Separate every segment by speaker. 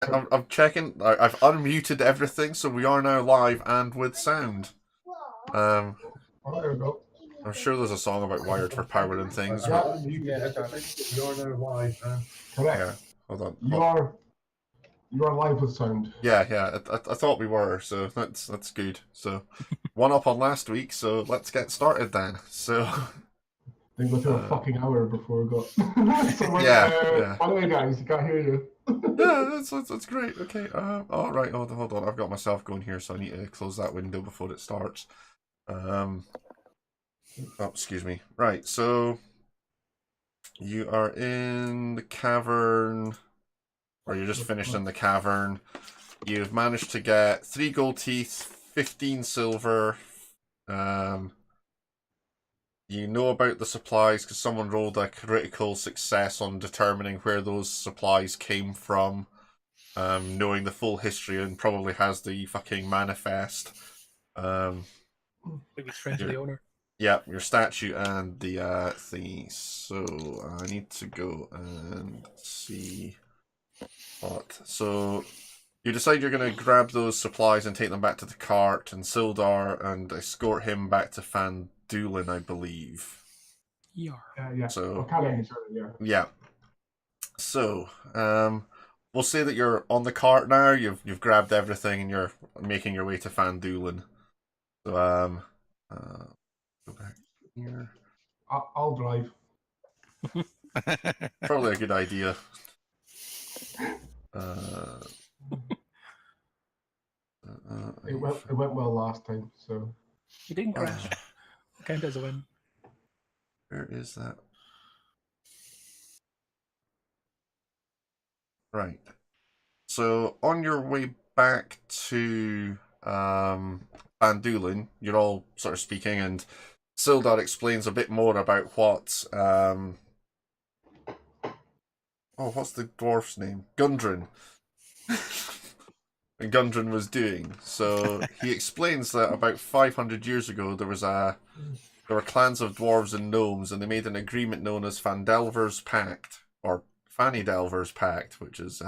Speaker 1: I'm checking. I've unmuted everything, so we are now live and with sound. Um,
Speaker 2: Oh, there we go.
Speaker 1: I'm sure there's a song about wired for power and things. But...
Speaker 2: Yeah, you are now live. Correct.
Speaker 1: Yeah, hold on.
Speaker 2: You are live with sound.
Speaker 1: Yeah. I thought we were, so that's good. So, one up on last week. So let's get started then. So.
Speaker 2: Didn't go through a fucking hour before we got. So
Speaker 1: yeah.
Speaker 2: By the way, guys, you can't hear you.
Speaker 1: Yeah, that's great. Okay. All right. Hold on. I've got myself going here, so I need to close that window before it starts. Oh, excuse me. Right. So you are in the cavern, or you're just finished in the cavern. You've managed to get 3 gold teeth, 15 silver. You know about the supplies because someone rolled a critical success on determining where those supplies came from. Knowing the full history and probably has the fucking manifest.
Speaker 3: Maybe friends with the owner.
Speaker 1: Yeah, your statue and the thingy. So I need to go and see what. So you decide you're going to grab those supplies and take them back to the cart and Sildar and escort him back to Phanydelver, I believe.
Speaker 3: Yeah.
Speaker 1: So
Speaker 2: yeah.
Speaker 1: So we'll say that you're on the cart now. You've grabbed everything and you're making your way to Phanydelver. So go back here.
Speaker 2: I'll drive.
Speaker 1: Probably a good idea.
Speaker 2: It went well last time, so.
Speaker 3: You didn't crash. Count as a win.
Speaker 1: Where is that? Right. So on your way back to Phanydelver, you're all sort of speaking, and Sildar explains a bit more about what what's the dwarf's name? Gundren. And Gundren was doing. So he explains that about 500 years ago there were clans of dwarves and gnomes, and they made an agreement known as Phanydelver's Pact, or Phanydelver's Pact, which is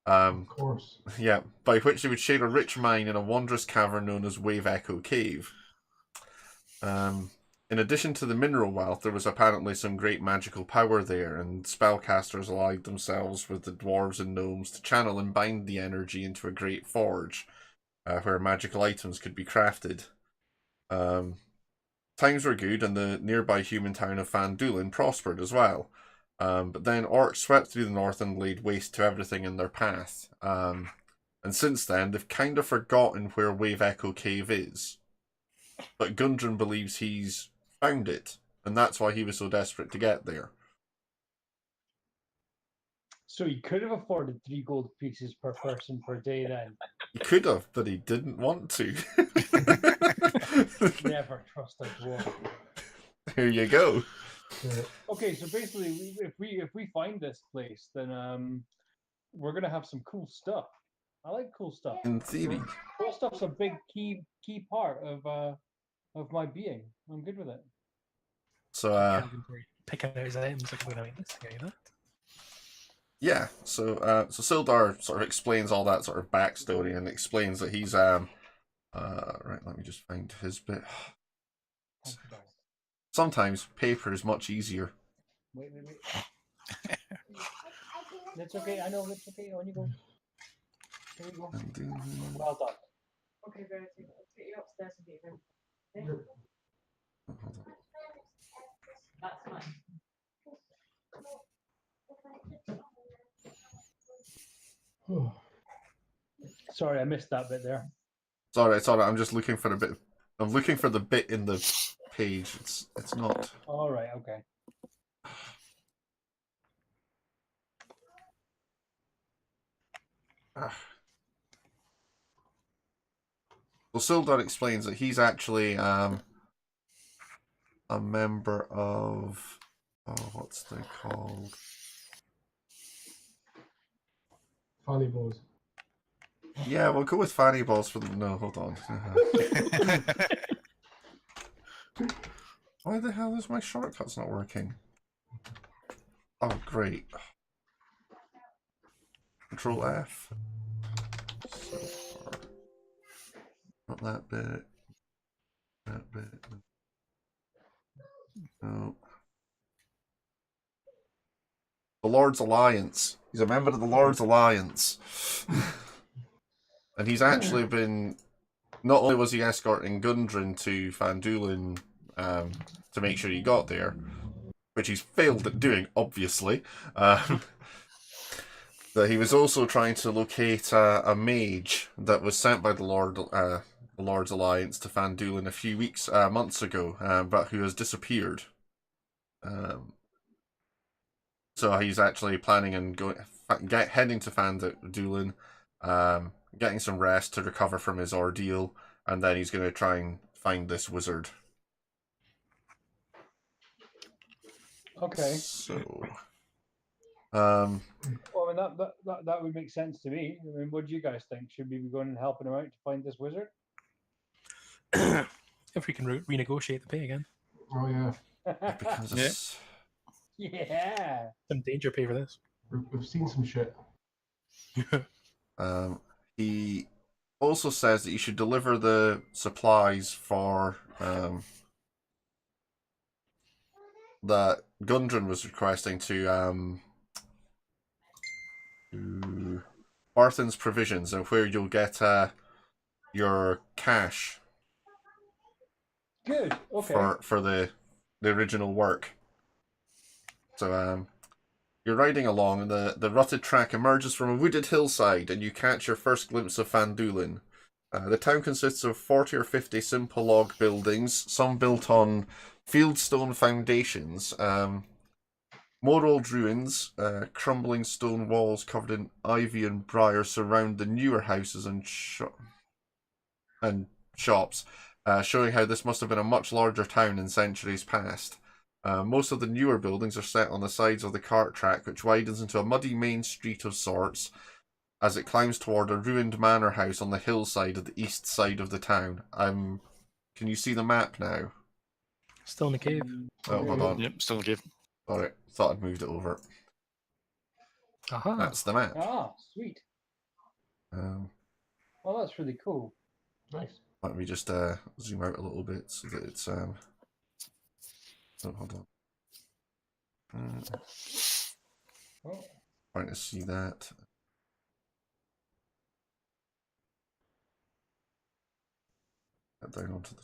Speaker 2: of course.
Speaker 1: Yeah, by which they would share a rich mine in a wondrous cavern known as Wave Echo Cave. In addition to the mineral wealth, there was apparently some great magical power there, and spellcasters allied themselves with the dwarves and gnomes to channel and bind the energy into a great forge, where magical items could be crafted. Times were good, and the nearby human town of Phanydelver prospered as well. But then orcs swept through the north and laid waste to everything in their path. And since then, they've kind of forgotten where Wave Echo Cave is. But Gundren believes he's found it, and that's why he was so desperate to get there.
Speaker 4: So he could have afforded 3 gold pieces per person per day then.
Speaker 1: He could have, but he didn't want to.
Speaker 4: Never trust a dwarf.
Speaker 1: Here you go.
Speaker 4: Okay, so basically, if we find this place, then we're gonna have some cool stuff. I like cool stuff.
Speaker 1: In theory,
Speaker 4: cool stuff's a big key part of my being. I'm good with it.
Speaker 1: So
Speaker 3: pick out his items like I mean this guy, that.
Speaker 1: Yeah, so Sildar sort of explains all that sort of backstory and explains that he's right, let me just find his bit. Sometimes paper is much easier.
Speaker 4: Wait. That's okay, I know, it's okay, on you go. Here we go. Well done.
Speaker 5: Okay, Verity, let's get you upstairs and get you ready.
Speaker 1: Oh, hold on.
Speaker 5: That's fine.
Speaker 4: Sorry, I missed that bit there.
Speaker 1: It's alright. I'm just looking for a bit. I'm looking for the bit in the page. It's not.
Speaker 4: All right, okay.
Speaker 1: Well, Sildar explains that he's actually a member of what's they called?
Speaker 2: Fanny balls.
Speaker 1: Yeah, we'll go with Fanny Balls for the. No, hold on. Why the hell is my shortcuts not working? Oh, great. Control F. So far. Not that bit. That bit. No. The Lord's Alliance. He's a member of the Lord's Alliance. And he's actually been... Not only was he escorting Gundren to Phanydelver to make sure he got there, which he's failed at doing, obviously, that he was also trying to locate a mage that was sent by the Lord's Alliance to Phanydelver a few months ago, but who has disappeared. So he's actually planning on heading to Phanydelver, getting some rest to recover from his ordeal, and then he's going to try and find this wizard.
Speaker 4: Okay.
Speaker 1: So,
Speaker 4: Well, I mean, that would make sense to me. I mean, what do you guys think? Should we be going and helping him out to find this wizard?
Speaker 3: If we can renegotiate the pay again.
Speaker 2: Oh yeah,
Speaker 1: it becomes
Speaker 4: Yeah.
Speaker 3: Some danger pay for this.
Speaker 2: we've seen some shit.
Speaker 1: He also says that you should deliver the supplies for that Gundren was requesting to Barthen's Provisions, and where you'll get your cash
Speaker 4: Good. Okay.
Speaker 1: for the original work. So you're riding along, and the rutted track emerges from a wooded hillside, and you catch your first glimpse of Phanydelver. The town consists of 40 or 50 simple log buildings, some built on fieldstone foundations, more old ruins, crumbling stone walls covered in ivy and briar surround the newer houses and shops, showing how this must have been a much larger town in centuries past. Most of the newer buildings are set on the sides of the cart track, which widens into a muddy main street of sorts as it climbs toward a ruined manor house on the hillside at the east side of the town. Can you see the map now?
Speaker 3: Still in the cave.
Speaker 1: Oh, hold on.
Speaker 6: Yep, still in the cave.
Speaker 1: Sorry, thought I'd moved it over.
Speaker 3: Aha.
Speaker 1: That's the map.
Speaker 4: Ah, sweet.
Speaker 1: Um,
Speaker 4: Well, that's really cool.
Speaker 2: Nice.
Speaker 1: Let me just zoom out a little bit so that it's oh, hold on.
Speaker 4: Oh.
Speaker 1: Trying to see that. That down onto the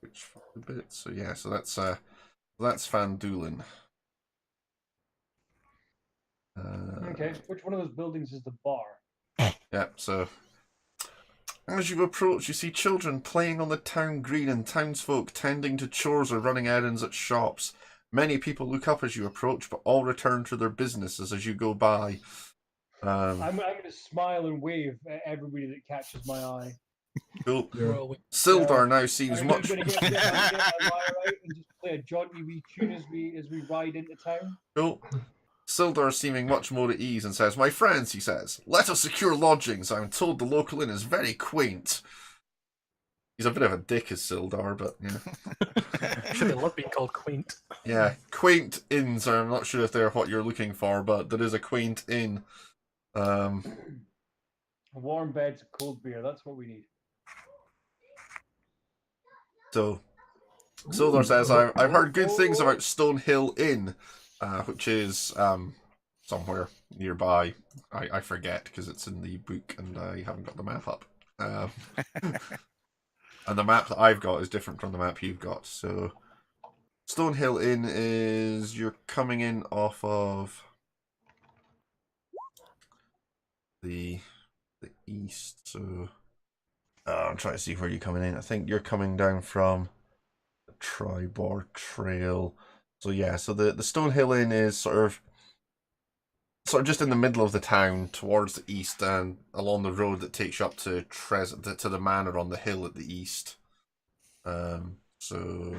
Speaker 1: which a bit. So yeah, so that's Phanydelver.
Speaker 4: Okay. Which one of those buildings is the bar?
Speaker 1: Yeah, so as you approach, you see children playing on the town green and townsfolk tending to chores or running errands at shops. Many people look up as you approach, but all return to their businesses as you go by.
Speaker 4: I'm going to smile and wave at everybody that catches my eye.
Speaker 1: Cool.
Speaker 2: Yeah.
Speaker 1: Sildar now seems
Speaker 4: I'm
Speaker 1: much...
Speaker 4: going to get my lyre out and just play a jaunty wee tune as we ride into town.
Speaker 1: Cool. Sildar seeming much more at ease and says, "My friends," he says, "let us secure lodgings. I'm told the local inn is very quaint." He's a bit of a dick as Sildar, but yeah.
Speaker 3: Should have loved being called quaint.
Speaker 1: Yeah, quaint inns. I'm not sure if they're what you're looking for, but there is a quaint inn.
Speaker 4: Warm beds, cold beer. That's what we need.
Speaker 1: So, Sildar says, I've heard good things about Stonehill Inn, which is somewhere nearby. I forget because it's in the book and I haven't got the map up. And the map that I've got is different from the map you've got. So, Stonehill Inn is you're coming in off of the east. So, I'm trying to see where you're coming in. I think you're coming down from the Tribor Trail. So yeah, so the Stonehill Inn is sort of just in the middle of the town towards the east and along the road that takes you up to the manor on the hill at the east. So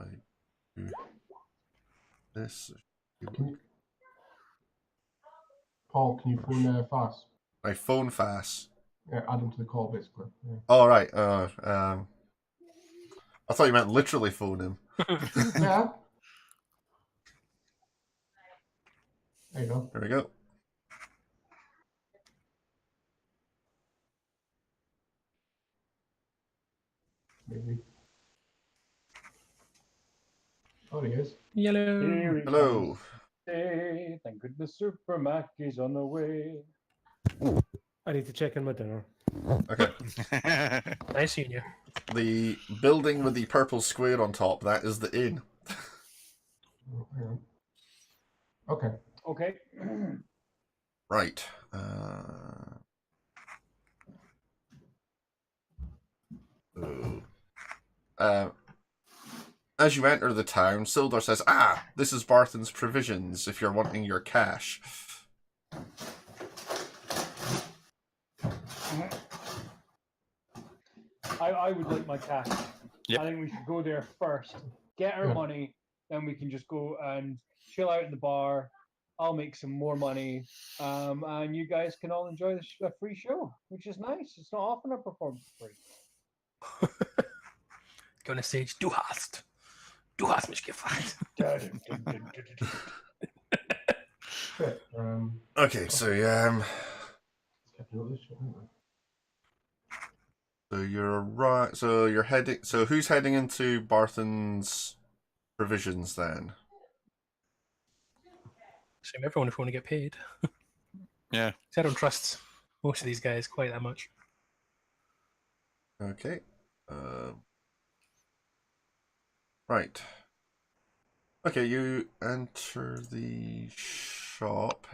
Speaker 1: I do this.
Speaker 2: Paul, can you phone fast?
Speaker 1: My phone fast.
Speaker 2: Yeah, add him to the call, basically. Yeah.
Speaker 1: All right. I thought you meant literally phone him.
Speaker 2: Yeah. There you go.
Speaker 1: There we go.
Speaker 2: Maybe. Oh, he is.
Speaker 3: Yellow.
Speaker 4: Here he
Speaker 1: Hello.
Speaker 4: comes. Hey, thank goodness Super Mac is on the way.
Speaker 6: I need to check in my dinner.
Speaker 1: Okay.
Speaker 3: Nice seeing you.
Speaker 1: The building with the purple square on top, that is the inn.
Speaker 2: Oh, hang on. Okay.
Speaker 4: Okay.
Speaker 1: Right. As you enter the town, Sildar says, "Ah, this is Barthen's provisions if you're wanting your cash."
Speaker 4: I would like my cash.
Speaker 7: Yep.
Speaker 4: I think we should go there first, get our
Speaker 2: Yeah.
Speaker 4: money, then we can just go and chill out in the bar. I'll make some more money, and you guys can all enjoy the free show, which is nice. It's not often I perform for free.
Speaker 3: Go on the stage. Du hast. Du hast mich gefragt.
Speaker 2: Shit.
Speaker 1: Okay, so
Speaker 2: Let's get rid of this shit, haven't we?
Speaker 1: so you're right. So you're heading. So who's heading into Barthen's provisions then?
Speaker 3: Assume everyone if we want to get paid.
Speaker 7: Yeah.
Speaker 3: I don't trust most of these guys quite that much.
Speaker 1: Okay. Right. Okay, you enter the shop.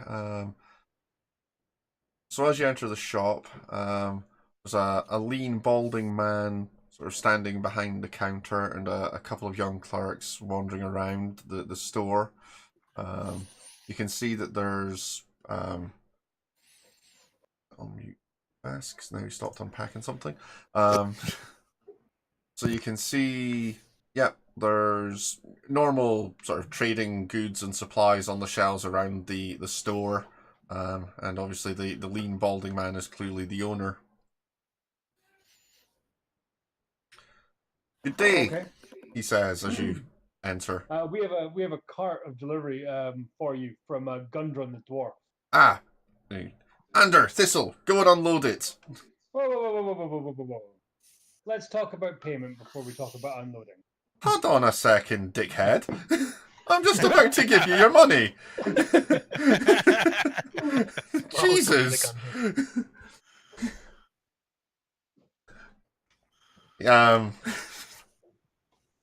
Speaker 1: So as you enter the shop, there's a lean, balding man sort of standing behind the counter, and a couple of young clerks wandering around the store. You can see that there's I'll mute masks now. He stopped unpacking something. So you can see, yeah, there's normal sort of trading goods and supplies on the shelves around the store. And obviously the lean balding man is clearly the owner. Good day,
Speaker 4: Okay.
Speaker 1: he says as you enter.
Speaker 4: We have a cart of delivery for you from Gundrun the dwarf.
Speaker 1: Ah, Ander, Thistle, go and unload it.
Speaker 4: Whoa. Let's talk about payment before we talk about unloading.
Speaker 1: Hold on a second, dickhead. I'm just about to give you your money. Jesus.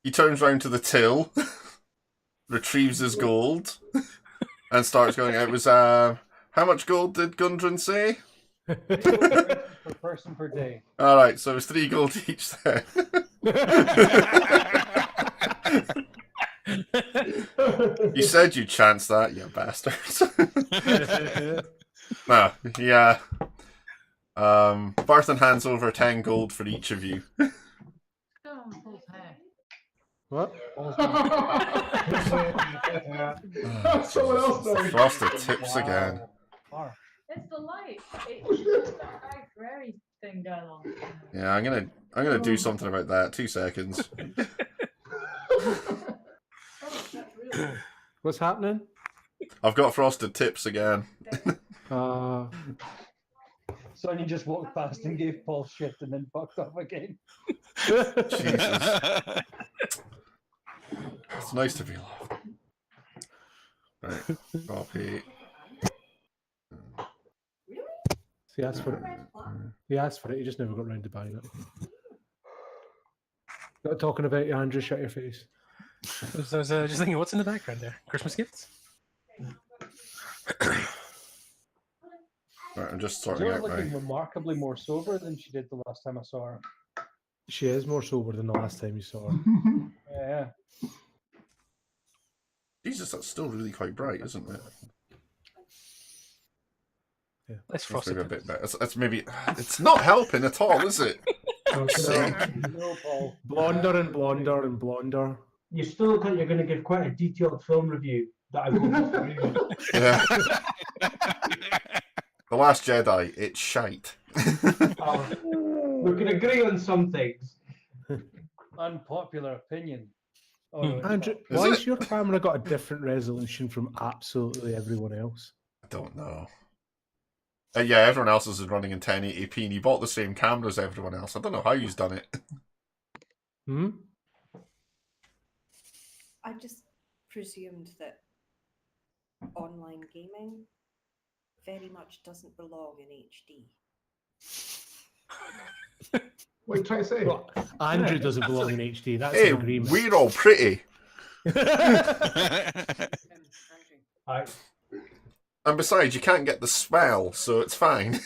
Speaker 1: He turns round to the till, retrieves his gold, and starts going, it was, how much gold did Gundren say?
Speaker 4: Per person per day.
Speaker 1: Alright, so it's 3 gold each then. You said you'd chance that, you bastards. No, yeah. Barthen hands over 10 gold for each of you.
Speaker 6: What?
Speaker 2: Someone else knows.
Speaker 1: Frosted tips again.
Speaker 4: Wow.
Speaker 5: It's the light. It's that bright gray thing going on.
Speaker 1: Yeah, I'm gonna do something about that. 2 seconds.
Speaker 5: Oh, that's really
Speaker 6: What's happening?
Speaker 1: I've got frosted tips again.
Speaker 4: Sonny just walked past and gave Paul shit and then fucked off again.
Speaker 1: Jesus. It's nice to be loved. Right, copy.
Speaker 6: He asked for it. He asked for it. He just never got round to buying it. Not talking about you, Andrew. Shut your face.
Speaker 3: I was just thinking, what's in the background there? Christmas gifts?
Speaker 1: Right, I'm just sorting
Speaker 4: Zora's
Speaker 1: out
Speaker 4: looking
Speaker 1: my...
Speaker 4: remarkably more sober than she did the last time I saw her.
Speaker 6: She is more sober than the last time you saw her.
Speaker 4: Yeah.
Speaker 1: Jesus, that's still really quite bright, isn't it?
Speaker 3: Less
Speaker 1: That's
Speaker 3: frosted
Speaker 1: maybe a
Speaker 3: tips.
Speaker 1: bit better. It's maybe... It's not helping at all, is it?
Speaker 4: No, Paul.
Speaker 6: Blonder and blonder and blonder.
Speaker 8: You still look like you're going to give quite a detailed film review that I will disagree with.
Speaker 1: Yeah. The Last Jedi, it's shite.
Speaker 8: We can agree on some things.
Speaker 4: Unpopular opinion. Oh, no, it's
Speaker 6: Andrew,
Speaker 4: not.
Speaker 1: Is
Speaker 6: why
Speaker 1: it?
Speaker 6: has your camera got a different resolution from absolutely everyone else?
Speaker 1: I don't know. Yeah, everyone else is running in 1080p, and he bought the same camera as everyone else. I don't know how he's done it.
Speaker 6: Hmm?
Speaker 7: I just presumed that online gaming very much doesn't belong in HD.
Speaker 2: What are you trying to say?
Speaker 6: Well, Andrew doesn't belong in HD. That's
Speaker 1: Hey,
Speaker 6: an agreement.
Speaker 1: we're all pretty.
Speaker 8: I
Speaker 1: And besides, you can't get the smell, so it's fine.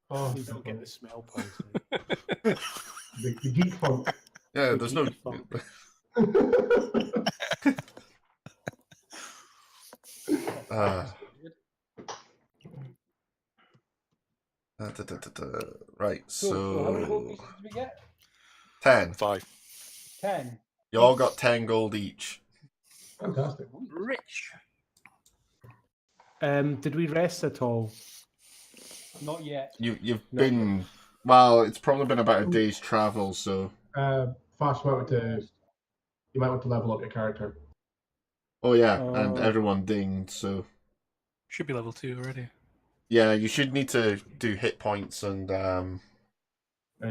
Speaker 2: Oh,
Speaker 6: You don't get the smell poisoning.
Speaker 2: the geek funk.
Speaker 1: Yeah,
Speaker 6: The
Speaker 1: there's no.
Speaker 6: geek funk.
Speaker 1: Uh, right,
Speaker 4: So how many gold
Speaker 1: so
Speaker 4: pieces did we get?
Speaker 1: 10.
Speaker 9: 5.
Speaker 4: 10.
Speaker 1: You all got 10 gold each.
Speaker 2: Fantastic.
Speaker 3: Rich.
Speaker 6: Did we rest at all?
Speaker 4: Not yet.
Speaker 1: You've
Speaker 6: No.
Speaker 1: been well. It's probably been about a day's travel, so.
Speaker 2: Fast you might want to level up your character.
Speaker 1: Oh yeah, and
Speaker 6: Oh.
Speaker 1: everyone dinged. So
Speaker 3: Should be level 2 already.
Speaker 1: yeah, you should need to do hit points and
Speaker 2: Any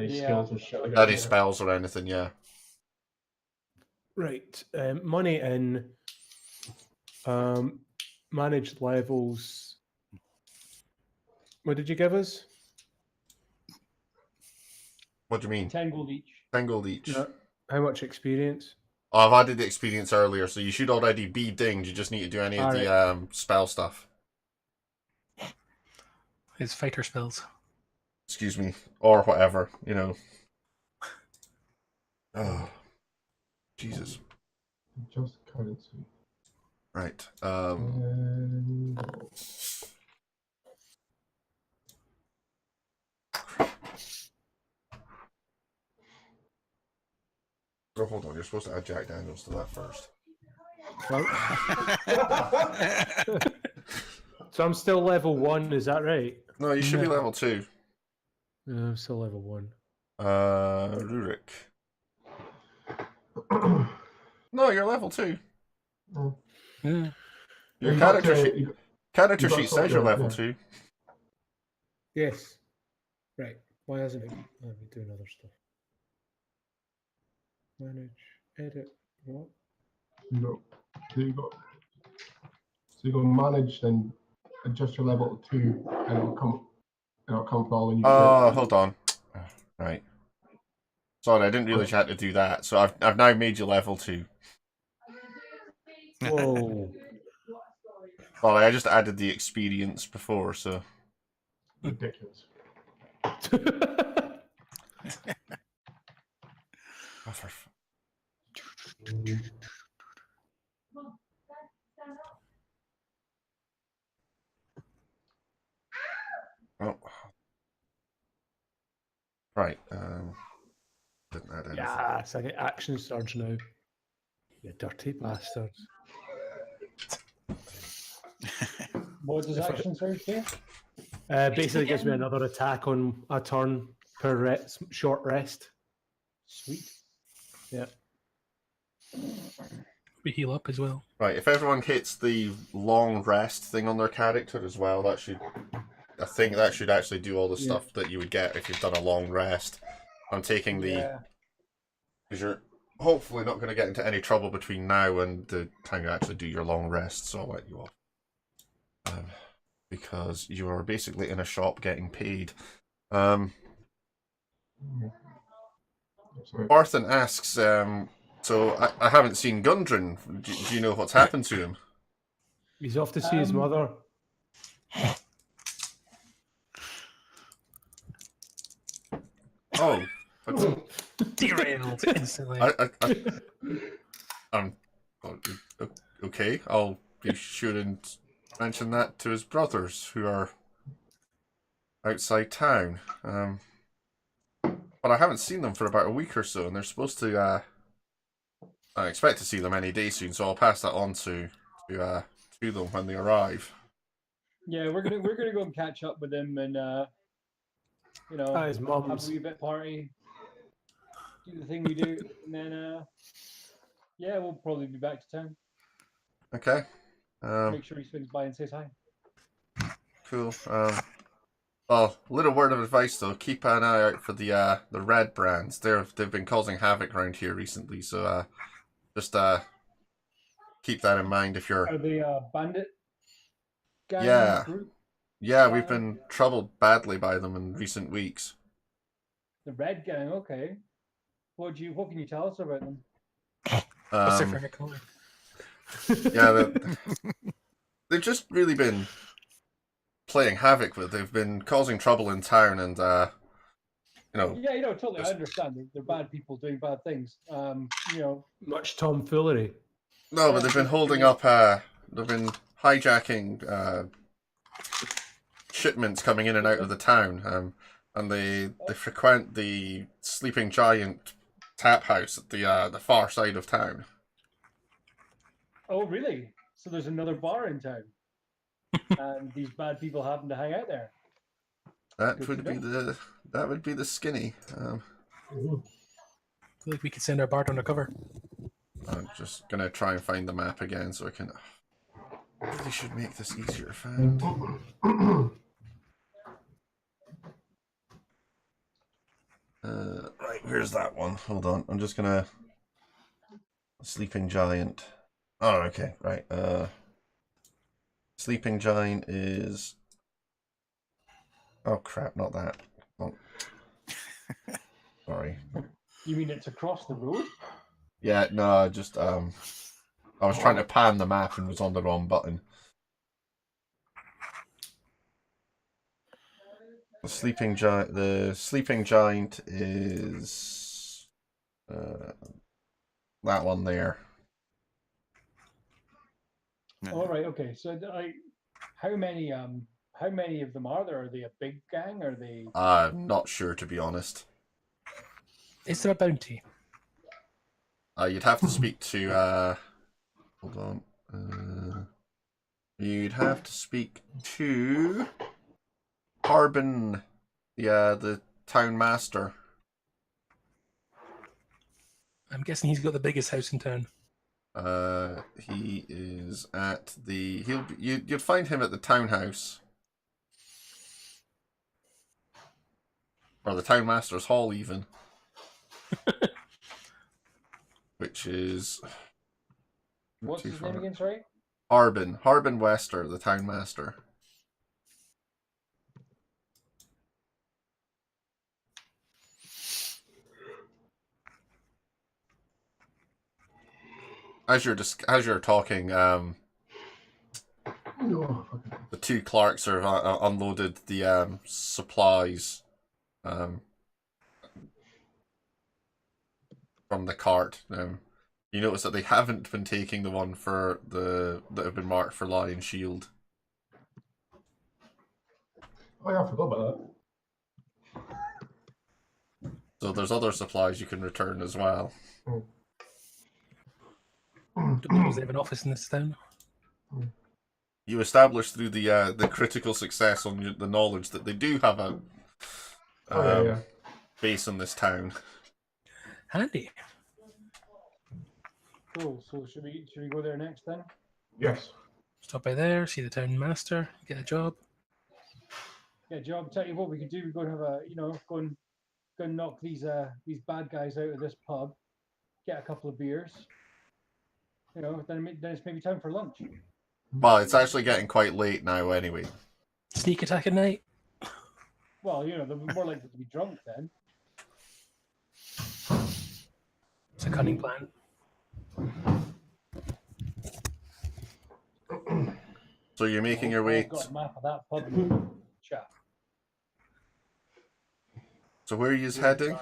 Speaker 4: Yeah.
Speaker 2: skills or shit like that.
Speaker 1: any spells or anything. Yeah.
Speaker 6: Right. Money in. Managed levels. What did you give us?
Speaker 1: What do you mean?
Speaker 4: 10 gold each.
Speaker 1: 10 gold each.
Speaker 6: No. How much experience?
Speaker 1: Oh, I've added the experience earlier, so you should already be dinged. You just need to do any of the spell stuff.
Speaker 3: His fighter spells.
Speaker 1: Excuse me, or whatever, you know. Oh, Jesus.
Speaker 2: Just currency.
Speaker 1: Right. Oh, hold on. You're supposed to add Jack Daniels to that first.
Speaker 6: So I'm still level 1, is that right?
Speaker 1: No, you should be
Speaker 6: No.
Speaker 1: level 2.
Speaker 6: No, I'm still level 1.
Speaker 1: Rurik. No, you're level 2.
Speaker 3: Yeah.
Speaker 1: Your
Speaker 2: You
Speaker 1: character
Speaker 2: got,
Speaker 1: sheet,
Speaker 2: you
Speaker 1: character
Speaker 2: got
Speaker 1: sheet
Speaker 2: sort
Speaker 1: says you're
Speaker 2: of,
Speaker 1: level
Speaker 2: yeah.
Speaker 1: 2.
Speaker 6: Yes. Right. Why hasn't it? Let me do another stuff. Manage, edit, what?
Speaker 2: No. So you go manage, then adjust your level to 2, and it'll come for all when you
Speaker 1: Hold on. Right. Sorry, I didn't realize you had to do that. So I've now made you level 2.
Speaker 6: Whoa.
Speaker 1: Sorry, I just added the experience before, so.
Speaker 2: ridiculous.
Speaker 1: Oh, for f- oh. Right. Didn't add anything.
Speaker 6: Yes, I get action surge now. You dirty bastards.
Speaker 4: What does
Speaker 6: If I-
Speaker 4: action surge do?
Speaker 6: Basically gives me another attack on a turn per short rest.
Speaker 4: Sweet.
Speaker 6: Yeah.
Speaker 3: We heal up as well.
Speaker 1: Right, if everyone hits the long rest thing on their character as well, I think that should actually do all the
Speaker 6: Yeah.
Speaker 1: stuff that you would get if you've done a long rest. I'm taking
Speaker 4: Yeah.
Speaker 1: because you're hopefully not going to get into any trouble between now and the time you actually do your long rest, so I'll let you off. Because you are basically in a shop getting paid.
Speaker 2: Sorry.
Speaker 1: Barthen asks, so I haven't seen Gundren. Do you know what's happened to him?
Speaker 6: He's off to see his mother.
Speaker 1: Oh, that's,
Speaker 3: Derailed instantly.
Speaker 1: I'm okay. I'll be sure and mention that to his brothers who are outside town. But I haven't seen them for about a week or so, and they're supposed to. I expect to see them any day soon, so I'll pass that on to them when they arrive.
Speaker 4: Yeah, we're gonna go and catch up with him and you know,
Speaker 6: His
Speaker 4: have
Speaker 6: mum's.
Speaker 4: a wee bit party, do the thing we do, and then yeah, we'll probably be back to town.
Speaker 1: Okay.
Speaker 4: Make sure he swings by and says hi.
Speaker 1: Cool. Well, little word of advice though: keep an eye out for the red brands. They've been causing havoc around here recently, so just keep that in mind if you're.
Speaker 4: Are they a bandit gang
Speaker 1: Yeah,
Speaker 4: group?
Speaker 1: yeah, we've
Speaker 4: Gang?
Speaker 1: been troubled badly by them in recent weeks.
Speaker 4: The Red Gang, okay. What can you tell us about them?
Speaker 3: What's their
Speaker 1: Um,
Speaker 3: favorite color?
Speaker 1: yeah, they've just really been playing havoc with. They've been causing trouble in town, and
Speaker 4: Yeah, totally. I understand. They're bad people doing bad things.
Speaker 6: Much tomfoolery.
Speaker 1: no, but they've been holding up. They've been hijacking shipments coming in and out of the town. And they frequent the Sleeping Giant tap house at the far side of town.
Speaker 4: Oh, really? So there's another bar in town, and these bad people happen to hang out there.
Speaker 1: That
Speaker 4: Good
Speaker 1: would
Speaker 4: to
Speaker 1: be the skinny.
Speaker 3: I feel like we could send our bard undercover.
Speaker 1: I'm just gonna try and find the map again so I can. Really should make this easier to find. Right, where's that one? Hold on, I'm just gonna. Sleeping Giant. Oh, okay, right. Sleeping Giant is. Oh crap! Not that. Oh. Sorry.
Speaker 4: You mean it's across the road?
Speaker 1: Yeah, no, just I was trying to pan the map and was on the wrong button. The Sleeping Giant is that one there.
Speaker 4: All right. Okay. So how many of them are there? Are they a big gang? Are they?
Speaker 1: I'm not sure, to be honest.
Speaker 3: Is there a bounty?
Speaker 1: You'd have to speak to hold on. You'd have to speak to Harbin, the town master.
Speaker 3: I'm guessing he's got the biggest house in town.
Speaker 1: He is at the. You'd find him at the townhouse, or the townmaster's hall, even, which is.
Speaker 4: What's his name again? Sorry.
Speaker 1: Harbin Wester, the townmaster. As you're talking, the two clerks have unloaded the supplies from the cart. You notice that they haven't been taking the one that have been marked for Lion Shield.
Speaker 2: Oh yeah, I forgot about
Speaker 1: So there's other supplies you can return as well.
Speaker 3: Don't suppose they have an office in this town.
Speaker 1: You establish through the critical success on the knowledge that they do have a base in this town.
Speaker 3: Handy.
Speaker 4: Cool. So should we go there next then?
Speaker 2: Yes.
Speaker 3: Stop by there, see the town master, get a job.
Speaker 4: Yeah, Joe. Tell you what we could do. We go and have go and knock these bad guys out of this pub, get a couple of beers. Then it's maybe time for lunch.
Speaker 1: Well, it's actually getting quite late now anyway.
Speaker 3: Sneak attack at night.
Speaker 4: Well, they're more likely to be drunk then.
Speaker 3: It's a cunning plan.
Speaker 1: So you're making your way.
Speaker 4: I've got a map of that pub, chap.
Speaker 1: So where are you heading?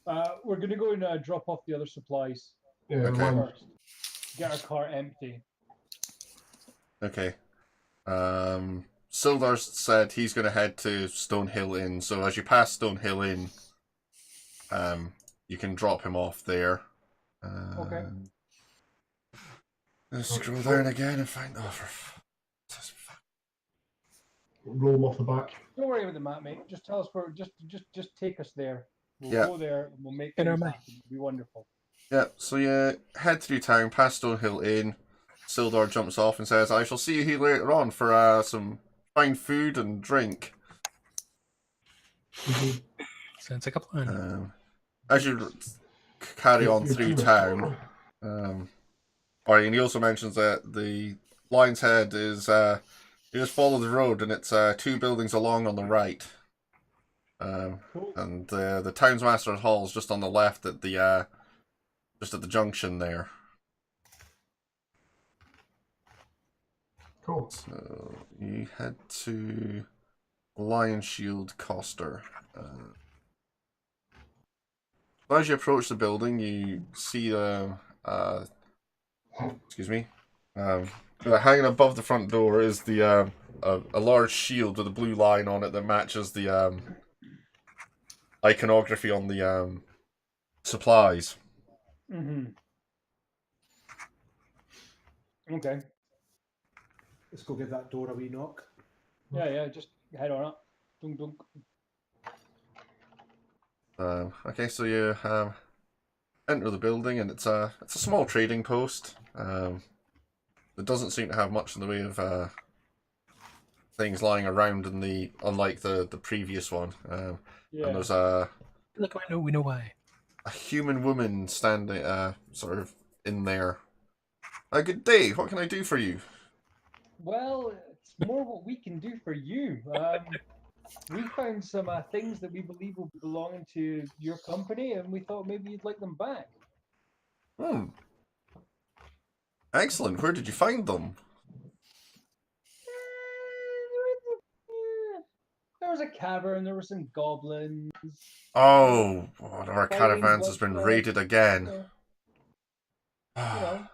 Speaker 4: We're going to go and drop off the other supplies
Speaker 2: Yeah.
Speaker 1: Okay.
Speaker 4: first. Get our car empty.
Speaker 1: Okay. Sildar said he's going to head to Stonehill Inn. So as you pass Stonehill Inn, you can drop him off there.
Speaker 4: Okay.
Speaker 1: Let's scroll down again and find.
Speaker 2: Roll 'em off the back.
Speaker 4: Don't worry about the map, mate. Just tell us where. Just take us there. We'll
Speaker 1: Yeah.
Speaker 4: go there. And we'll make
Speaker 3: In our
Speaker 4: things
Speaker 3: mind.
Speaker 4: happen. It'll be wonderful.
Speaker 1: Yeah, so you head through town, past Stonehill Inn. Sildar jumps off and says, "I shall see you here later on for some fine food and drink."
Speaker 3: Sounds like a plan.
Speaker 1: As you carry on
Speaker 2: You're
Speaker 1: through
Speaker 2: too
Speaker 1: town,
Speaker 2: much.
Speaker 1: and he also mentions that the Lion's Head is you just follow the road and it's 2 buildings along on the right.
Speaker 4: Cool.
Speaker 1: And the Townsmaster's Hall is just on the left at the just at the junction there.
Speaker 2: Cool.
Speaker 1: So you head to Lion Shield Coster. As you approach the building, you see excuse me, hanging above the front door is the a large shield with a blue line on it that matches the iconography on the supplies.
Speaker 4: Mm-hmm. Okay.
Speaker 6: Let's go give that door a wee knock.
Speaker 4: Yeah, just head on up. Dunk, dunk.
Speaker 1: Okay, so you enter the building, and it's a small trading post. It doesn't seem to have much in the way of things lying around in unlike the previous one.
Speaker 4: Yeah.
Speaker 1: And there's a
Speaker 3: Look, we know why.
Speaker 1: human woman standing sort of in there. Good day. What can I do for you?
Speaker 4: Well, it's more what we can do for you. We found some things that we believe will be belonging to your company, and we thought maybe you'd like them back.
Speaker 1: Excellent. Where did you find them?
Speaker 4: There was a cavern. There were some goblins.
Speaker 1: Oh, one of our
Speaker 4: Fine,
Speaker 1: caravans has
Speaker 4: but,
Speaker 1: been raided again.
Speaker 4: You know,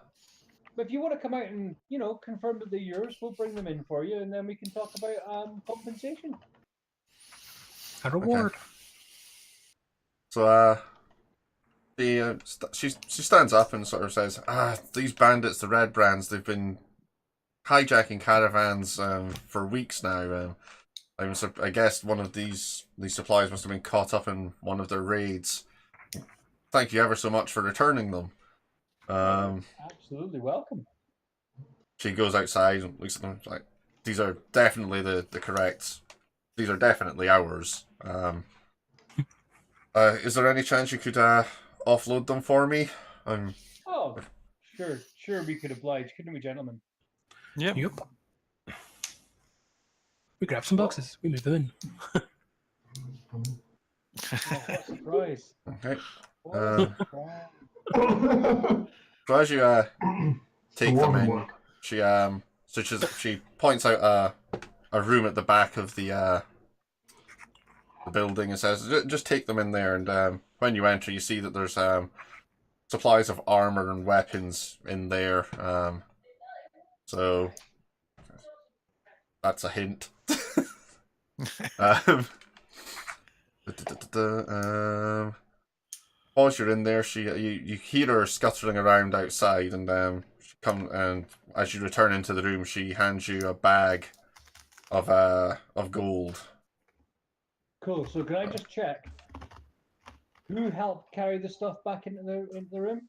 Speaker 4: but if you want to come out and confirm that they're yours, we'll bring them in for you, and then we can talk about compensation.
Speaker 3: A reward.
Speaker 1: So, she stands up and sort of says, these bandits, the Red Brands, they've been hijacking caravans for weeks now. I guess one of these supplies must have been caught up in one of their raids. Thank you ever so much for returning them.
Speaker 4: Absolutely welcome.
Speaker 1: She goes outside and looks at them like, these are definitely the correct. These are definitely ours. Is there any chance you could offload them for me?
Speaker 4: Oh, sure, we could oblige, couldn't we, gentlemen?
Speaker 9: Yep.
Speaker 3: Yep. We grab some boxes. We move them in.
Speaker 4: Oh, what a surprise!
Speaker 1: Okay.
Speaker 4: What a surprise!
Speaker 1: So as you take them in,
Speaker 2: Work.
Speaker 1: she points out a room at the back of the building and says, "Just take them in there." And when you enter, you see that there's supplies of armor and weapons in there. So that's a hint. While you're in there, you hear her scuttling around outside, and she and as you return into the room, she hands you a bag of gold.
Speaker 4: Cool. So can I just check who helped carry the stuff back into the room?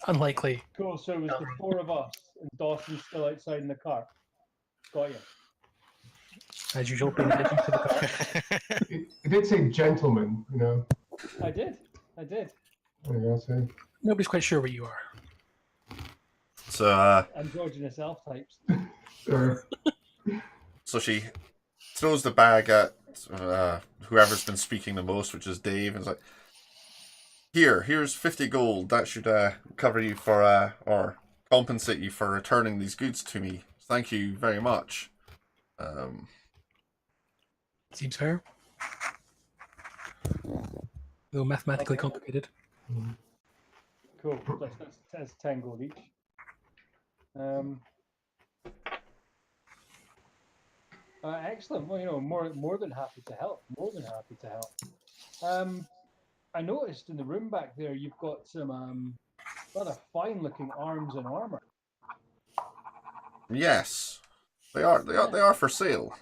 Speaker 3: Unlikely.
Speaker 4: Cool. So it was the 4 of us, and Dawson's still outside in the car. Got you.
Speaker 3: As usual, paying attention to the car.
Speaker 2: It did say gentleman, you know.
Speaker 4: I did.
Speaker 2: There you go, see.
Speaker 3: Nobody's quite sure where you are.
Speaker 1: So
Speaker 4: Androgynous elf types.
Speaker 2: Sure.
Speaker 1: so she throws the bag at whoever's been speaking the most, which is Dave, and is like, here's 50 gold. That should cover you for or compensate you for returning these goods to me. Thank you very much.
Speaker 3: Seems fair. Though mathematically complicated.
Speaker 4: Cool. That's 10 gold each. Excellent. Well, more than happy to help. More than happy to help. I noticed in the room back there you've got some rather fine-looking arms and armor.
Speaker 1: Yes, they are for sale.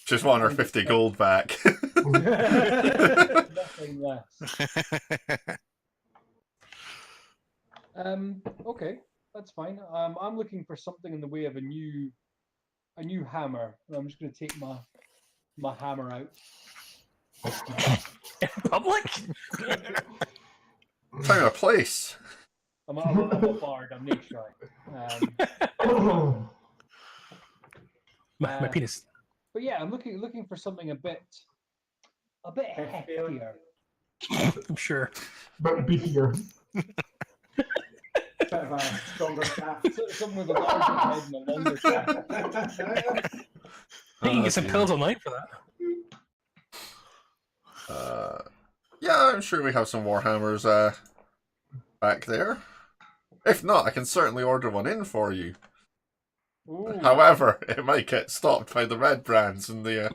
Speaker 1: Just want her 50 gold back.
Speaker 4: Nothing less. Okay, that's fine. I'm looking for something in the way of a new a new hammer. And I'm just going to take my hammer out.
Speaker 3: In public?
Speaker 1: Time and a place.
Speaker 4: I'm a bard. I'm nature.
Speaker 3: My penis.
Speaker 4: But yeah, I'm looking for something a bit heftier.
Speaker 3: I'm sure.
Speaker 2: But beefier.
Speaker 8: Bit of a stronger shaft.
Speaker 4: Something with a larger head and a longer shaft.
Speaker 3: You can get some
Speaker 1: dear.
Speaker 3: pills online for that.
Speaker 1: Yeah, I'm sure we have some Warhammers back there. If not, I can certainly order one in for you.
Speaker 4: Ooh.
Speaker 1: However, it might get stopped by the red brands and the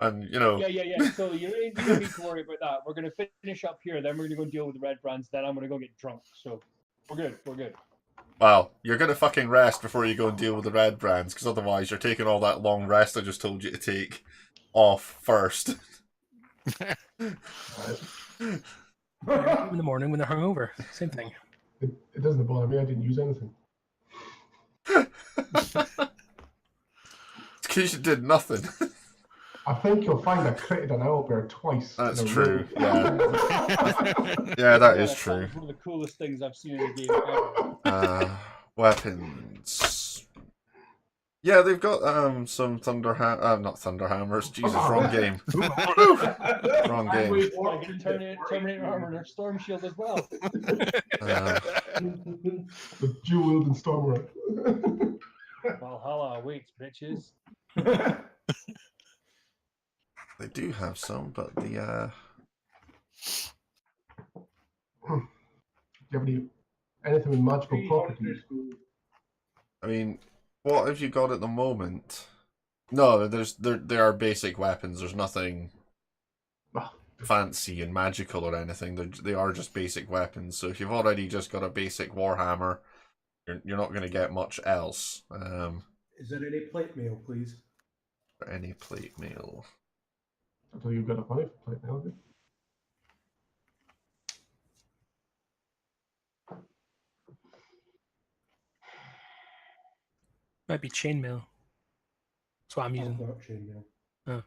Speaker 1: and you know.
Speaker 4: Yeah. So you don't need to worry about that. We're going to finish up here. Then we're going to go deal with the red brands. Then I'm going to go get drunk. So we're good. We're good.
Speaker 1: Well, you're gonna fucking rest before you go and deal with the red brands, because otherwise you're taking all that long rest I just told you to take off first.
Speaker 3: In the morning when they're hungover. Same thing.
Speaker 2: It doesn't bother me. I didn't use anything.
Speaker 1: It's because you did nothing.
Speaker 2: I think you'll find I critted an owlbear twice.
Speaker 1: That's
Speaker 2: in a
Speaker 1: true.
Speaker 2: row.
Speaker 1: Yeah, that
Speaker 4: Yeah,
Speaker 1: is
Speaker 4: that
Speaker 1: true.
Speaker 4: was one of the coolest things I've seen in a game ever.
Speaker 1: Weapons. Yeah, they've got some not Thunderhammers. Jesus, wrong game. Wrong game.
Speaker 4: I get Terminator armor and a storm shield as well.
Speaker 2: The dual wielding stormer.
Speaker 4: Valhalla awaits, bitches.
Speaker 1: They do have some, but the
Speaker 2: Do you have anything with magical properties?
Speaker 1: I mean, what have you got at the moment? No, there are basic weapons. There's nothing fancy and magical or anything. They are just basic weapons. So if you've already just got a basic warhammer, you're not going to get much else.
Speaker 8: Is there any plate mail, please?
Speaker 1: Any plate mail.
Speaker 2: Until you've got a money for plate mail.
Speaker 3: Might be chainmail. That's what I'm
Speaker 8: I've
Speaker 3: using.
Speaker 8: got chainmail.
Speaker 3: Oh.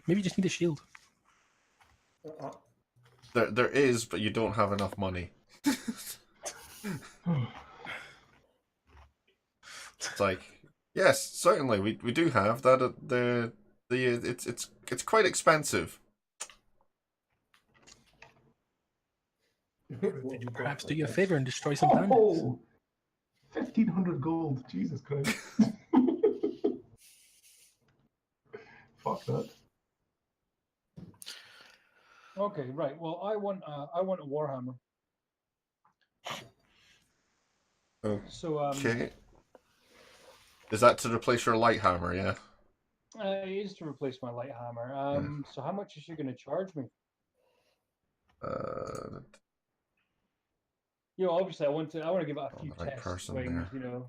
Speaker 3: Maybe you just need a shield.
Speaker 1: There is, but you don't have enough money. It's like, yes, certainly we do have that. It's quite expensive.
Speaker 3: Perhaps do you a favor and destroy some planets.
Speaker 2: Oh, 1,500 gold. Jesus Christ. Fuck that.
Speaker 4: Okay, right. Well, I want a warhammer. So
Speaker 1: Okay. Is that to replace your light hammer? Yeah.
Speaker 4: it is to replace my light hammer. So how much is she going to charge me? You know, obviously, I want to give it a few
Speaker 1: the right
Speaker 4: test
Speaker 1: person
Speaker 4: swings.
Speaker 1: there.
Speaker 4: You know,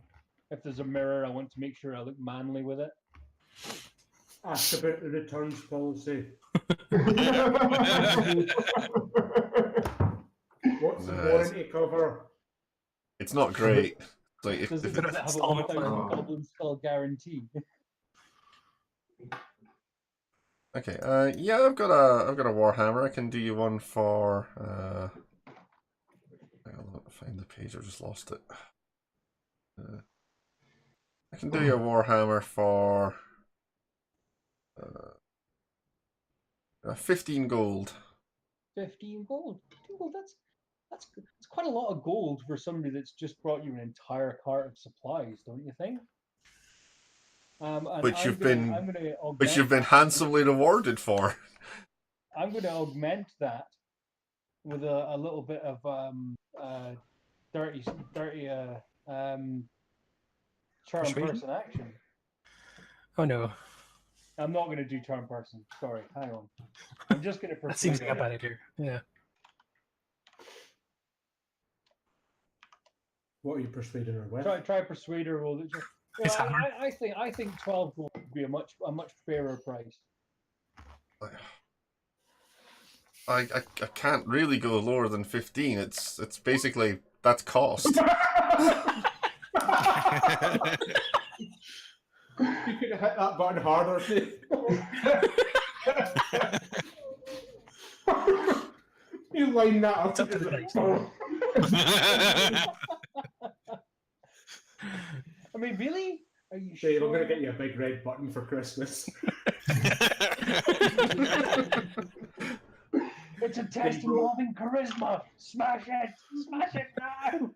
Speaker 4: if there's a mirror, I want to make sure I look manly with it.
Speaker 8: Ask about the returns policy. What's the warranty cover?
Speaker 1: It's not great. It's like
Speaker 4: Does
Speaker 1: if
Speaker 4: it have a
Speaker 3: installment
Speaker 4: 1,000
Speaker 2: plan.
Speaker 4: goblin skull guarantee?
Speaker 1: okay. Yeah, I've got a warhammer. I can do you one for. I'll find the page. I just lost it. I can do you a warhammer for 15 gold.
Speaker 4: 15 gold. Well, that's quite a lot of gold for somebody that's just brought you an entire cart of supplies, don't you think? And
Speaker 1: Which you've been
Speaker 4: augment
Speaker 1: handsomely rewarded for.
Speaker 4: I'm going to augment that with a little bit of dirty charm
Speaker 3: Persuasion?
Speaker 4: person action.
Speaker 3: Oh no,
Speaker 4: I'm not going to do charm person. Sorry, hang on. I'm just going to.
Speaker 3: that seems like a bad idea. Yeah.
Speaker 8: What are you persuading her with?
Speaker 4: Try persuade her. Well,
Speaker 3: It's hammer.
Speaker 4: I think 12 gold would be a much fairer price.
Speaker 1: I can't really go lower than 15. It's basically that's cost.
Speaker 6: You could have hit that button harder. You line that up.
Speaker 3: It's up to the dice.
Speaker 4: I mean, really? Are you
Speaker 6: Say,
Speaker 4: sure?
Speaker 6: we're going to get you a big red button for Christmas.
Speaker 4: It's a test involving charisma. Smash it! Smash it now!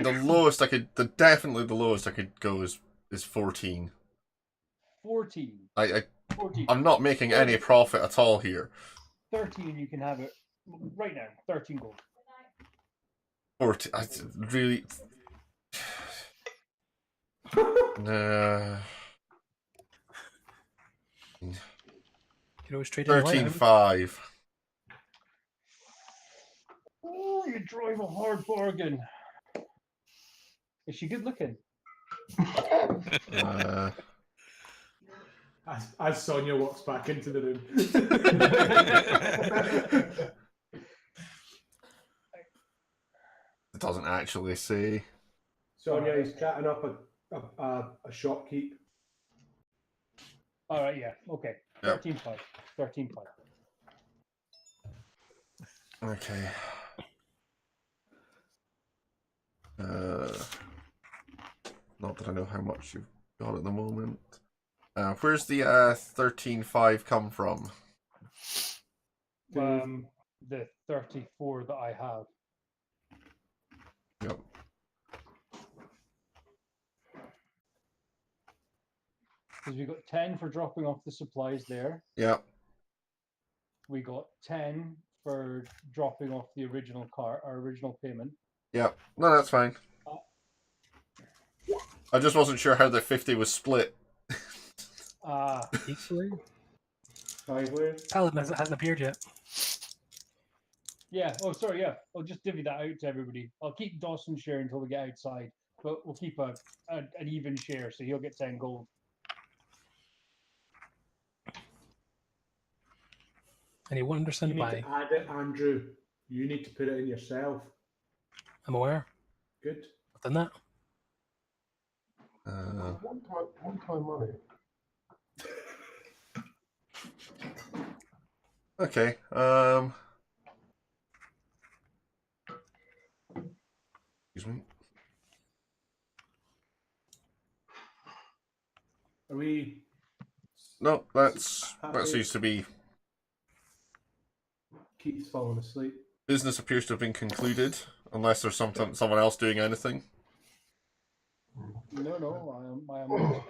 Speaker 1: The lowest I could, definitely the lowest I could go is 14.
Speaker 4: 14. 14.
Speaker 1: I'm not making any profit at all here.
Speaker 4: 13, you can have it right now. 13 gold.
Speaker 1: 14. I really.
Speaker 3: You can always trade in the light item.
Speaker 1: 13.5.
Speaker 4: Oh, you drive a hard bargain. Is she good looking?
Speaker 6: As Sonia walks back into the room.
Speaker 1: It doesn't actually say.
Speaker 6: Sonia is chatting up a shopkeep.
Speaker 4: All right, yeah, okay.
Speaker 1: Yep.
Speaker 4: 13.5. 13.5.
Speaker 1: Okay. Not that I know how much you've got at the moment. Where's the 13.5 come from?
Speaker 4: The 34 that I have.
Speaker 1: Yep.
Speaker 4: Because we got 10 for dropping off the supplies there.
Speaker 1: Yep.
Speaker 4: We got 10 for dropping off the original our original payment.
Speaker 1: Yep. No, that's fine. I just wasn't sure how the 50 was split.
Speaker 3: Equally?
Speaker 6: Highway.
Speaker 3: Paladin hasn't appeared yet.
Speaker 4: Yeah. Oh, sorry. Yeah. I'll just divvy that out to everybody. I'll keep Dawson's share until we get outside, but we'll keep an even share, so he'll get 10 gold.
Speaker 3: And he won't
Speaker 6: You
Speaker 3: understand
Speaker 6: need
Speaker 3: why.
Speaker 6: to add it, Andrew. You need to put it in yourself.
Speaker 3: I'm aware.
Speaker 6: Good.
Speaker 3: I've done that.
Speaker 2: One-time money.
Speaker 1: Okay. Excuse me.
Speaker 6: Are we?
Speaker 1: No, that seems to be.
Speaker 6: Keith's falling asleep.
Speaker 1: Business appears to have been concluded, unless there's someone else doing anything.
Speaker 4: No, I am.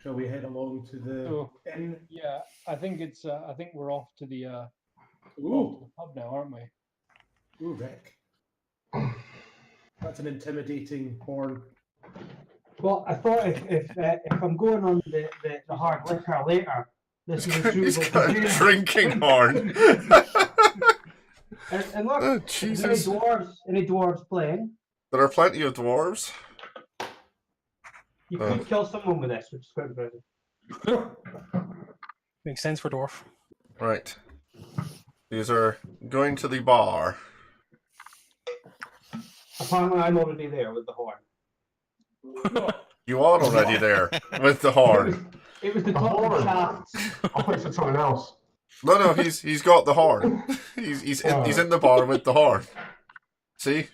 Speaker 6: Shall we head along to the inn?
Speaker 4: Yeah, I think it's. I think we're off to the. Off to
Speaker 6: Ooh,
Speaker 4: the pub now, aren't we?
Speaker 6: ooh, Rick. That's an intimidating horn.
Speaker 8: Well, I thought if I'm going on the hard liquor later, this is a
Speaker 1: He's
Speaker 8: suitable
Speaker 1: got a
Speaker 8: container.
Speaker 1: drinking horn.
Speaker 8: And look,
Speaker 1: Oh,
Speaker 8: is there
Speaker 1: Jesus.
Speaker 8: any dwarves playing?
Speaker 1: There are plenty of dwarves.
Speaker 8: You could kill someone with this, which is quite impressive.
Speaker 3: Makes sense for dwarf.
Speaker 1: Right. These are going to the bar.
Speaker 8: Apparently, I'm already there with the horn.
Speaker 1: You are already there with the horn.
Speaker 8: It was the
Speaker 2: The
Speaker 8: top of
Speaker 2: horn?
Speaker 8: shafts.
Speaker 2: I thought you said something else.
Speaker 1: No, he's got the horn. He's in the bar with the horn. See?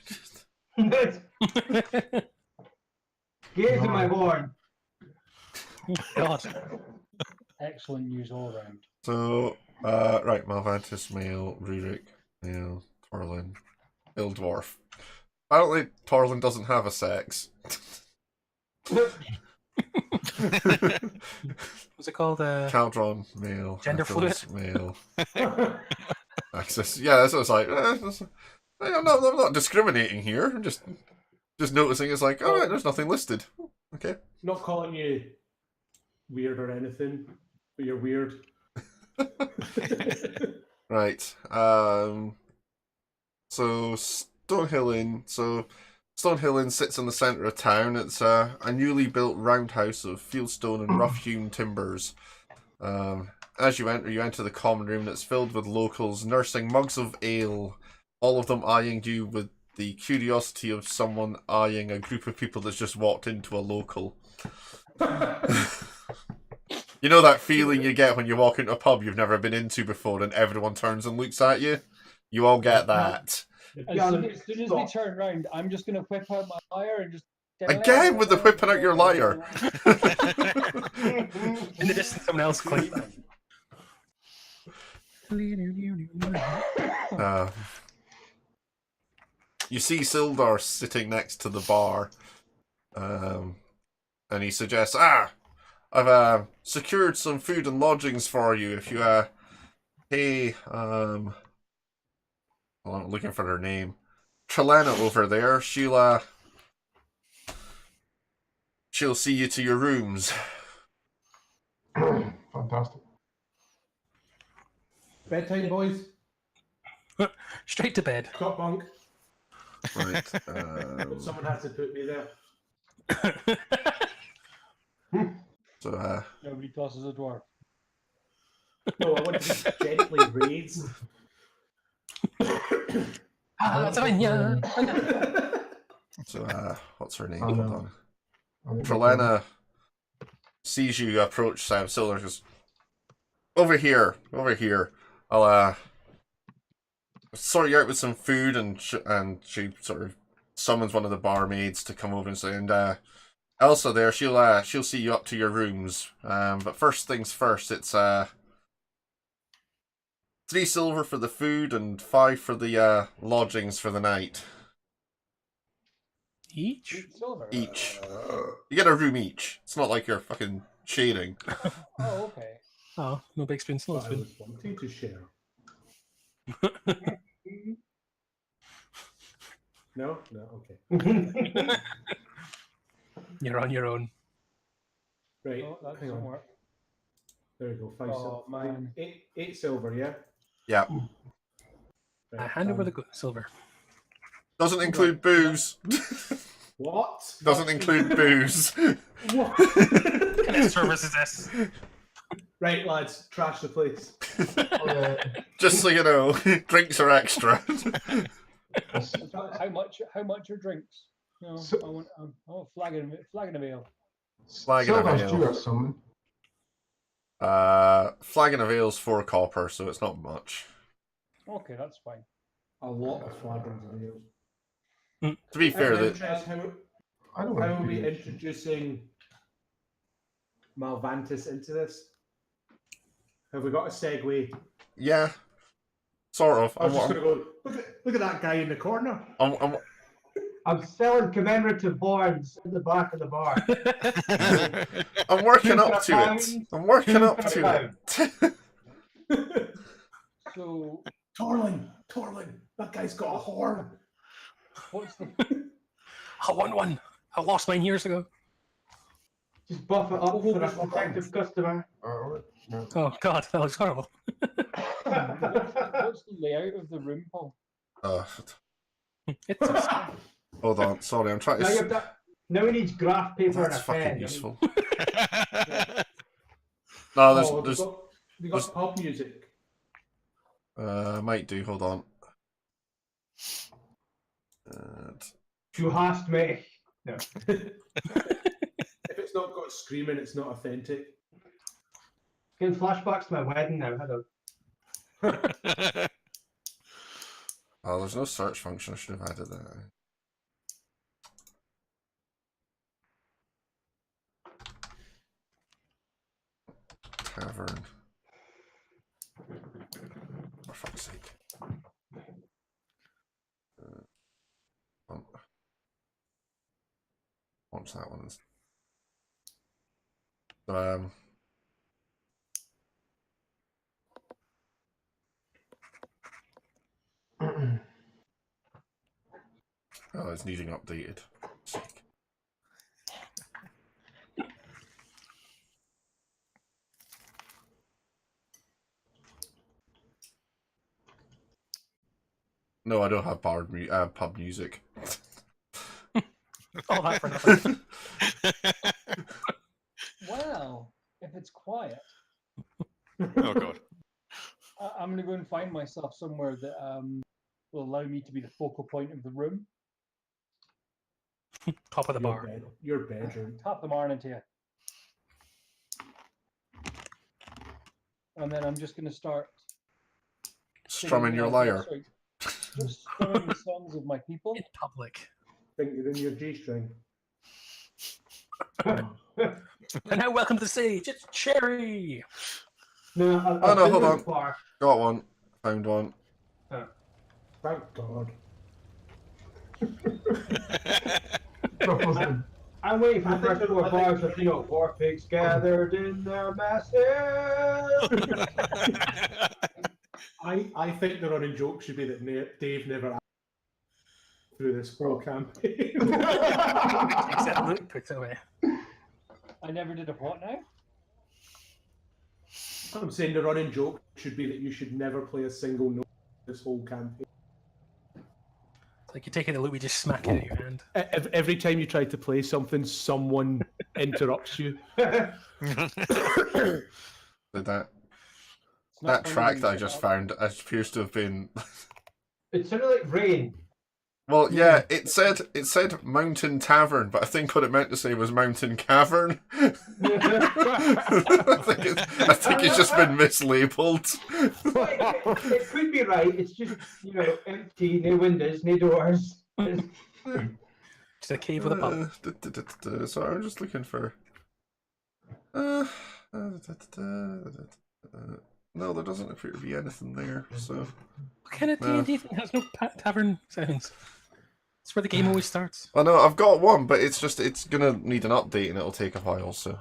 Speaker 8: Gaze at my horn.
Speaker 3: God.
Speaker 4: Excellent news all around.
Speaker 1: So, right, Malvantis, male, Rurik, male, Torlin, ill dwarf. Apparently, Torlin doesn't have a sex.
Speaker 3: What's it called?
Speaker 1: Caldron, male.
Speaker 3: Gender
Speaker 1: Athos, male. Access. Yeah, that's what it's like. I'm not discriminating here. I'm just noticing. It's like, all right, there's nothing listed. Okay.
Speaker 6: Not calling you weird or anything, but you're weird.
Speaker 1: Right. So Stonehill Inn. So Stonehill Inn sits in the centre of town. It's a newly built roundhouse of fieldstone and rough-hewn timbers. As you enter the common room that's filled with locals nursing mugs of ale, all of them eyeing you with the curiosity of someone eyeing a group of people that's just walked into a local. You know that feeling you get when you walk into a pub you've never been into before and everyone turns and looks at you? You all get that.
Speaker 4: As soon as we turn round, I'm just going to whip out my lyre and just...
Speaker 1: Again with the whipping out your lyre.
Speaker 3: In the distance, someone else click.
Speaker 1: You see Sildar sitting next to the bar, and he suggests, I've secured some food and lodgings for you if you hey, well, I'm looking for her name. Trelena over there, she'll see you to your rooms.
Speaker 2: Fantastic.
Speaker 6: Bedtime, boys.
Speaker 3: Straight to bed.
Speaker 6: Top bunk.
Speaker 1: Right.
Speaker 6: Someone has to put me there.
Speaker 1: So,
Speaker 4: Nobody tosses a dwarf.
Speaker 6: No, I want to be gently raised.
Speaker 1: What's her name?
Speaker 2: I know.
Speaker 1: Hold on.
Speaker 2: I think
Speaker 1: Trelena sees you approach Sam Silver and goes, over here. I'll sort you out with some food, and she sort of summons one of the barmaids to come over and say, and Elsa there, she'll see you up to your rooms. But first things first, it's 3 silver for the food and 5 for the lodgings for the night.
Speaker 3: Each?
Speaker 4: Silver.
Speaker 1: Each. You get a room each. It's not like you're fucking sharing.
Speaker 4: Oh, okay.
Speaker 3: Oh, no big spoon, small
Speaker 6: I
Speaker 3: spoon.
Speaker 6: was wanting to share. No? No, okay.
Speaker 3: You're on your own.
Speaker 6: Right,
Speaker 4: Oh, that
Speaker 6: hang
Speaker 4: doesn't
Speaker 6: on.
Speaker 4: work.
Speaker 6: There we go, 5
Speaker 4: Oh,
Speaker 6: silver.
Speaker 4: man.
Speaker 6: Eight silver, yeah?
Speaker 1: Yeah.
Speaker 6: Right,
Speaker 3: I hand over the silver.
Speaker 1: Doesn't include booze.
Speaker 6: What?
Speaker 1: Doesn't include booze.
Speaker 6: What?
Speaker 3: What kind of service is this?
Speaker 6: Right, lads, trash the place.
Speaker 1: Just so you know, drinks are extra.
Speaker 4: How much are drinks? No,
Speaker 2: So-
Speaker 4: I want flagon of ale.
Speaker 1: Flagon of
Speaker 2: Silver's
Speaker 1: ale.
Speaker 2: due or something.
Speaker 1: Flagon of ale's 4 copper, so it's not much.
Speaker 4: Okay, that's fine.
Speaker 6: A lot of flagons of ale.
Speaker 1: To be fair, that
Speaker 2: I don't
Speaker 6: How
Speaker 2: know.
Speaker 6: are we introducing Malvantis into this? Have we got a segue?
Speaker 1: yeah, sort of.
Speaker 6: I was just going to go, look at that guy in the corner.
Speaker 8: I'm selling commemorative boards at the back of the bar.
Speaker 1: I'm working
Speaker 8: Two
Speaker 1: up
Speaker 8: for
Speaker 1: to
Speaker 8: a
Speaker 1: it.
Speaker 8: pound,
Speaker 1: I'm working
Speaker 8: two
Speaker 1: up
Speaker 8: for a
Speaker 1: to it.
Speaker 4: So,
Speaker 6: Torlin, that guy's got a horn.
Speaker 4: what's the...
Speaker 3: I want one. I lost mine years ago.
Speaker 8: Just buff it up for a protective customer.
Speaker 3: Oh God, that looks horrible.
Speaker 4: What's the layout of the room, Paul?
Speaker 3: It's a...
Speaker 1: Hold on, sorry, I'm trying
Speaker 8: Now,
Speaker 1: to.
Speaker 8: now we need graph paper and
Speaker 1: That's
Speaker 8: a
Speaker 1: fucking
Speaker 8: pen.
Speaker 1: useful. No, there's
Speaker 6: We got pop music.
Speaker 1: might do. Hold on.
Speaker 8: You hast me. No.
Speaker 6: If it's not got screaming, it's not authentic.
Speaker 8: Getting flashbacks to my wedding now. Hello.
Speaker 1: Oh, there's no search function. I should have added that. Tavern. For fuck's sake. Launch that one. Oh, it's needing updated. Sick. No, I don't have pub music.
Speaker 3: All that for nothing.
Speaker 4: Well, if it's quiet,
Speaker 9: Oh god.
Speaker 4: I'm going to go and find myself somewhere that will allow me to be the focal point of the room.
Speaker 3: Top of the bar.
Speaker 6: Your bedroom.
Speaker 4: Top the morning to you. And then I'm just going to start
Speaker 1: Strumming
Speaker 4: singing,
Speaker 1: your
Speaker 4: no,
Speaker 1: lyre.
Speaker 4: sorry, just strumming the songs of my people.
Speaker 3: In public.
Speaker 6: Think you're in your G-string.
Speaker 3: And now, welcome to the stage. It's Cherry.
Speaker 8: No,
Speaker 1: Oh, no,
Speaker 8: I've been
Speaker 1: hold
Speaker 8: there
Speaker 1: on.
Speaker 8: before.
Speaker 1: Got one. Found one.
Speaker 6: Thank God.
Speaker 2: Ruffles.
Speaker 8: I'm waiting for the
Speaker 6: I think
Speaker 8: first four
Speaker 6: I think-
Speaker 8: bars of, war pigs gathered in their masses.
Speaker 6: I think the running joke should be that Dave never through this whole campaign.
Speaker 3: Except Luke puts it away.
Speaker 4: I never did a what now?
Speaker 6: I'm saying the running joke should be that you should never play a single note this whole campaign.
Speaker 3: It's like you take it a loop, you just smack it in your hand.
Speaker 6: Every time you try to play something, someone interrupts you.
Speaker 1: Did that
Speaker 4: It's not
Speaker 1: that
Speaker 4: funny
Speaker 1: track
Speaker 4: when
Speaker 1: that I
Speaker 4: you
Speaker 1: just
Speaker 4: get up.
Speaker 1: found appears to have been
Speaker 8: It sounded like rain.
Speaker 1: well, yeah, it said Mountain Tavern, but I think what it meant to say was Mountain Cavern. I think it's just been mislabeled.
Speaker 8: It could be right. It's just, empty, no windows, no doors.
Speaker 3: Just a cave with a pub.
Speaker 1: So I'm just looking for. No, there doesn't appear to be anything there. So
Speaker 3: What kind of D&D thing has no tavern sounds? That's where the game always starts.
Speaker 1: well, no, I've got one, but it's gonna need an update and it'll take a while. So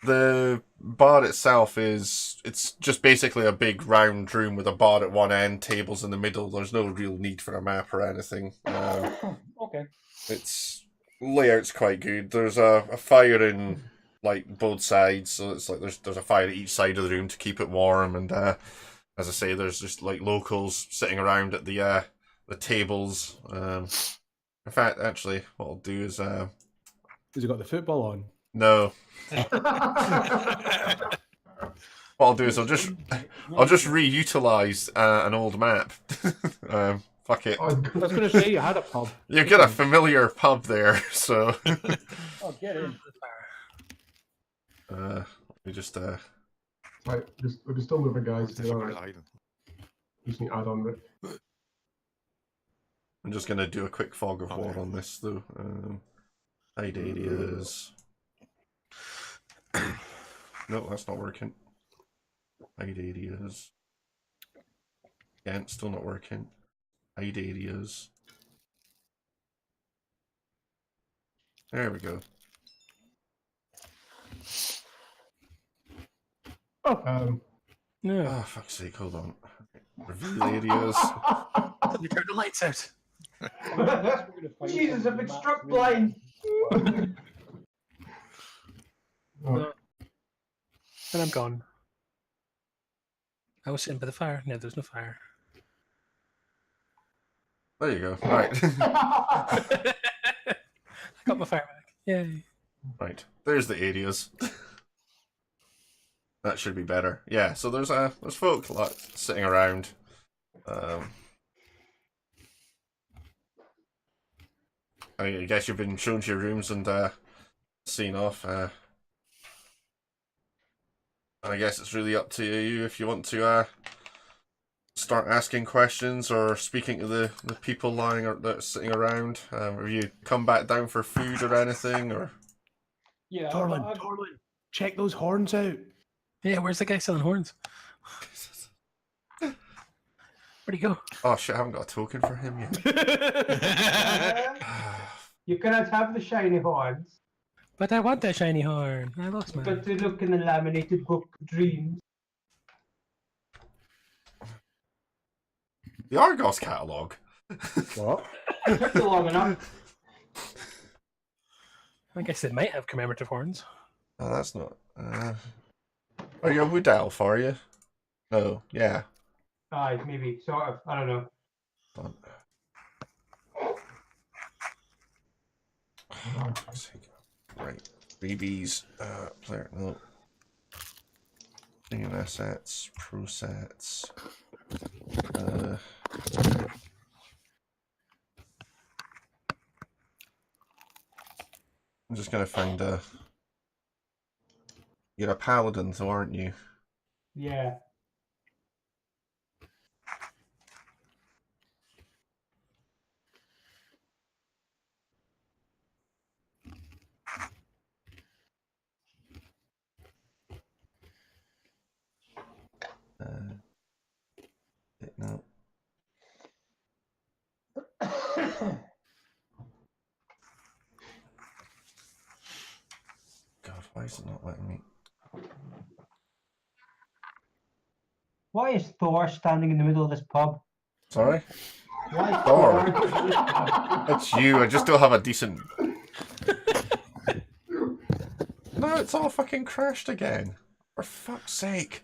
Speaker 1: the bar itself it's just basically a big round room with a bar at one end, tables in the middle. There's no real need for a map or anything.
Speaker 4: Okay.
Speaker 1: Its layout's quite good. There's a fire in like both sides, so it's like there's a fire at each side of the room to keep it warm. And as I say, there's just like locals sitting around at the tables. In fact, actually, what I'll do is
Speaker 6: Has he got the football on?
Speaker 1: no. What I'll do is I'll just reutilize an old map. Fuck it.
Speaker 2: Oh,
Speaker 6: I was going to say you had a pub.
Speaker 1: You've got a familiar pub there, so
Speaker 4: Oh, get in.
Speaker 1: let me just
Speaker 2: right, we're still moving, guys.
Speaker 9: What's
Speaker 2: All right.
Speaker 9: hiding?
Speaker 2: Just need to add on it.
Speaker 1: I'm just gonna do a quick fog of
Speaker 9: Oh,
Speaker 1: war
Speaker 9: yeah.
Speaker 1: on this though. Hide areas. No, that's not working. Hide areas. Yeah, it's still not working. Hide areas. There we go.
Speaker 3: No.
Speaker 1: Oh, fuck's sake, hold on. Reveal areas.
Speaker 3: We turned the lights out.
Speaker 8: Jesus, I've been struck blind.
Speaker 3: And I'm gone. I was sitting by the fire. No, there's no fire.
Speaker 1: There you go. Right.
Speaker 3: I got my fire back. Yay.
Speaker 1: Right. There's the areas. That should be better. Yeah, so there's folk like, sitting around. I guess you've been shown to your rooms and seen off. I guess it's really up to you if you want to start asking questions or speaking to the people lying or that's sitting around. Have you come back down for food or anything? Or
Speaker 4: Yeah.
Speaker 6: Torlin,
Speaker 4: I've-
Speaker 6: Torlin, check those horns out.
Speaker 3: Yeah, where's the guy selling horns? Where'd he go?
Speaker 1: oh shit, I haven't got a token for him yet.
Speaker 8: You cannot have the shiny horns.
Speaker 3: But I want that shiny horn. I lost
Speaker 8: You've
Speaker 3: mine.
Speaker 8: got to look in the laminated book of dreams.
Speaker 1: The Argos catalogue.
Speaker 6: What?
Speaker 8: Took you long enough.
Speaker 3: I guess they might have commemorative horns.
Speaker 1: Oh, that's not. Are you a wood elf? Are you? No. Yeah.
Speaker 8: Aye, maybe, sort of. I don't know.
Speaker 1: Hold Right. Freebies. Player. No. Premium assets. Pro sets. I'm just gonna find a. You're a paladin, though, aren't you?
Speaker 8: Yeah.
Speaker 1: No. God, why is it not letting me?
Speaker 8: Why is Thor standing in the middle of this pub?
Speaker 1: Sorry?
Speaker 8: Why is
Speaker 1: Thor.
Speaker 8: Thor?
Speaker 1: That's you. I just don't have a decent. No, it's all fucking crashed again. For fuck's sake.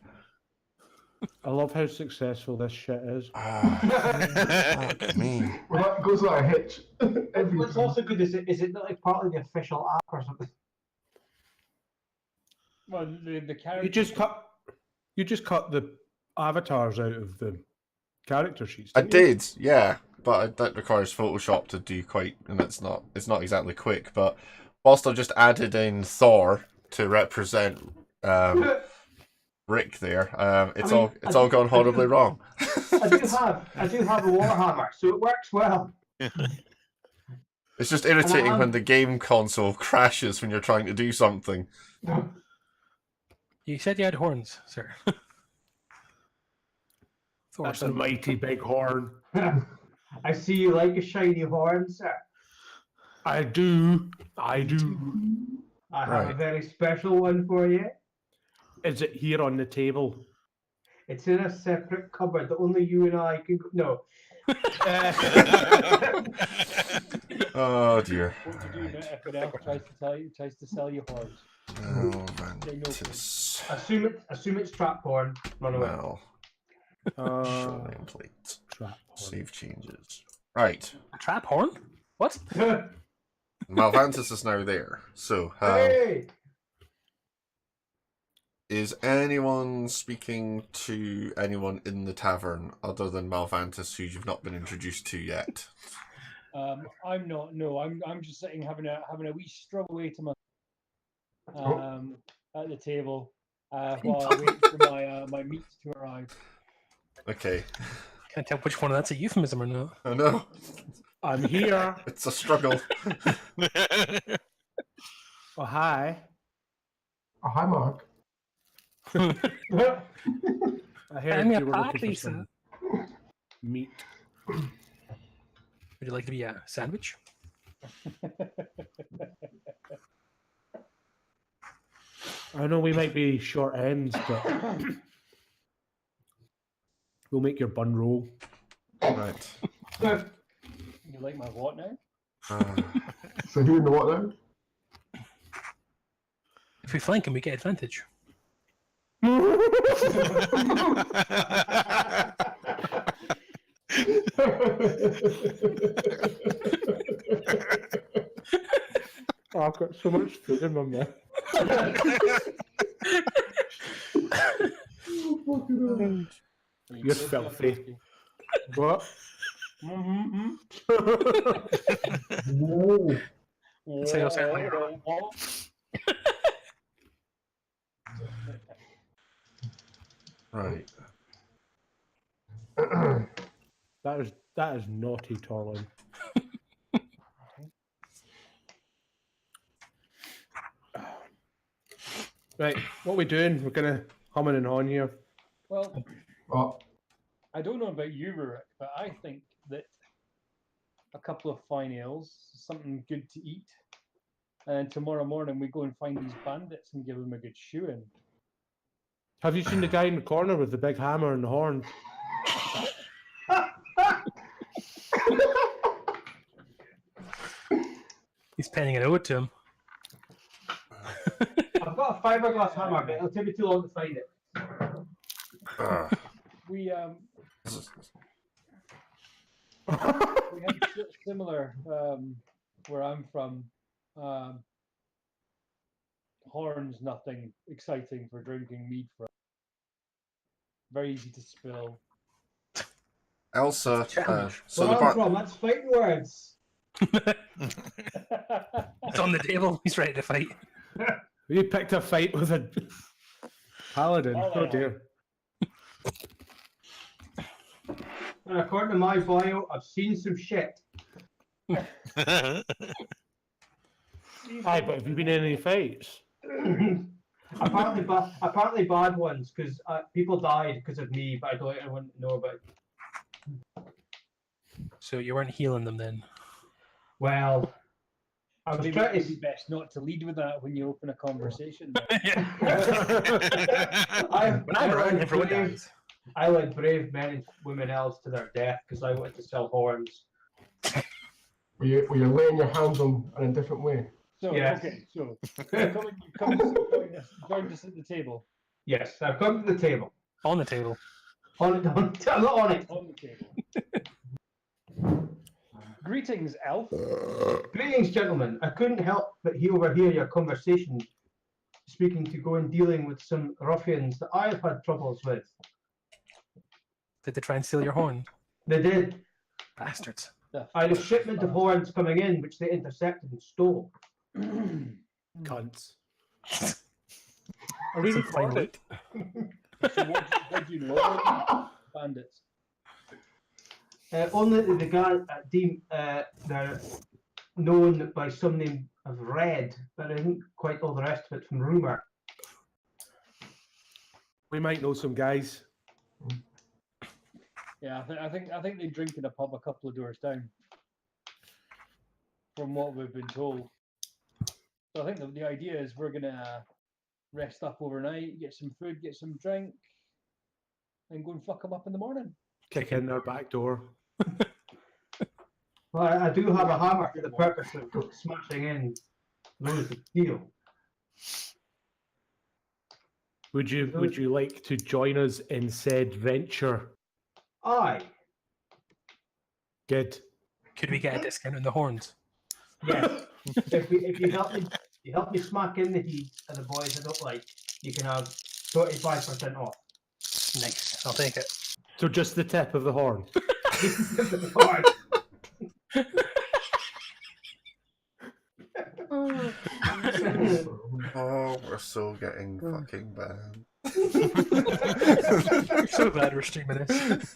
Speaker 10: I love how successful this shit is.
Speaker 1: Fuck me.
Speaker 2: Well, that goes like a hitch. Every
Speaker 8: What's
Speaker 2: time.
Speaker 8: also good is it not like part of the official app or something?
Speaker 4: Well, the character.
Speaker 10: You just cut the avatars out of the character sheets.
Speaker 1: I
Speaker 10: Didn't you?
Speaker 1: did, yeah, but that requires Photoshop to do quite, and it's not exactly quick. But whilst I've just added in Thor to represent Rick there, it's all gone horribly wrong.
Speaker 8: I do have a Warhammer, so it works well.
Speaker 1: It's just irritating when the game console crashes when you're trying to do something.
Speaker 3: You said you had horns, sir.
Speaker 10: That's a mighty big horn.
Speaker 8: I see you like a shiny horn, sir.
Speaker 10: I do. I
Speaker 8: have a very special one for you.
Speaker 10: Is it here on the table?
Speaker 8: It's in a separate cupboard that only you and I can. No.
Speaker 1: Oh dear.
Speaker 4: What to do if an elf tries to sell you horns?
Speaker 1: Oh, Mantis.
Speaker 8: Assume it's trap porn. Run away.
Speaker 1: Well. Show nameplate.
Speaker 10: Trap horn.
Speaker 1: Save changes. Right.
Speaker 3: A trap horn? What?
Speaker 1: Malvantis is now there. So,
Speaker 8: Hey!
Speaker 1: is anyone speaking to anyone in the tavern other than Malvantis, who you've not been introduced to yet?
Speaker 4: I'm not. No, I'm just sitting having a wee stroll away to my at the table while I wait for my meat to arrive.
Speaker 1: Okay.
Speaker 3: Can't tell which one of that's a euphemism or not.
Speaker 1: I know.
Speaker 10: I'm here.
Speaker 1: It's a struggle.
Speaker 10: Oh, hi.
Speaker 2: Oh, hi, Mark.
Speaker 10: I heard
Speaker 3: I'm
Speaker 10: you
Speaker 3: a
Speaker 10: were
Speaker 3: party,
Speaker 10: looking for some meat.
Speaker 3: Would you like to be a sandwich?
Speaker 10: I know we might be short ends, but we'll make your bun roll.
Speaker 1: Right.
Speaker 4: You like my what now?
Speaker 2: So who in the what now?
Speaker 3: If we flank him, we get advantage.
Speaker 10: Oh, I've got so much food in my mouth. You're filthy. What?
Speaker 4: Mm-hmm.
Speaker 2: Whoa.
Speaker 3: So you'll say,
Speaker 1: Right.
Speaker 10: That is naughty, Torlin. Right, what are we doing? We're gonna humming and hawing here.
Speaker 4: Well,
Speaker 2: Oh,
Speaker 4: I don't know about you, Rurik, but I think that a couple of fine ales, something good to eat, and tomorrow morning we go and find these bandits and give them a good shoeing.
Speaker 10: Have you seen the guy in the corner with the big hammer and the horn?
Speaker 3: He's penning an ode to him.
Speaker 8: I've got a fiberglass hammer, but it'll take me too long to find it.
Speaker 4: We we had similar where I'm from. Horn's nothing exciting for drinking mead from. Very easy to spill.
Speaker 1: Elsa,
Speaker 3: Challenge.
Speaker 1: so
Speaker 8: Where
Speaker 1: the
Speaker 8: I'm
Speaker 1: bar.
Speaker 8: from, that's fighting words.
Speaker 3: It's on the table. He's ready to fight.
Speaker 10: You picked a fight with a paladin.
Speaker 4: Oh,
Speaker 10: Oh
Speaker 4: yeah.
Speaker 10: dear.
Speaker 8: And according to my bio, I've seen some shit.
Speaker 10: Aye, but have you been in any fights?
Speaker 8: apparently bad ones, because people died because of me, but I wouldn't know about it.
Speaker 3: So you weren't healing them then?
Speaker 8: Well, I was
Speaker 4: Maybe
Speaker 8: trying
Speaker 4: it'd
Speaker 8: to.
Speaker 4: be best not to lead with that when you open a conversation.
Speaker 3: Yeah. When I'm around, everyone dies.
Speaker 8: I led brave men and women else to their death because I wanted to sell horns.
Speaker 2: Were you laying your hands on in a different way?
Speaker 4: So,
Speaker 8: Yes.
Speaker 4: okay, so you come join us at the table.
Speaker 8: Yes, I've come to the table.
Speaker 3: On the table.
Speaker 8: I'm not on it.
Speaker 4: On the table. Greetings, elf.
Speaker 8: Greetings, gentlemen. I couldn't help but overhear your conversation speaking to go and dealing with some ruffians that I've had troubles with.
Speaker 3: Did they try and steal your horn?
Speaker 8: They did.
Speaker 3: Bastards.
Speaker 8: I had a shipment of horns coming in, which they intercepted and stole.
Speaker 10: Cunts.
Speaker 3: Are we recording?
Speaker 4: So what do you know about bandits?
Speaker 8: Only the guy they're known by some name of Red, but I didn't quite all the rest of it from rumour.
Speaker 10: We might know some guys.
Speaker 4: Yeah, I think they drink in a pub a couple of doors down. From what we've been told. So I think the idea is we're gonna rest up overnight, get some food, get some drink, and go and fuck them up in the morning.
Speaker 10: Kick in their back door.
Speaker 8: Well, I do have a hammer for the purpose of smashing in those that steal.
Speaker 10: Would you like to join us in said venture?
Speaker 8: Aye.
Speaker 10: Good.
Speaker 3: Could we get a discount on the horns?
Speaker 8: Yes. if you help me smack in the heat and the boys I don't like, you can have 35% off.
Speaker 3: Nice. I'll take it.
Speaker 10: So just the tip of the horn.
Speaker 8: Alright.
Speaker 1: Oh, we're so getting fucking bad.
Speaker 3: I'm so glad we're streaming this.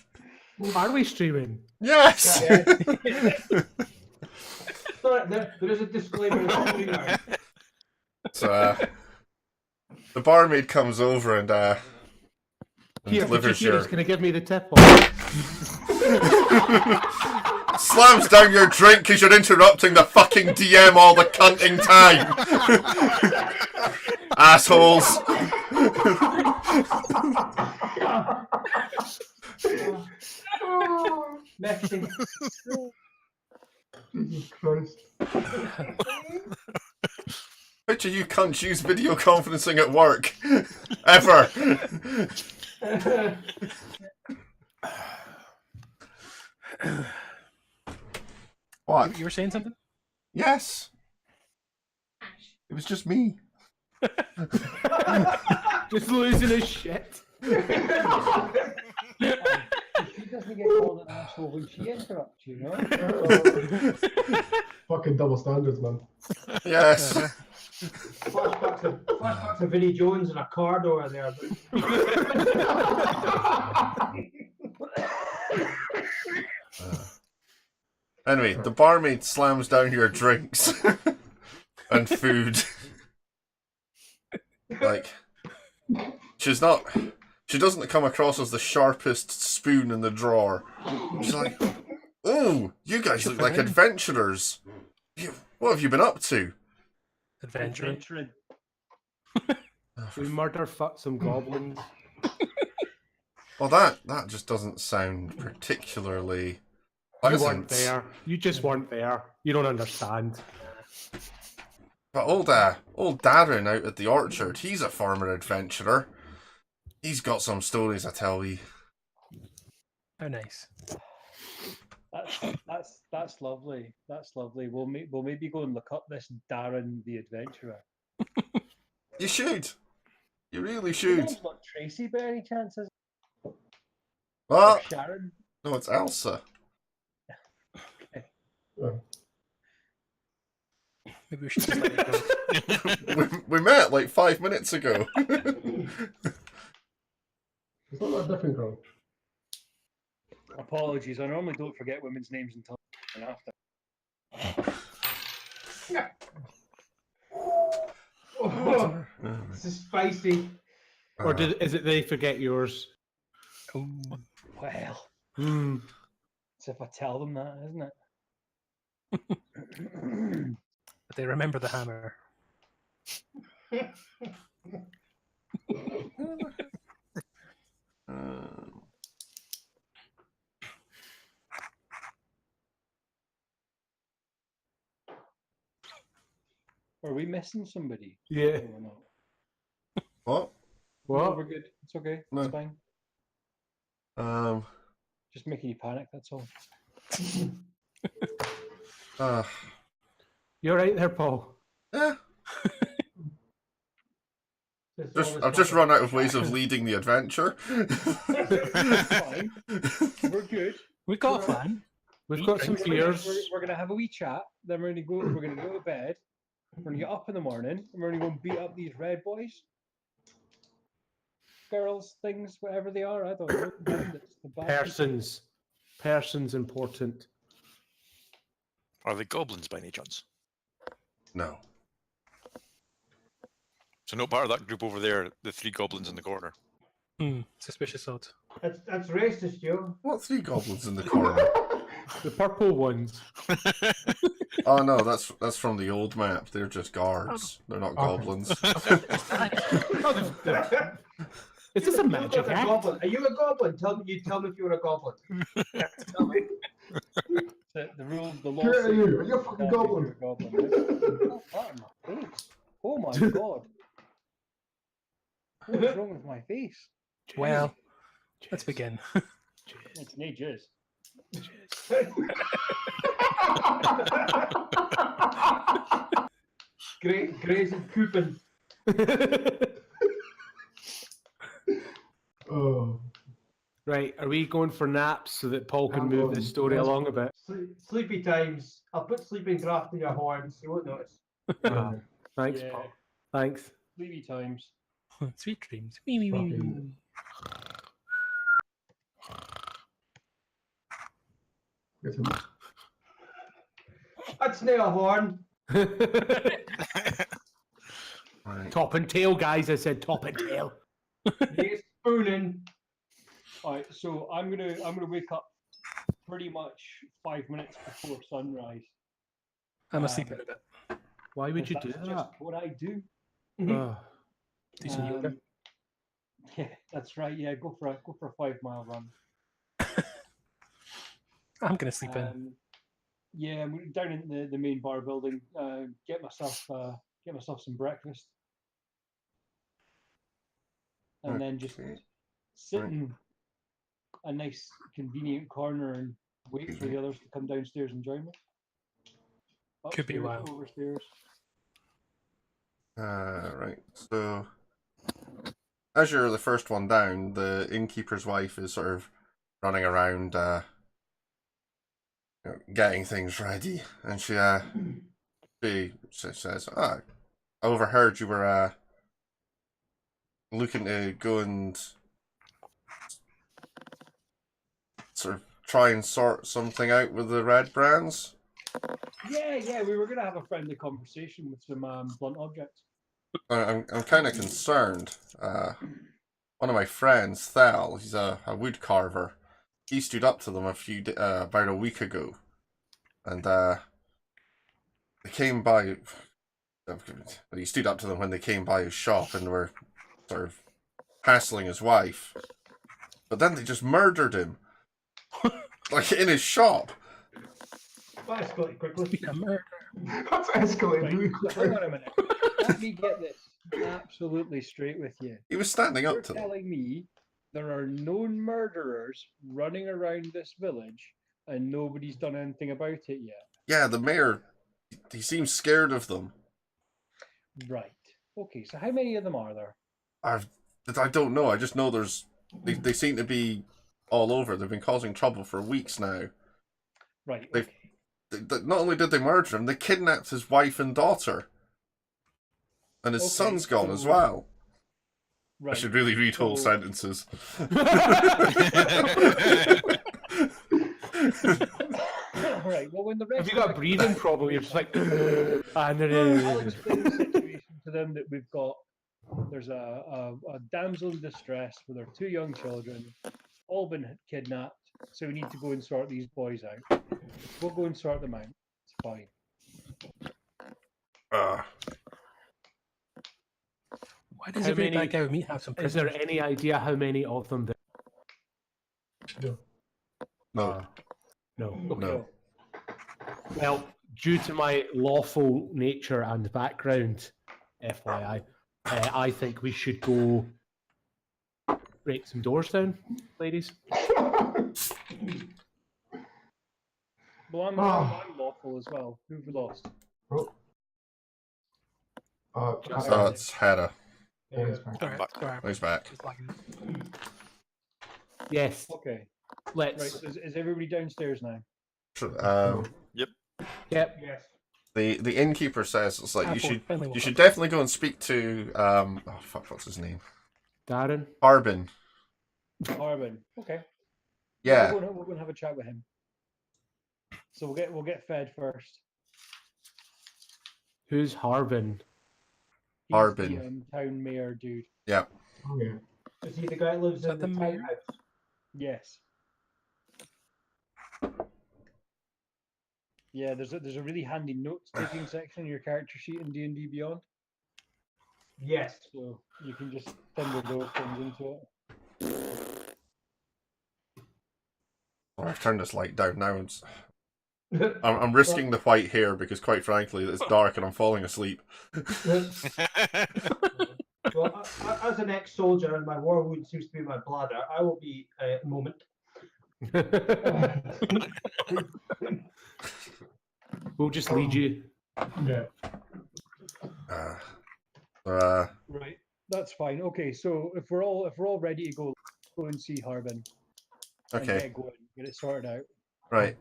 Speaker 10: Are we streaming?
Speaker 1: Yes!
Speaker 8: Sorry, there is a disclaimer.
Speaker 1: So, the barmaid comes over and
Speaker 10: Here,
Speaker 1: delivers your...
Speaker 10: he's going to give me the tip off.
Speaker 1: Slams down your drink because you're interrupting the fucking DM all the cunting time. Assholes.
Speaker 8: Messing.
Speaker 2: Jesus Christ.
Speaker 1: Which of you cunts use video conferencing at work? Ever. What?
Speaker 3: You were saying something?
Speaker 1: Yes. It was just me.
Speaker 10: Just losing his shit.
Speaker 4: She doesn't get called an asshole when she interrupts you, know?
Speaker 2: Fucking double standards, man.
Speaker 1: Yes.
Speaker 8: Flashbacks of Vinnie Jones and a car door there.
Speaker 1: Anyway, the barmaid slams down your drinks and food. Like, she doesn't come across as the sharpest spoon in the drawer. She's like, oh, you guys look like adventurers. What have you been up to?
Speaker 3: Adventuring.
Speaker 10: We murder some goblins.
Speaker 1: Well, that just doesn't sound particularly pleasant.
Speaker 10: You weren't there. You just weren't there. You don't understand.
Speaker 1: But old Darren out at the orchard, he's a former adventurer. He's got some stories, I tell you.
Speaker 3: How nice.
Speaker 4: That's lovely. That's lovely. We'll maybe go and look up this Darren the Adventurer.
Speaker 1: You should. You really
Speaker 4: Your
Speaker 1: should.
Speaker 4: name's not Tracy by any chance, is it? Or
Speaker 1: What?
Speaker 4: Sharon?
Speaker 1: No, it's Elsa.
Speaker 3: Maybe we should just let it go.
Speaker 1: we met like 5 minutes ago.
Speaker 2: It's not that different, girl.
Speaker 4: Apologies. I normally don't forget women's names until after.
Speaker 8: Oh, this is spicy.
Speaker 10: Or is it they forget yours?
Speaker 3: Ooh.
Speaker 4: Well,
Speaker 10: Hmm.
Speaker 4: it's if I tell them that, isn't it?
Speaker 3: But they remember the hammer.
Speaker 4: Are we missing somebody?
Speaker 10: Yeah.
Speaker 4: No, we're not.
Speaker 1: What?
Speaker 4: No,
Speaker 10: What?
Speaker 4: we're good. It's okay.
Speaker 1: No.
Speaker 4: It's fine. Just making you panic, that's all.
Speaker 10: You're right there, Paul.
Speaker 1: Yeah. I've just run out of ways of leading the adventure.
Speaker 4: It's fine. We're good.
Speaker 3: We've got a plan.
Speaker 10: We've got some beers.
Speaker 4: We're gonna have a wee chat. Then we're gonna go to bed. We're gonna get up in the morning and we're gonna go and beat up these red boys, girls, things, whatever they are. I don't know. Bandits, the bastards.
Speaker 10: Persons important.
Speaker 9: Are they goblins by any chance?
Speaker 1: No.
Speaker 9: So no part of that group over there, the 3 goblins in the corner.
Speaker 3: Suspicious odds.
Speaker 8: That's racist, Joe.
Speaker 1: What 3 goblins in the corner?
Speaker 10: The purple ones.
Speaker 1: Oh no, that's from the old map. They're just guards. They're not goblins.
Speaker 10: Is this a magic act?
Speaker 8: Goblin. Are you a goblin? Tell me if you were a goblin. Tell me.
Speaker 4: The rule, the law.
Speaker 2: Are you?
Speaker 4: says
Speaker 2: Are you a fucking
Speaker 4: can't be
Speaker 2: goblin?
Speaker 4: a goblin. Oh, that in my face. Oh my god. What is wrong with my face?
Speaker 3: Well, let's begin.
Speaker 4: It's an ages.
Speaker 8: Gray's and Coopin.
Speaker 2: Oh.
Speaker 10: Right, are we going for naps so that Paul can
Speaker 2: I'm
Speaker 10: move
Speaker 2: going.
Speaker 10: the story along a bit?
Speaker 8: Sleepy times. I'll put sleeping craft in your horns. You won't notice.
Speaker 10: Ah, thanks,
Speaker 4: Yeah.
Speaker 10: Paul. Thanks.
Speaker 4: Sleepy times.
Speaker 3: Sweet dreams. Wee, wee, wee, wee.
Speaker 2: Fucking- Get him.
Speaker 8: That's not a horn.
Speaker 1: Right.
Speaker 10: Top and tail, guys. I said top and tail.
Speaker 8: He's spooning.
Speaker 4: Alright, so I'm gonna wake up pretty much 5 minutes before sunrise.
Speaker 3: I'm asleep in a bit.
Speaker 10: Why would you
Speaker 4: That's
Speaker 10: do
Speaker 4: just
Speaker 10: that?
Speaker 4: what I do.
Speaker 10: Oh,
Speaker 3: Do some yoga.
Speaker 4: Yeah, that's right. Yeah, go for a 5 mile run.
Speaker 3: I'm gonna sleep in.
Speaker 4: Yeah, I'm down in the main bar building. Get myself some breakfast, and then just
Speaker 1: Okay.
Speaker 4: sit in a nice convenient corner and wait for the others to come downstairs and join me.
Speaker 3: Could be a
Speaker 4: Upstairs,
Speaker 3: while.
Speaker 4: Overstairs.
Speaker 1: Right. So, as you're the first one down, the innkeeper's wife is sort of running around, getting things ready, and she says, "Ah, I overheard you were looking to go and sort of try and sort something out with the red brands."
Speaker 4: Yeah, we were gonna have a friendly conversation with some blunt objects.
Speaker 1: I'm kind of concerned. One of my friends, Thal, he's a wood carver. He stood up to them about a week ago, and they came by. He stood up to them when they came by his shop and were sort of hassling his wife. But then they just murdered him, like in his shop.
Speaker 8: That escalated quickly.
Speaker 3: A murder.
Speaker 2: That's escalated
Speaker 4: Right,
Speaker 2: really
Speaker 4: so
Speaker 2: quickly.
Speaker 4: hang on a minute. Let me get this absolutely straight with you.
Speaker 1: He was standing
Speaker 4: You're
Speaker 1: up to them.
Speaker 4: telling me there are known murderers running around this village and nobody's done anything about it yet.
Speaker 1: Yeah, the mayor, he seems scared of them.
Speaker 4: Right. Okay, so how many of them are there?
Speaker 1: I don't know. I just know they seem to be all over. They've been causing trouble for weeks now.
Speaker 4: Right,
Speaker 1: They've,
Speaker 4: okay.
Speaker 1: not only did they murder him, they kidnapped his wife and daughter. And his
Speaker 4: Okay,
Speaker 1: son's gone as
Speaker 4: so-
Speaker 1: well.
Speaker 4: Right.
Speaker 1: I should really read whole
Speaker 4: so-
Speaker 1: sentences.
Speaker 4: Right, well, when the rest
Speaker 6: Have you got a
Speaker 4: of the-
Speaker 6: breathing problem? You're just like,
Speaker 4: I'll explain the situation to them that we've got. There's a damsel in distress with her 2 young children, all been kidnapped. So we need to go and sort these boys out. We'll go and sort them out. It's fine.
Speaker 3: Why does
Speaker 6: How
Speaker 3: every
Speaker 6: many-
Speaker 3: bad guy we meet have some
Speaker 6: is there
Speaker 3: prisoners?
Speaker 6: any idea how many of them there
Speaker 1: No.
Speaker 6: are? No.
Speaker 1: No.
Speaker 6: Well, due to my lawful nature and background, FYI, I think we should go break some doors down, ladies.
Speaker 4: Well, I'm lawful as well. Who've we lost?
Speaker 1: It's Hera.
Speaker 2: Yeah, it's fine.
Speaker 3: Alright, alright.
Speaker 1: He's back.
Speaker 3: Just lagging.
Speaker 6: Yes,
Speaker 4: Okay. Right,
Speaker 6: let's.
Speaker 4: so is everybody downstairs now?
Speaker 1: Sure.
Speaker 9: Yep.
Speaker 6: Yep.
Speaker 2: Yes.
Speaker 1: The innkeeper says it's like
Speaker 3: Ah,
Speaker 1: you
Speaker 3: boy,
Speaker 1: should
Speaker 3: finally
Speaker 1: you
Speaker 3: woke
Speaker 1: should
Speaker 3: up.
Speaker 1: definitely go and speak to oh fuck, what's his name?
Speaker 6: Darren.
Speaker 1: Harbin.
Speaker 4: Harbin. Okay.
Speaker 1: Yeah.
Speaker 4: We're going to have a chat with him. So we'll get fed first.
Speaker 6: Who's Harbin?
Speaker 4: He's
Speaker 1: Harbin.
Speaker 4: the town mayor dude.
Speaker 1: Yeah.
Speaker 2: Oh, yeah.
Speaker 8: Is he the guy that lives
Speaker 3: Is that
Speaker 8: in the
Speaker 3: the mayor?
Speaker 8: townhouse?
Speaker 4: Yes. Yeah, there's a really handy notes taking section in your character sheet in D&D Beyond,
Speaker 8: Yes.
Speaker 4: so you can just finger those things into it.
Speaker 1: Oh, I've turned this light down now. I'm risking the white hair because, quite frankly, it's dark and I'm falling asleep.
Speaker 8: Well, as an ex-soldier and my war wound seems to be my bladder, I will be a moment.
Speaker 6: We'll just lead you.
Speaker 2: Yeah.
Speaker 4: Right, that's fine. Okay, so if we're all ready to go and see Harbin. And
Speaker 1: Okay.
Speaker 4: get going, get it sorted out.
Speaker 1: Right.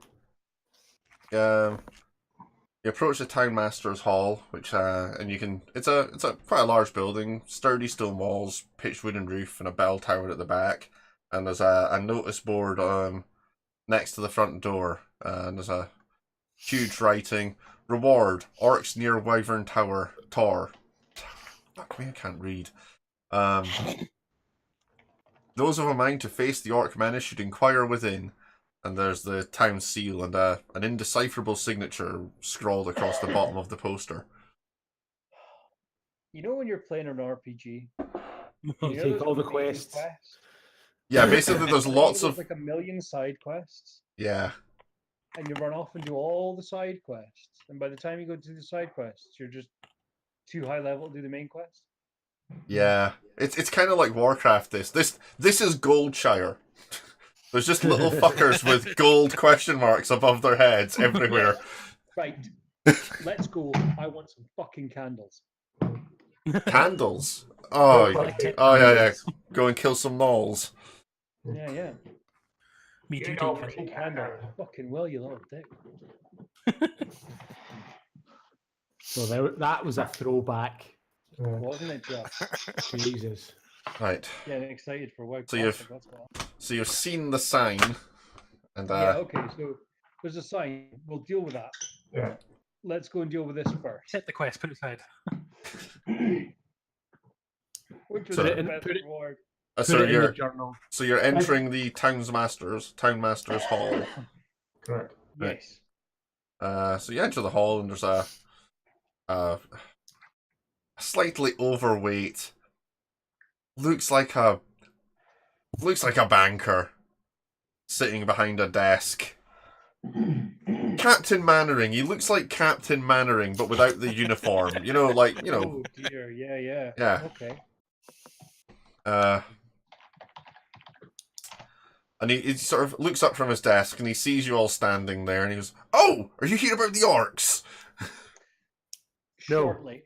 Speaker 1: You approach the townmaster's hall, which and you can. It's a quite a large building, sturdy stone walls, pitched wooden roof, and a bell tower at the back. And there's a notice board next to the front door, and there's a huge writing: "Reward: Orcs near Wyvern Tower. Tor." Fuck me, I can't read. Those of a mind to face the orc menace should inquire within. And there's the town seal and an indecipherable signature scrawled across the bottom of the poster.
Speaker 4: You know when you're playing an RPG,
Speaker 6: You
Speaker 4: know
Speaker 6: take
Speaker 4: there's
Speaker 6: all the
Speaker 4: amazing
Speaker 6: quests.
Speaker 1: Yeah, basically there's
Speaker 4: You know
Speaker 1: lots
Speaker 4: there's
Speaker 1: of...
Speaker 4: like a million side quests,
Speaker 1: Yeah.
Speaker 4: and you run off and do all the side quests, and by the time you go to the side quests, you're just too high level to do the main quest.
Speaker 1: Yeah. It's kind of like Warcraft, this is Goldshire. There's just little fuckers with gold question marks above their heads everywhere.
Speaker 4: Right, let's go. I want some fucking candles.
Speaker 1: Candles? Oh,
Speaker 3: Like
Speaker 1: oh yeah. Go and kill some gnolls.
Speaker 4: Yeah.
Speaker 3: Me too,
Speaker 8: know,
Speaker 3: take
Speaker 4: Fucking candle. Fucking will, you little dick.
Speaker 6: So that was a throwback.
Speaker 4: Wasn't it, Jeff?
Speaker 6: Jesus.
Speaker 1: Right.
Speaker 4: Getting excited for WoW
Speaker 1: So
Speaker 4: Classic, that's what.
Speaker 1: So you've seen the sign, and
Speaker 4: Yeah, okay, so there's a sign. We'll deal with that.
Speaker 2: Yeah.
Speaker 4: Let's go and deal with this first.
Speaker 3: Set the quest, put it aside.
Speaker 4: Which was
Speaker 1: So-
Speaker 4: the
Speaker 6: Put it in-
Speaker 4: best
Speaker 6: put it-
Speaker 4: reward.
Speaker 1: so
Speaker 6: Put it in the
Speaker 1: you're
Speaker 6: journal.
Speaker 1: entering the townmaster's hall.
Speaker 2: Correct.
Speaker 1: Right.
Speaker 4: Yes.
Speaker 1: So you enter the hall, and there's a slightly overweight, looks like a banker sitting behind a desk. Captain Mannering. He looks like Captain Mannering, but without the uniform.
Speaker 4: Oh dear, yeah.
Speaker 1: Yeah.
Speaker 4: Okay.
Speaker 1: And he sort of looks up from his desk and he sees you all standing there and he goes, "Oh, are you here about the orcs?"
Speaker 6: No.
Speaker 4: Shortly.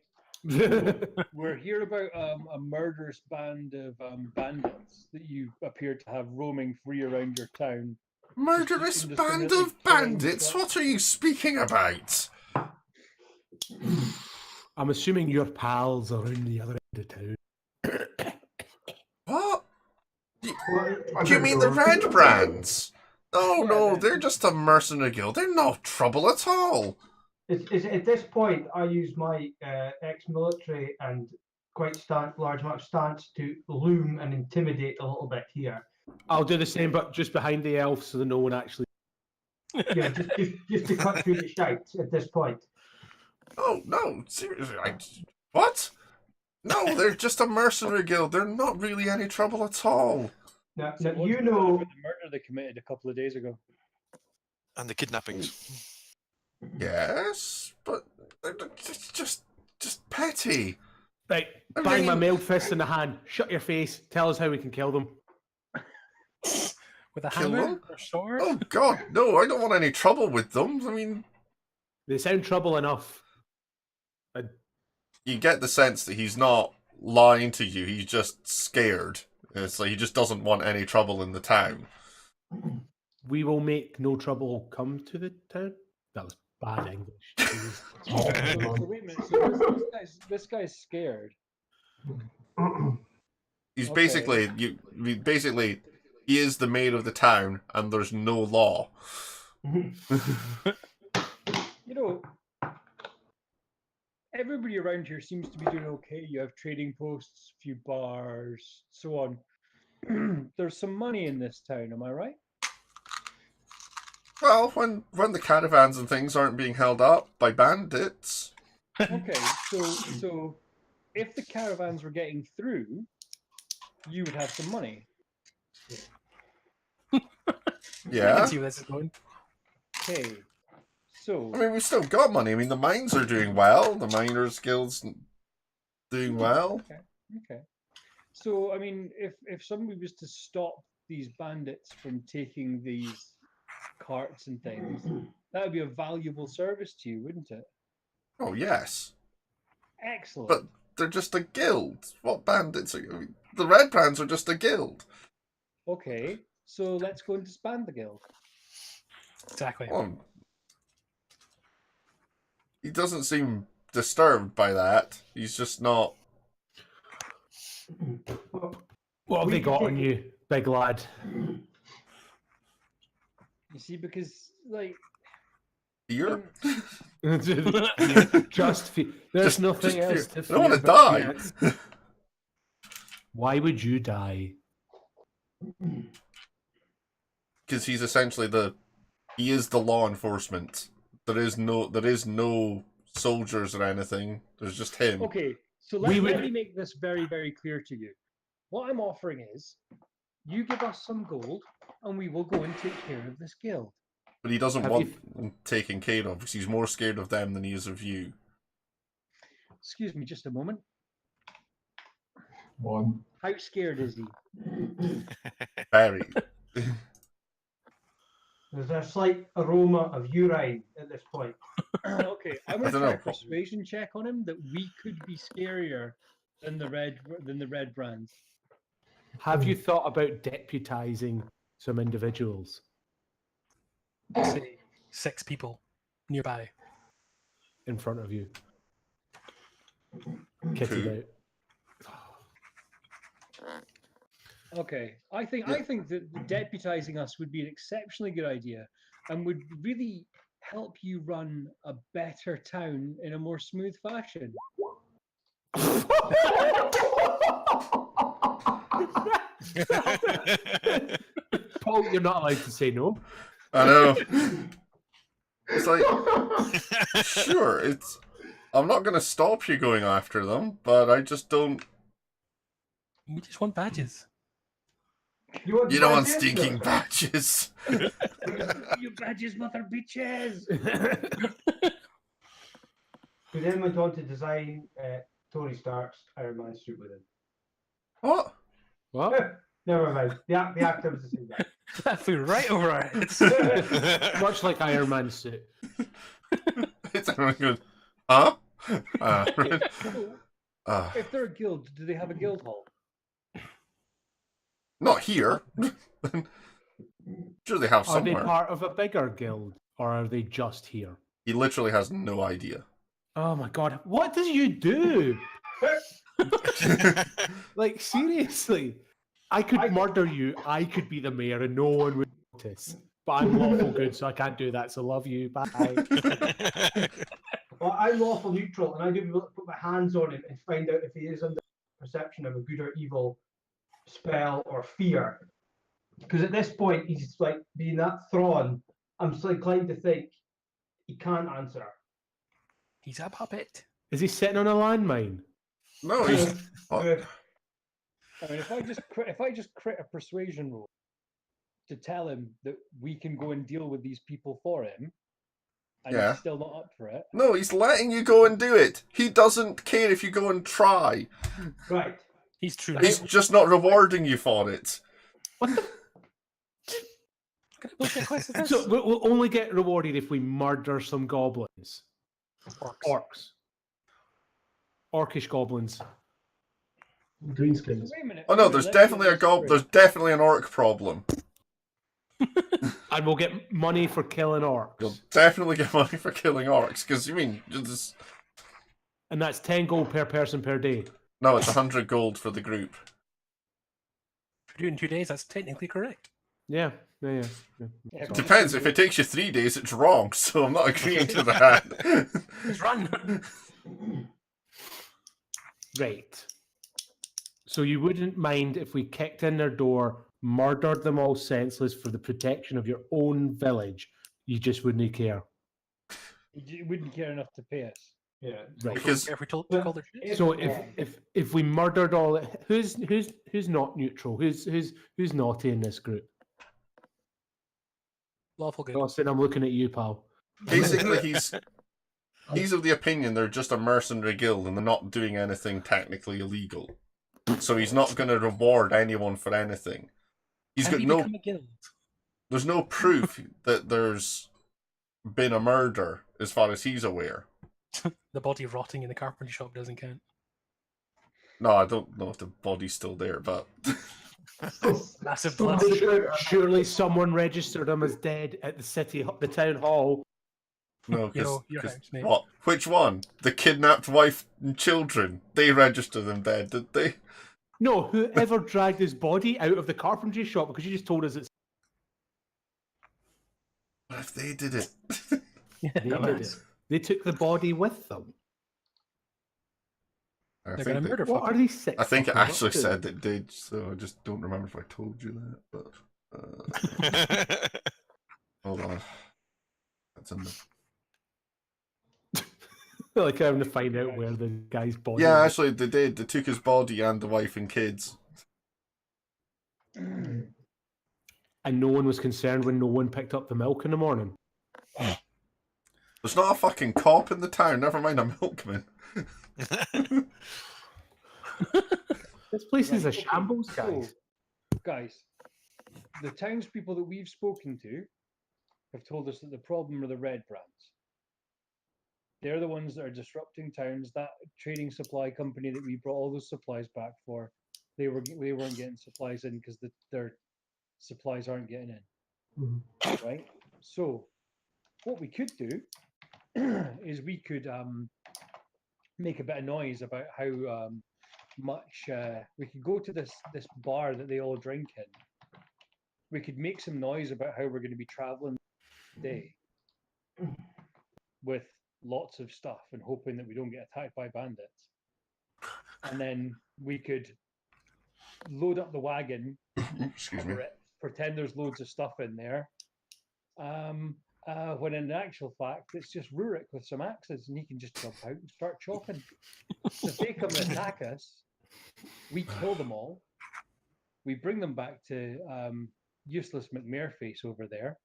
Speaker 4: We're here about a murderous band of bandits that you appear to have roaming free around your town.
Speaker 1: Murderous band
Speaker 4: indiscriminately
Speaker 1: of
Speaker 4: killing
Speaker 1: bandits?
Speaker 4: stuff.
Speaker 1: What are you speaking about?
Speaker 6: I'm assuming your pals are in the other end of town.
Speaker 1: What?
Speaker 2: I
Speaker 1: Do you
Speaker 2: don't
Speaker 1: mean the
Speaker 2: know.
Speaker 1: Red Brands? Oh
Speaker 4: Yeah,
Speaker 1: no,
Speaker 4: the-
Speaker 1: they're just a mercenary guild. They're no trouble at all.
Speaker 8: It's at this point I use my ex-military and quite large amount of stance to loom and intimidate a little bit here.
Speaker 6: I'll do the same, but just behind the elf so that no one actually.
Speaker 8: Yeah, just to cut through the shite at this point.
Speaker 1: Oh no, seriously, what? No, they're just a mercenary guild. They're not really any trouble at all.
Speaker 8: Now,
Speaker 4: So
Speaker 8: now
Speaker 4: what's
Speaker 8: you
Speaker 4: the
Speaker 8: know.
Speaker 4: matter with the murder they committed a couple of days ago.
Speaker 9: And the kidnappings.
Speaker 1: Yes, but they're just petty.
Speaker 6: Right,
Speaker 1: I
Speaker 6: bang my
Speaker 1: mean-
Speaker 6: mailed fist in the hand. Shut your face. Tell us how we can kill them.
Speaker 3: With a
Speaker 1: Kill
Speaker 3: hammer
Speaker 1: them?
Speaker 3: or sword?
Speaker 1: Oh god, no, I don't want any trouble with them. I mean,
Speaker 6: They sound trouble enough.
Speaker 1: you get the sense that he's not lying to you, he's just scared. It's like he just doesn't want any trouble in the town.
Speaker 6: We will make no trouble come to the town. That was bad English. Jesus.
Speaker 4: So wait a minute. So this guy's scared.
Speaker 1: He's
Speaker 4: Okay.
Speaker 1: basically he is the mayor of the town and there's no law.
Speaker 4: You know, everybody around here seems to be doing okay. You have trading posts, a few bars, so on. There's some money in this town, am I right?
Speaker 1: Well, when the caravans and things aren't being held up by bandits.
Speaker 4: Okay, so if the caravans were getting through, you would have some money.
Speaker 3: I
Speaker 1: Yeah.
Speaker 3: can see where this is going.
Speaker 4: Okay, so
Speaker 1: I mean, we've still got money. I mean, the mines are doing well. The miners' guild's doing well.
Speaker 4: okay. So I mean, if somebody was to stop these bandits from taking these carts and things, that would be a valuable service to you, wouldn't it?
Speaker 1: Oh, yes.
Speaker 4: Excellent.
Speaker 1: But they're just a guild. What bandits are... I mean, the Red Brands are just a guild.
Speaker 4: Okay, so let's go and disband the guild.
Speaker 3: Exactly.
Speaker 1: Well, he doesn't seem disturbed by that. He's just not...
Speaker 6: What have they got on you, big lad?
Speaker 4: You see, because like
Speaker 1: Fear?
Speaker 6: Just there's nothing else
Speaker 1: fear.
Speaker 6: to
Speaker 1: I don't want to
Speaker 6: fear
Speaker 1: die.
Speaker 6: but fear. Why would you die?
Speaker 1: Because he's essentially he is the law enforcement. There is no soldiers or anything. There's just him.
Speaker 4: okay, so let me make this very, very clear to you. What I'm offering is, you give us some gold, and we will go and take care of this guild.
Speaker 1: But he doesn't
Speaker 6: Have
Speaker 1: want them taken care of because he's more scared of them than he is of you.
Speaker 4: Excuse me, just a moment.
Speaker 2: One.
Speaker 4: How scared is he?
Speaker 1: Very.
Speaker 8: There's a slight aroma of urine at this point.
Speaker 4: Okay, I'm going
Speaker 1: I
Speaker 4: to
Speaker 1: don't
Speaker 4: try
Speaker 1: know.
Speaker 4: a persuasion check on him that we could be scarier than the red brands.
Speaker 6: Have you thought about deputizing some individuals?
Speaker 3: Say 6 people nearby.
Speaker 6: In front of you. Kitted
Speaker 1: Two.
Speaker 6: out.
Speaker 4: Okay, I think that deputizing us would be an exceptionally good idea, and would really help you run a better town in a more smooth fashion.
Speaker 6: Paul, you're not allowed to say no.
Speaker 1: I know. It's like, sure, I'm not going to stop you going after them, but I just don't...
Speaker 3: We just want badges.
Speaker 8: You want
Speaker 1: You don't want
Speaker 8: badges?
Speaker 1: stinking badges.
Speaker 4: You badges, mother bitches!
Speaker 8: Who then went on to design Tony Stark's Iron Man suit with him.
Speaker 1: What?
Speaker 6: What?
Speaker 8: Never mind. The actor was the same guy.
Speaker 3: That flew right over our heads.
Speaker 6: Much like Iron Man's suit.
Speaker 1: It's everyone going, huh?
Speaker 4: If they're a guild, do they have a guild hall?
Speaker 1: Not here. Sure, they have
Speaker 6: Are they
Speaker 1: somewhere.
Speaker 6: part of a bigger guild, or are they just here?
Speaker 1: He literally has no idea.
Speaker 6: Oh my god, what does you do? Like, seriously. I could murder you, I could be the mayor, and no one would notice. But I'm lawful good, so I can't do that, so love you, bye.
Speaker 8: Well, I'm lawful neutral, and I do be able to put my hands on him and find out if he is under perception of a good or evil spell or fear. Because at this point, he's like being that thrawn. I'm so inclined to think he can't answer.
Speaker 3: He's a puppet.
Speaker 6: Is he sitting on a landmine?
Speaker 1: No, he's.
Speaker 4: I mean, if I just crit a persuasion roll to tell him that we can go and deal with these people for him, and
Speaker 1: Yeah.
Speaker 4: he's still not up for it.
Speaker 1: No, he's letting you go and do it. He doesn't care if you go and try.
Speaker 8: Right.
Speaker 3: He's true.
Speaker 1: He's just not rewarding you for it.
Speaker 6: So we'll only get rewarded if we murder some goblins. Orcs. Orcish goblins.
Speaker 2: Greenskins.
Speaker 4: Wait a minute.
Speaker 1: Oh no,
Speaker 4: wait a
Speaker 1: there's
Speaker 4: minute, let me
Speaker 1: definitely a
Speaker 4: get this
Speaker 1: There's
Speaker 4: straight.
Speaker 1: definitely an orc problem.
Speaker 6: And we'll get money for killing orcs.
Speaker 1: You'll definitely get money for killing orcs, because you mean just...
Speaker 6: And that's 10 gold per person per day.
Speaker 1: No, it's 100 gold for the group.
Speaker 3: If you do it in 2 days, that's technically correct.
Speaker 6: Yeah.
Speaker 1: It depends. If it takes you 3 days, it's wrong. So I'm not agreeing to that.
Speaker 3: Just run.
Speaker 6: Right. So you wouldn't mind if we kicked in their door, murdered them all senseless for the protection of your own village. You just wouldn't care.
Speaker 4: You wouldn't care enough to pay us.
Speaker 8: Yeah.
Speaker 6: Right.
Speaker 1: Because
Speaker 3: If we told to call their shit.
Speaker 6: So if we murdered all, who's not neutral? Who's naughty in this group?
Speaker 3: Lawful good.
Speaker 6: Austin, I'm looking at you, pal.
Speaker 1: basically he's of the opinion they're just a mercenary guild and they're not doing anything technically illegal. So he's not going to reward anyone for anything. He's got no...
Speaker 3: become a guild?
Speaker 1: There's no proof that there's been a murder as far as he's aware.
Speaker 3: The body rotting in the carpentry shop doesn't count.
Speaker 1: No, I don't know if the body's still there, but...
Speaker 3: Massive blood.
Speaker 6: Surely someone registered him as dead at the town hall.
Speaker 1: No,
Speaker 3: Your
Speaker 1: because
Speaker 3: house, mate.
Speaker 1: what? Which one? The kidnapped wife and children. They register them dead, did they?
Speaker 6: No, whoever dragged his body out of the carpentry shop, because you just told us it's...
Speaker 1: What if they did it?
Speaker 6: They did it. They took the body with them.
Speaker 1: I
Speaker 3: They're
Speaker 1: think,
Speaker 3: gonna murder
Speaker 6: What
Speaker 3: fuckers.
Speaker 6: are these sick
Speaker 1: I think it
Speaker 6: fuckers up
Speaker 1: actually
Speaker 6: to?
Speaker 1: said it did, so I just don't remember if I told you that. But hold on, that's in the...
Speaker 6: Like having to find out where the guy's body
Speaker 1: Yeah,
Speaker 6: is.
Speaker 1: actually, they did. They took his body and the wife and kids.
Speaker 6: And no one was concerned when no one picked up the milk in the morning.
Speaker 1: There's not a fucking cop in the town. Never mind a milkman.
Speaker 6: This place is a
Speaker 4: Right, okay,
Speaker 6: shambles,
Speaker 4: so,
Speaker 6: guys.
Speaker 4: guys, the townspeople that we've spoken to have told us that the problem are the red brands. They're the ones that are disrupting towns. That trading supply company that we brought all those supplies back for, they weren't getting supplies in because their supplies aren't getting in. Right? So what we could do is we could make a bit of noise about how much we could go to this bar that they all drink in. We could make some noise about how we're going to be traveling today with lots of stuff and hoping that we don't get attacked by bandits. And then we could load up the wagon,
Speaker 1: Excuse me.
Speaker 4: cover it, pretend there's loads of stuff in there. When in actual fact, it's just Rurik with some axes and he can just jump out and start chopping. So if they come and attack us, we kill them all. We bring them back to useless McMareface over there.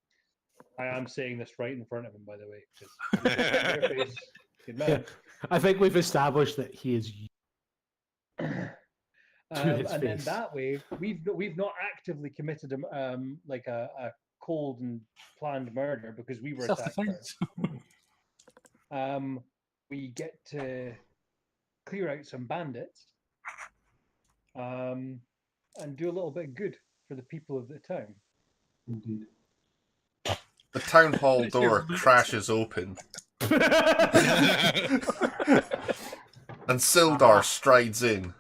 Speaker 4: I am saying this right in front of him, by the way. McMareface, good man.
Speaker 6: I think we've established that he is... To its
Speaker 4: And then
Speaker 6: face.
Speaker 4: that way, we've not actively committed like a cold and planned murder because we were attacked first.
Speaker 3: Self-defense.
Speaker 4: We get to clear out some bandits, and do a little bit of good for the people of the town.
Speaker 2: Indeed.
Speaker 1: The town hall
Speaker 3: It's your
Speaker 1: door
Speaker 3: loot.
Speaker 1: crashes open, and Sildar strides in.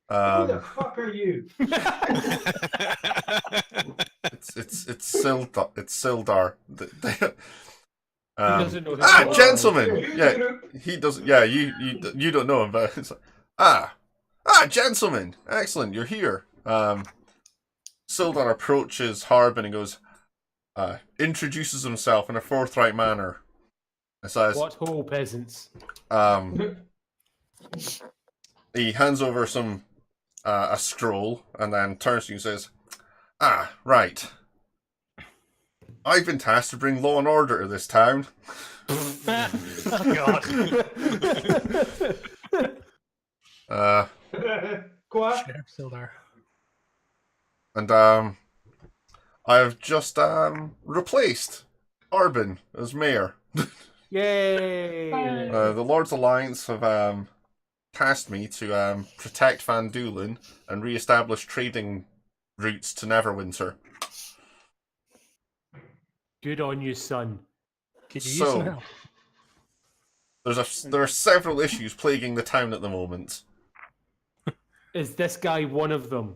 Speaker 8: Who the fuck are you?
Speaker 1: It's Sildar. It's Sildar.
Speaker 6: He doesn't know who
Speaker 1: Ah,
Speaker 6: Sildar is.
Speaker 1: gentlemen.
Speaker 8: Who's
Speaker 1: Yeah,
Speaker 8: the group?
Speaker 1: he doesn't. Yeah, you don't know him, but it's like, gentlemen. Excellent, you're here. Sildar approaches Harbin and goes, introduces himself in a forthright manner. And says,
Speaker 6: What ho, peasants?
Speaker 1: He hands over some a scroll and then turns to you and says, right. I've been tasked to bring law and order to this town.
Speaker 3: Oh God.
Speaker 8: Quoi?
Speaker 3: Sheriff Sildar.
Speaker 1: And I have just replaced Arbin as mayor.
Speaker 6: Yay!
Speaker 1: The Lord's Alliance have tasked me to protect Van Doolen and re-establish trading routes to Neverwinter.
Speaker 6: Good on you, son.
Speaker 3: Could you use some
Speaker 1: So,
Speaker 3: help?
Speaker 1: there are several issues plaguing the town at the moment.
Speaker 6: Is this guy one of them?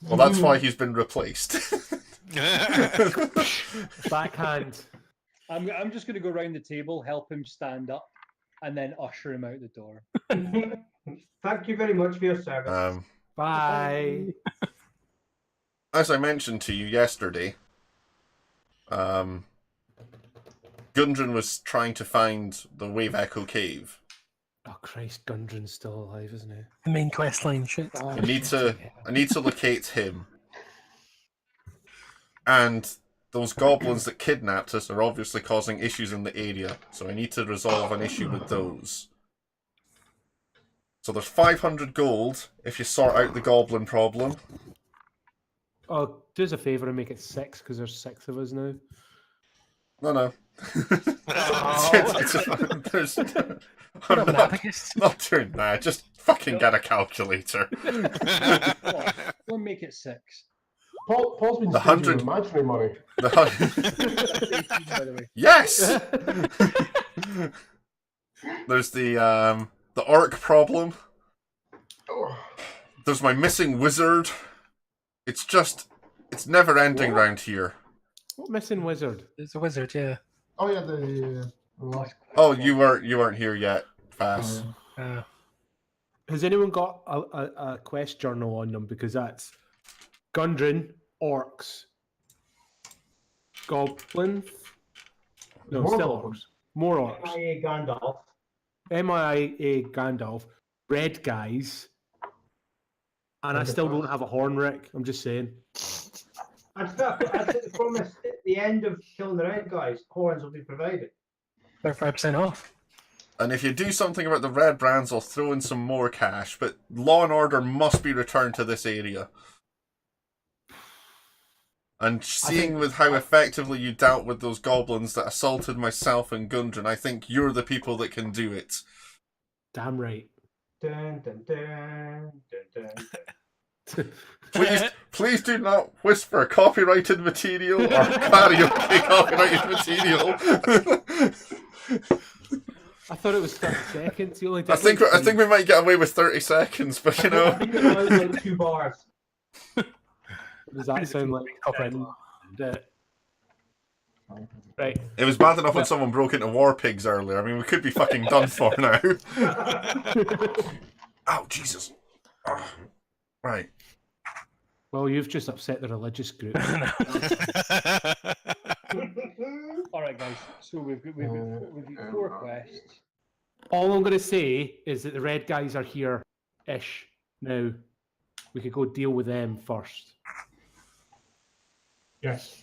Speaker 1: Well, that's why he's been replaced.
Speaker 6: Backhand.
Speaker 4: I'm just going to go around the table, help him stand up, and then usher him out the door.
Speaker 8: Thank you very much for your service.
Speaker 6: Bye.
Speaker 1: As I mentioned to you yesterday, Gundren was trying to find the Wave Echo Cave.
Speaker 6: Oh Christ, Gundren's still alive, isn't he?
Speaker 3: The main quest line shit.
Speaker 6: Oh,
Speaker 1: I need to locate him. And those goblins that kidnapped us are obviously causing issues in the area, so I need to resolve an issue with those. So there's 500 gold if you sort out the goblin problem.
Speaker 6: Oh, do us a favour and make it 6 because there's 6 of us now.
Speaker 1: No.
Speaker 3: Put up
Speaker 1: I'm
Speaker 3: an abacus.
Speaker 1: not doing that. Just fucking get a calculator.
Speaker 4: We'll make it 6.
Speaker 2: Paul's been
Speaker 1: The
Speaker 2: staging
Speaker 1: 100
Speaker 2: imaginary money.
Speaker 1: The
Speaker 4: By the way.
Speaker 1: Yes. There's the orc problem. There's my missing wizard. It's never ending round here.
Speaker 6: What missing wizard?
Speaker 3: There's a wizard, yeah.
Speaker 2: Oh yeah, the last.
Speaker 1: Oh, you weren't here yet, Fast.
Speaker 6: Has anyone got a quest journal on them? Because that's Gundren, orcs, goblins. No,
Speaker 2: More
Speaker 6: still
Speaker 2: goblins.
Speaker 6: orcs. More orcs.
Speaker 8: MIA Gandalf.
Speaker 6: MIA Gandalf, red guys, and I still don't have a horn, Rick. I'm just saying.
Speaker 8: And stuff, I promise at the end of killing the red guys, horns will be provided.
Speaker 3: They're 5% off.
Speaker 1: And if you do something about the red brands, I'll throw in some more cash. But law and order must be returned to this area. And seeing with how effectively you dealt with those goblins that assaulted myself and Gundren, I think you're the people that can do it.
Speaker 6: Damn right.
Speaker 8: Dun, dun, dun, dun, dun.
Speaker 1: Please do not whisper copyrighted material or karaoke copyrighted material.
Speaker 6: I thought it was 30 seconds. You only did
Speaker 1: I think we might get away with 30 seconds, but you know.
Speaker 8: I think it was like 2 bars.
Speaker 6: Does that sound like
Speaker 3: copyright
Speaker 6: Right.
Speaker 1: It was bad enough when someone broke into War Pigs earlier. I mean, we could be fucking done for now. Oh, Jesus. Oh. Right.
Speaker 6: Well, you've just upset the religious group.
Speaker 4: All right, guys. So we've got 4 quests.
Speaker 6: All I'm going to say is that the red guys are here-ish now. We could go deal with them first.
Speaker 2: Yes.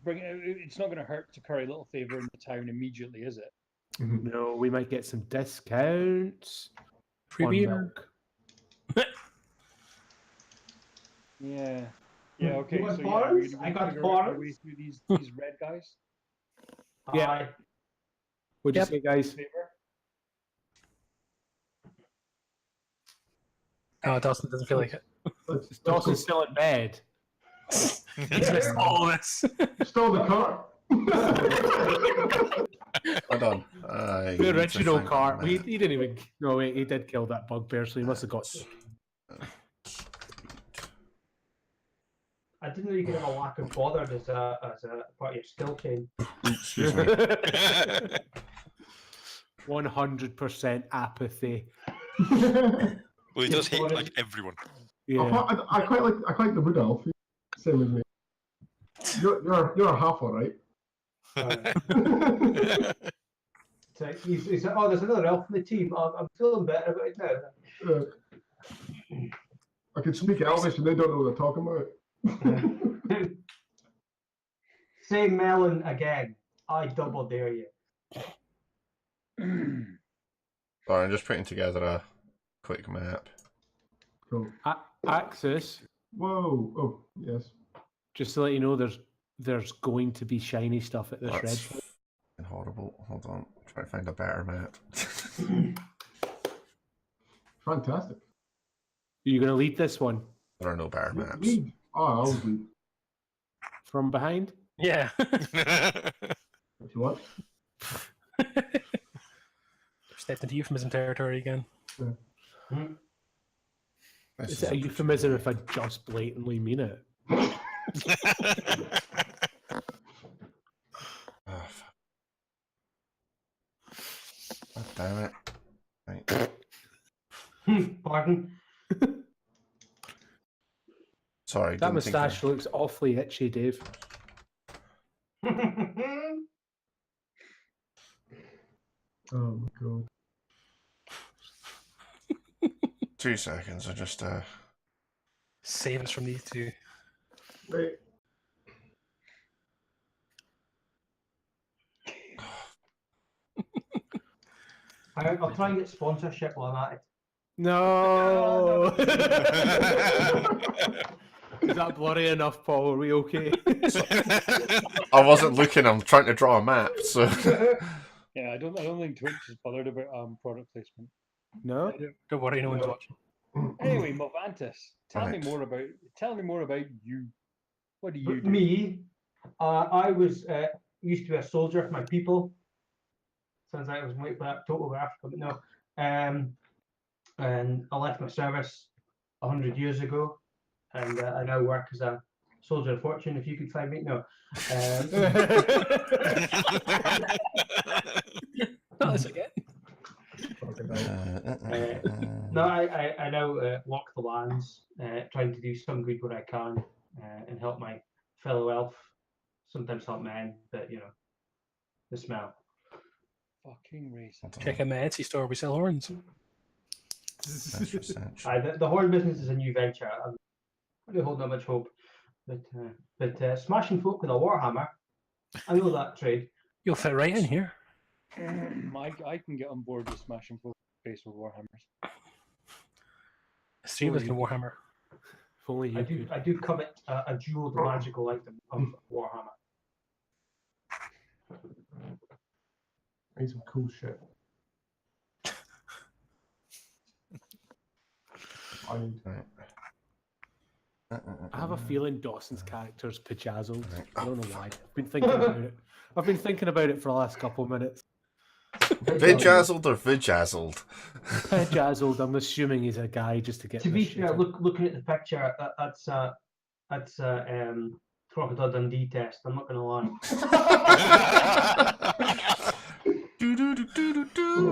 Speaker 4: It's not going to hurt to curry a little favour in the town immediately, is it?
Speaker 6: No, we might get some discounts.
Speaker 3: Free
Speaker 6: on
Speaker 3: beer.
Speaker 6: milk.
Speaker 4: Yeah. Yeah.
Speaker 8: You
Speaker 4: Okay.
Speaker 8: want
Speaker 4: So yeah, we're
Speaker 8: horns?
Speaker 4: gonna
Speaker 8: I
Speaker 4: go
Speaker 8: got
Speaker 4: figure our way
Speaker 8: horns.
Speaker 4: through these red guys.
Speaker 6: Yeah.
Speaker 8: Aye.
Speaker 6: What'd you say, guys?
Speaker 4: Favor.
Speaker 3: Oh, Dawson doesn't feel like it.
Speaker 6: Is Dawson still in bed?
Speaker 3: He's missed all this.
Speaker 2: Stole the car.
Speaker 1: Hold on.
Speaker 6: The original cart. He didn't even. No, wait, he did kill that bugbear, so he must have got sick.
Speaker 8: I didn't know you could have a lack of bothered as a part of your skill chain.
Speaker 1: Excuse me.
Speaker 6: 100% apathy.
Speaker 9: Well, he does hate like everyone.
Speaker 6: Yeah.
Speaker 2: I quite like the wood elf. Same as me. You're a half, all right.
Speaker 8: So he's like, oh, there's another elf in the team. I'm feeling better about it now.
Speaker 2: I can speak Elvish and they don't know what they're talking about.
Speaker 8: Say melon again. I double dare you.
Speaker 1: Sorry, I'm just putting together a quick map.
Speaker 2: Cool.
Speaker 6: Axis.
Speaker 2: Whoa. Oh, yes.
Speaker 6: Just to let you know, there's going to be shiny stuff at this
Speaker 1: That's
Speaker 6: red.
Speaker 1: f***ing horrible. Hold on. Try to find a better map.
Speaker 2: Fantastic.
Speaker 6: Are you going to lead this one?
Speaker 1: There are no better maps.
Speaker 2: Lead. Oh, I'll lead.
Speaker 6: From behind?
Speaker 3: Yeah.
Speaker 2: If you want.
Speaker 3: Stepped into euphemism territory again.
Speaker 6: Is it a euphemism if I just blatantly mean it?
Speaker 1: God damn it. Right.
Speaker 8: Pardon?
Speaker 1: Sorry,
Speaker 6: That
Speaker 1: didn't think
Speaker 6: moustache looks awfully itchy, Dave.
Speaker 2: Oh my god.
Speaker 1: 2 seconds. I just
Speaker 3: Save us from these two.
Speaker 2: Wait.
Speaker 8: I'll try and get sponsorship while I'm at it.
Speaker 6: No! Is that blurry enough, Paul? Are we okay?
Speaker 1: I wasn't looking. I'm trying to draw a map. So
Speaker 4: Yeah, I don't think Twitch is bothered about product placement.
Speaker 6: No?
Speaker 3: Don't worry, no one's watching.
Speaker 4: Anyway, Movantis, tell me
Speaker 1: Right.
Speaker 4: more about you. What do you do?
Speaker 8: Me, I was used to be a soldier for my people. Sounds like I was waiting for that total of Africa, but no. And I left my service 100 years ago, and I now work as a soldier of fortune. If you could find me, no.
Speaker 3: Not this again.
Speaker 8: No, I now walk the lands, trying to do some good where I can, and help my fellow elf. Sometimes help men, but you know, the smell.
Speaker 4: Fucking racist.
Speaker 3: Check out my Etsy store. We sell horns.
Speaker 8: The horn business is a new venture. I'm really holding not much hope, but smashing folk with a warhammer, I know that trade.
Speaker 3: You'll fit right in here.
Speaker 4: I can get on board with smashing folk face with warhammers.
Speaker 3: Three of us can Warhammer.
Speaker 6: If only you
Speaker 8: I do covet a jeweled magical item of warhammer.
Speaker 2: Need some cool shit.
Speaker 6: I have a feeling Dawson's character's pajazzled. I don't know why. I've been thinking about it. I've been thinking about it for the last couple of minutes.
Speaker 1: Vijazzled or Vijazzled?
Speaker 6: Pajazzled. I'm assuming he's a guy just to get.
Speaker 8: To be fair, looking at the picture, that's Crocodile Dundee test. I'm not going to lie.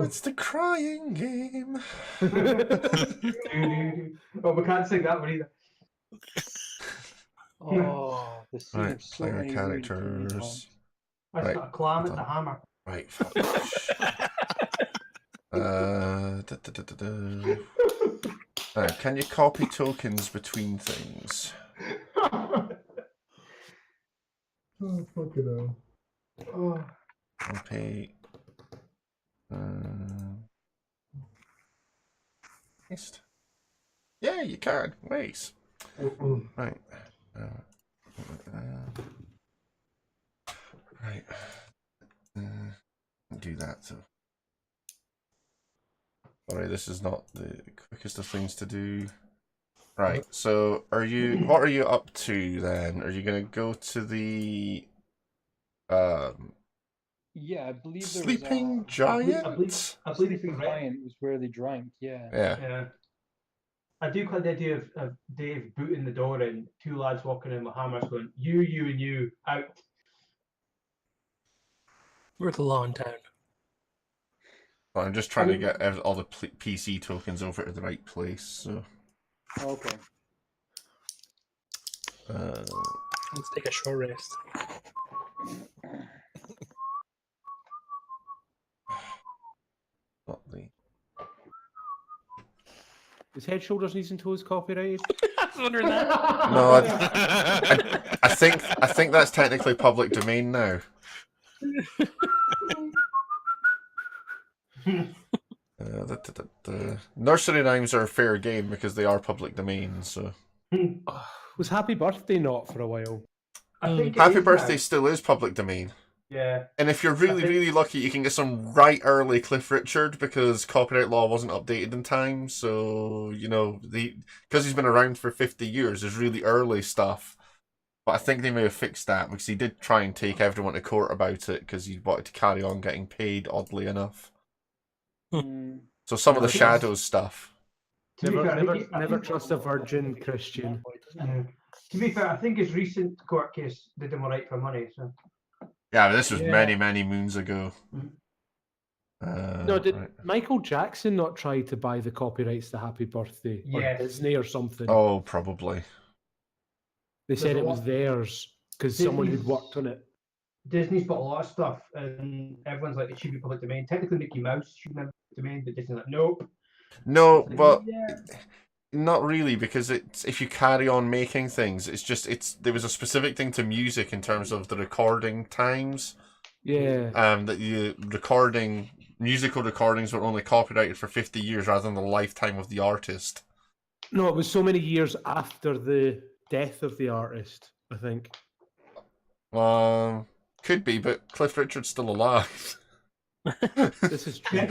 Speaker 1: It's the crying game.
Speaker 8: Oh, we can't sing that one either.
Speaker 4: Oh, the scene
Speaker 1: Right,
Speaker 4: of so
Speaker 1: player
Speaker 4: many
Speaker 1: characters.
Speaker 8: That's
Speaker 1: Right,
Speaker 8: not a clam,
Speaker 1: hold
Speaker 8: it's a
Speaker 1: on.
Speaker 8: hammer.
Speaker 1: Right. Can you copy tokens between things?
Speaker 2: Oh, fucking hell. Oh.
Speaker 1: Copy. Paste. Yeah, you can. Wait.
Speaker 2: Mm-mm.
Speaker 1: Right. Right. Do that. So. Sorry, this is not the quickest of things to do. Right. So, what are you up to then? Are you gonna go to the
Speaker 4: Yeah, I believe there
Speaker 1: sleeping
Speaker 4: was
Speaker 1: giant?
Speaker 8: I
Speaker 4: a
Speaker 8: believe it's
Speaker 4: sleeping
Speaker 8: the
Speaker 4: giant was where they drank. Yeah.
Speaker 1: Yeah.
Speaker 8: Yeah. I do quite the idea of Dave booting the door in, two lads walking in with hammers going, you, and you, out.
Speaker 3: We're at the lawn town.
Speaker 1: Well, I'm just trying to get all the PC tokens over to the right place. So.
Speaker 4: Okay.
Speaker 3: Let's take a short rest.
Speaker 1: Not the.
Speaker 6: Is Head, Shoulders, Knees and Toes copyrighted?
Speaker 3: I was wondering that.
Speaker 1: No, I think that's technically public domain now. Nursery rhymes are a fair game because they are public domain. So.
Speaker 6: Was Happy Birthday not for a while?
Speaker 8: I think it
Speaker 1: Happy
Speaker 8: is
Speaker 1: Birthday
Speaker 8: now.
Speaker 1: still is public domain.
Speaker 8: Yeah.
Speaker 1: And if you're really, really lucky, you can get some right early Cliff Richard because copyright law wasn't updated in time. So, because he's been around for 50 years, there's really early stuff. But I think they may have fixed that because he did try and take everyone to court about it because he wanted to carry on getting paid, oddly enough. So some of the Shadows stuff.
Speaker 6: Never trust a virgin Christian.
Speaker 8: To be fair, I think his recent court case did him all right for money. So.
Speaker 1: Yeah, but this was many, many moons ago.
Speaker 6: No, did Michael Jackson not try to buy the copyrights to Happy Birthday? Or Disney or something?
Speaker 1: Oh, probably.
Speaker 6: They said it was theirs because someone had worked on it.
Speaker 8: Disney's bought a lot of stuff, and everyone's like, it should be public domain. Technically, Mickey Mouse should be public domain, but Disney's like, nope.
Speaker 1: No,
Speaker 8: Like,
Speaker 1: but
Speaker 8: yeah.
Speaker 1: not really, because if you carry on making things, there was a specific thing to music in terms of the recording times.
Speaker 6: Yeah.
Speaker 1: That musical recordings were only copyrighted for 50 years rather than the lifetime of the artist.
Speaker 6: No, it was so many years after the death of the artist, I think.
Speaker 1: Could be, but Cliff Richard's still alive.
Speaker 6: This is true.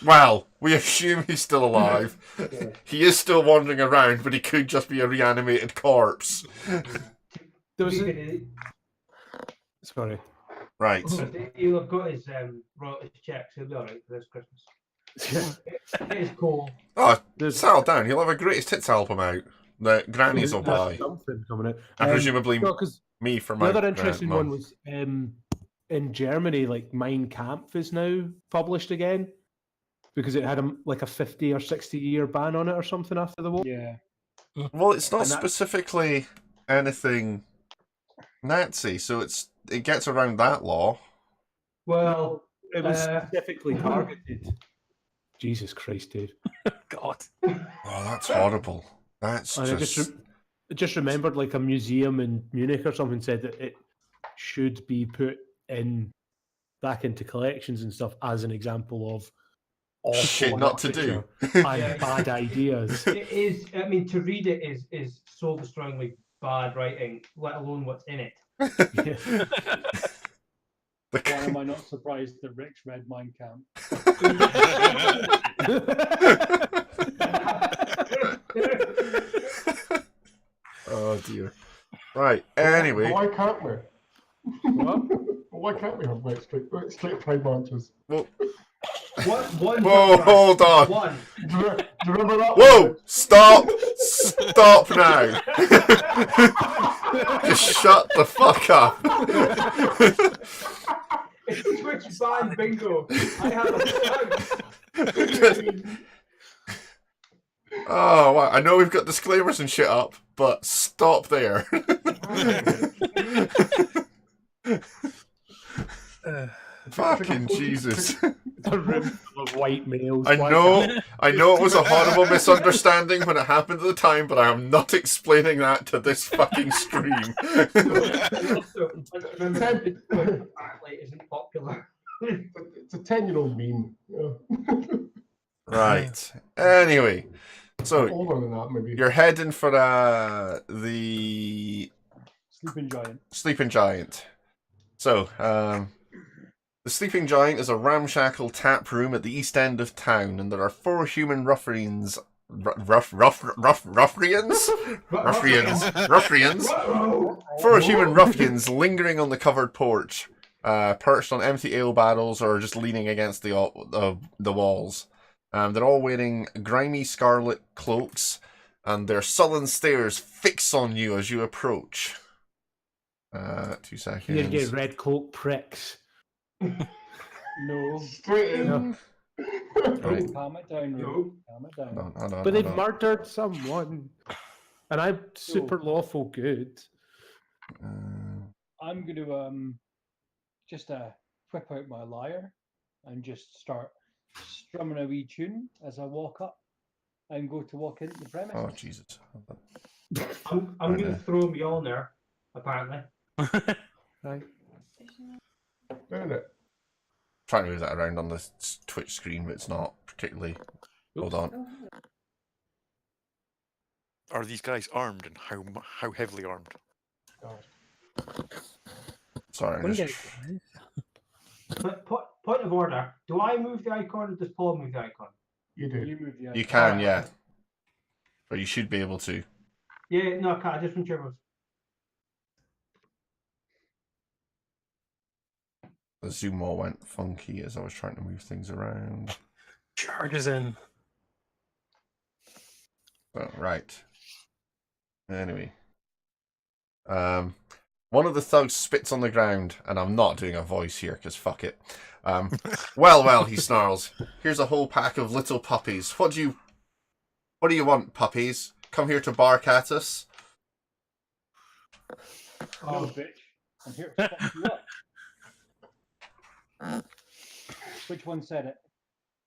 Speaker 1: Well, we assume he's still alive. Yeah. He is still wandering around, but he could just be a reanimated corpse.
Speaker 6: Sorry.
Speaker 1: Right.
Speaker 8: He'll have got his royalties checks. He'll be all right for this Christmas. It is cool.
Speaker 1: Oh, settle down. He'll have a greatest hits album out that grannies will buy.
Speaker 6: Something coming out.
Speaker 1: And presumably me for my.
Speaker 6: The other interesting one was in Germany, like Mein Kampf is now published again because it had a 50 or 60 year ban on it or something after the war.
Speaker 4: Yeah.
Speaker 1: Well, it's not specifically anything Nazi, so it gets around that law.
Speaker 8: Well,
Speaker 6: it was specifically targeted. Jesus Christ, Dave.
Speaker 3: God.
Speaker 1: Oh, that's horrible. That's just...
Speaker 6: I just remembered like a museum in Munich or something said that it should be put back into collections and stuff as an example of awful
Speaker 1: shit not to do
Speaker 6: and bad ideas.
Speaker 8: It is. I mean, to read it is soul destroyingly bad writing, let alone what's in it.
Speaker 4: Why am I not surprised that Rick's read Mein Kampf?
Speaker 1: Oh dear. Right. Anyway.
Speaker 2: Why can't we?
Speaker 6: What?
Speaker 2: Why can't we have straight pride marches?
Speaker 1: Well,
Speaker 8: one
Speaker 1: whoa, hold on.
Speaker 8: One.
Speaker 2: Do you remember that?
Speaker 1: Whoa! One? Stop now. Just shut the fuck up.
Speaker 8: It's Twitch ban bingo. I have a
Speaker 1: Oh, wow. I know we've got disclaimers and shit up, but stop there. Fucking Jesus.
Speaker 6: A room full of white males.
Speaker 1: I know it was a horrible misunderstanding when it happened at the time, but I am not explaining that to this fucking stream.
Speaker 8: Also, remember, isn't popular.
Speaker 2: It's a 10-year-old meme.
Speaker 1: Right. Anyway,
Speaker 2: I'm
Speaker 1: so
Speaker 2: older than that, maybe.
Speaker 1: you're heading for the
Speaker 4: Sleeping giant.
Speaker 1: Sleeping Giant. So, the Sleeping Giant is a ramshackle tap room at the east end of town, and there are 4 human ruffians. Ruffians? Ruffians. 4 human ruffians lingering on the covered porch, perched on empty ale barrels or just leaning against the walls. They're all wearing grimy scarlet cloaks, and their sullen stares fix on you as you approach. 2 seconds.
Speaker 6: Here you get red coat pricks.
Speaker 4: No.
Speaker 2: Straight in.
Speaker 6: No.
Speaker 1: Right.
Speaker 4: Calm it down,
Speaker 2: No.
Speaker 4: Ruth. Calm it down.
Speaker 1: Hold on,
Speaker 6: But they've
Speaker 1: hold on.
Speaker 6: murdered someone. And I'm super lawful good.
Speaker 4: I'm going to just whip out my lyre and just start strumming a wee tune as I walk up and go to walk into the premises.
Speaker 1: Oh, Jesus.
Speaker 8: I'm going to throw Mjolnir, apparently.
Speaker 6: Right.
Speaker 2: Isn't it?
Speaker 1: Trying to move that around on the Twitch screen, but it's not particularly. Hold on.
Speaker 9: Are these guys armed, and how heavily armed?
Speaker 1: Sorry.
Speaker 3: One
Speaker 1: Just...
Speaker 8: But point of order, do I move the icon or does Paul move the icon?
Speaker 2: You do.
Speaker 4: You move the
Speaker 1: You
Speaker 4: icon.
Speaker 1: can,
Speaker 8: Alright,
Speaker 1: yeah.
Speaker 8: okay.
Speaker 1: But you should be able to.
Speaker 8: Yeah, no, I can't. I just want to.
Speaker 1: The zoom all went funky as I was trying to move things around.
Speaker 3: Charges in.
Speaker 1: Oh, right. Anyway. One of the thugs spits on the ground, and I'm not doing a voice here, because fuck it. Well, he snarls. Here's a whole pack of little puppies. What do you want, puppies? Come here to bark at us?
Speaker 4: No, bitch. I'm here to fuck you up. Which one said it?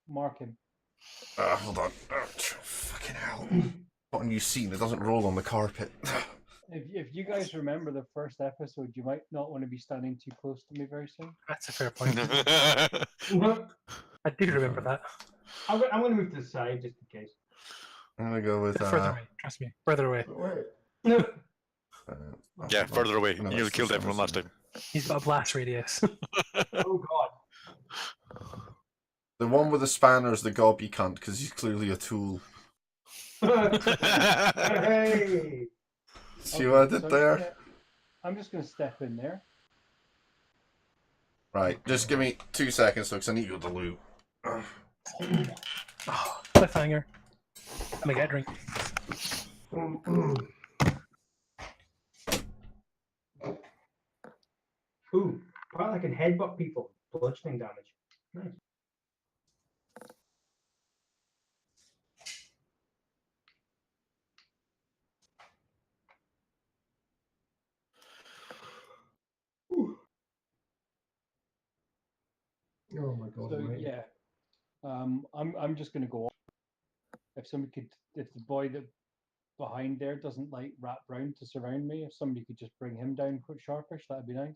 Speaker 4: Mark him.
Speaker 1: Hold on. Fucking hell. What a new scene. It doesn't roll on the carpet.
Speaker 4: If you guys remember the first episode, you might not want to be standing too close to me very soon.
Speaker 3: That's a fair point.
Speaker 8: I'm
Speaker 3: I do remember that.
Speaker 8: going to move to the side just in case.
Speaker 1: I'm going to go with...
Speaker 3: Further away, trust me. Further away.
Speaker 2: Wait.
Speaker 9: Yeah, further away.
Speaker 1: No,
Speaker 9: You nearly
Speaker 1: that's
Speaker 9: killed
Speaker 1: the
Speaker 9: everyone last
Speaker 1: same.
Speaker 9: time.
Speaker 3: He's got a blast radius.
Speaker 8: Oh God.
Speaker 1: The one with the spanner is the gobby cunt, because he's clearly a tool.
Speaker 8: Hey.
Speaker 1: See what I did
Speaker 4: so
Speaker 1: there?
Speaker 4: I'm just going to step in there.
Speaker 1: Right, just give me 2 seconds, because I need to go to the loo.
Speaker 3: Oh, cliffhanger. Let me get a drink.
Speaker 8: Ooh, apparently I can headbutt people. Bludgeoning damage. Nice.
Speaker 2: Oh my God.
Speaker 4: So
Speaker 2: almighty.
Speaker 4: yeah, I'm just going to go on. If somebody could, if the boy that behind there doesn't like wrap round to surround me, if somebody could just bring him down quick sharpish, that'd be nice.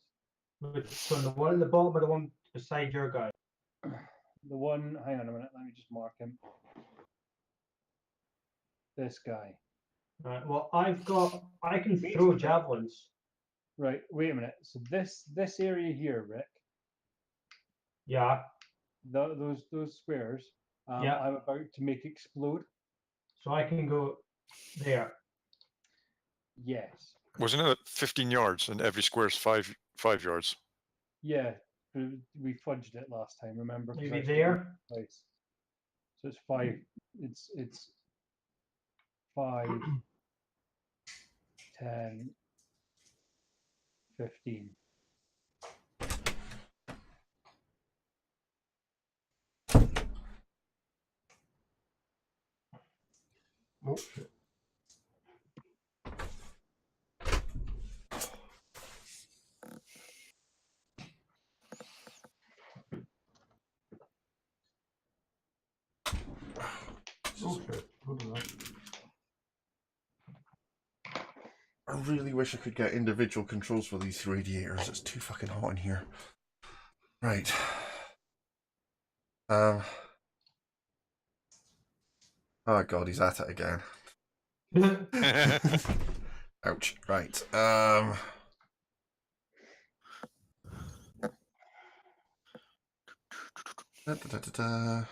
Speaker 8: So the one at the bottom or the one beside your guy?
Speaker 4: The one, hang on a minute, let me just mark him. This guy.
Speaker 8: Right. Well, I can throw javelins.
Speaker 4: Right, wait a minute. So this area here, Rick,
Speaker 8: Yeah.
Speaker 4: those squares,
Speaker 8: Yeah.
Speaker 4: I'm about to make explode.
Speaker 8: So I can go there.
Speaker 4: Yes.
Speaker 9: Wasn't it 15 yards and every square's five yards?
Speaker 4: Yeah, we fudged it last time. Remember? 'Cause
Speaker 8: Maybe
Speaker 4: I actually
Speaker 8: there.
Speaker 4: twice. So it's 5. It's 5, 10, 15.
Speaker 2: Oh shit. Oh shit. Hold on.
Speaker 1: I really wish I could get individual controls for these radiators. It's too fucking hot in here. Right. Oh god, he's at it again. Ouch. Right. Da, da, da, da, da.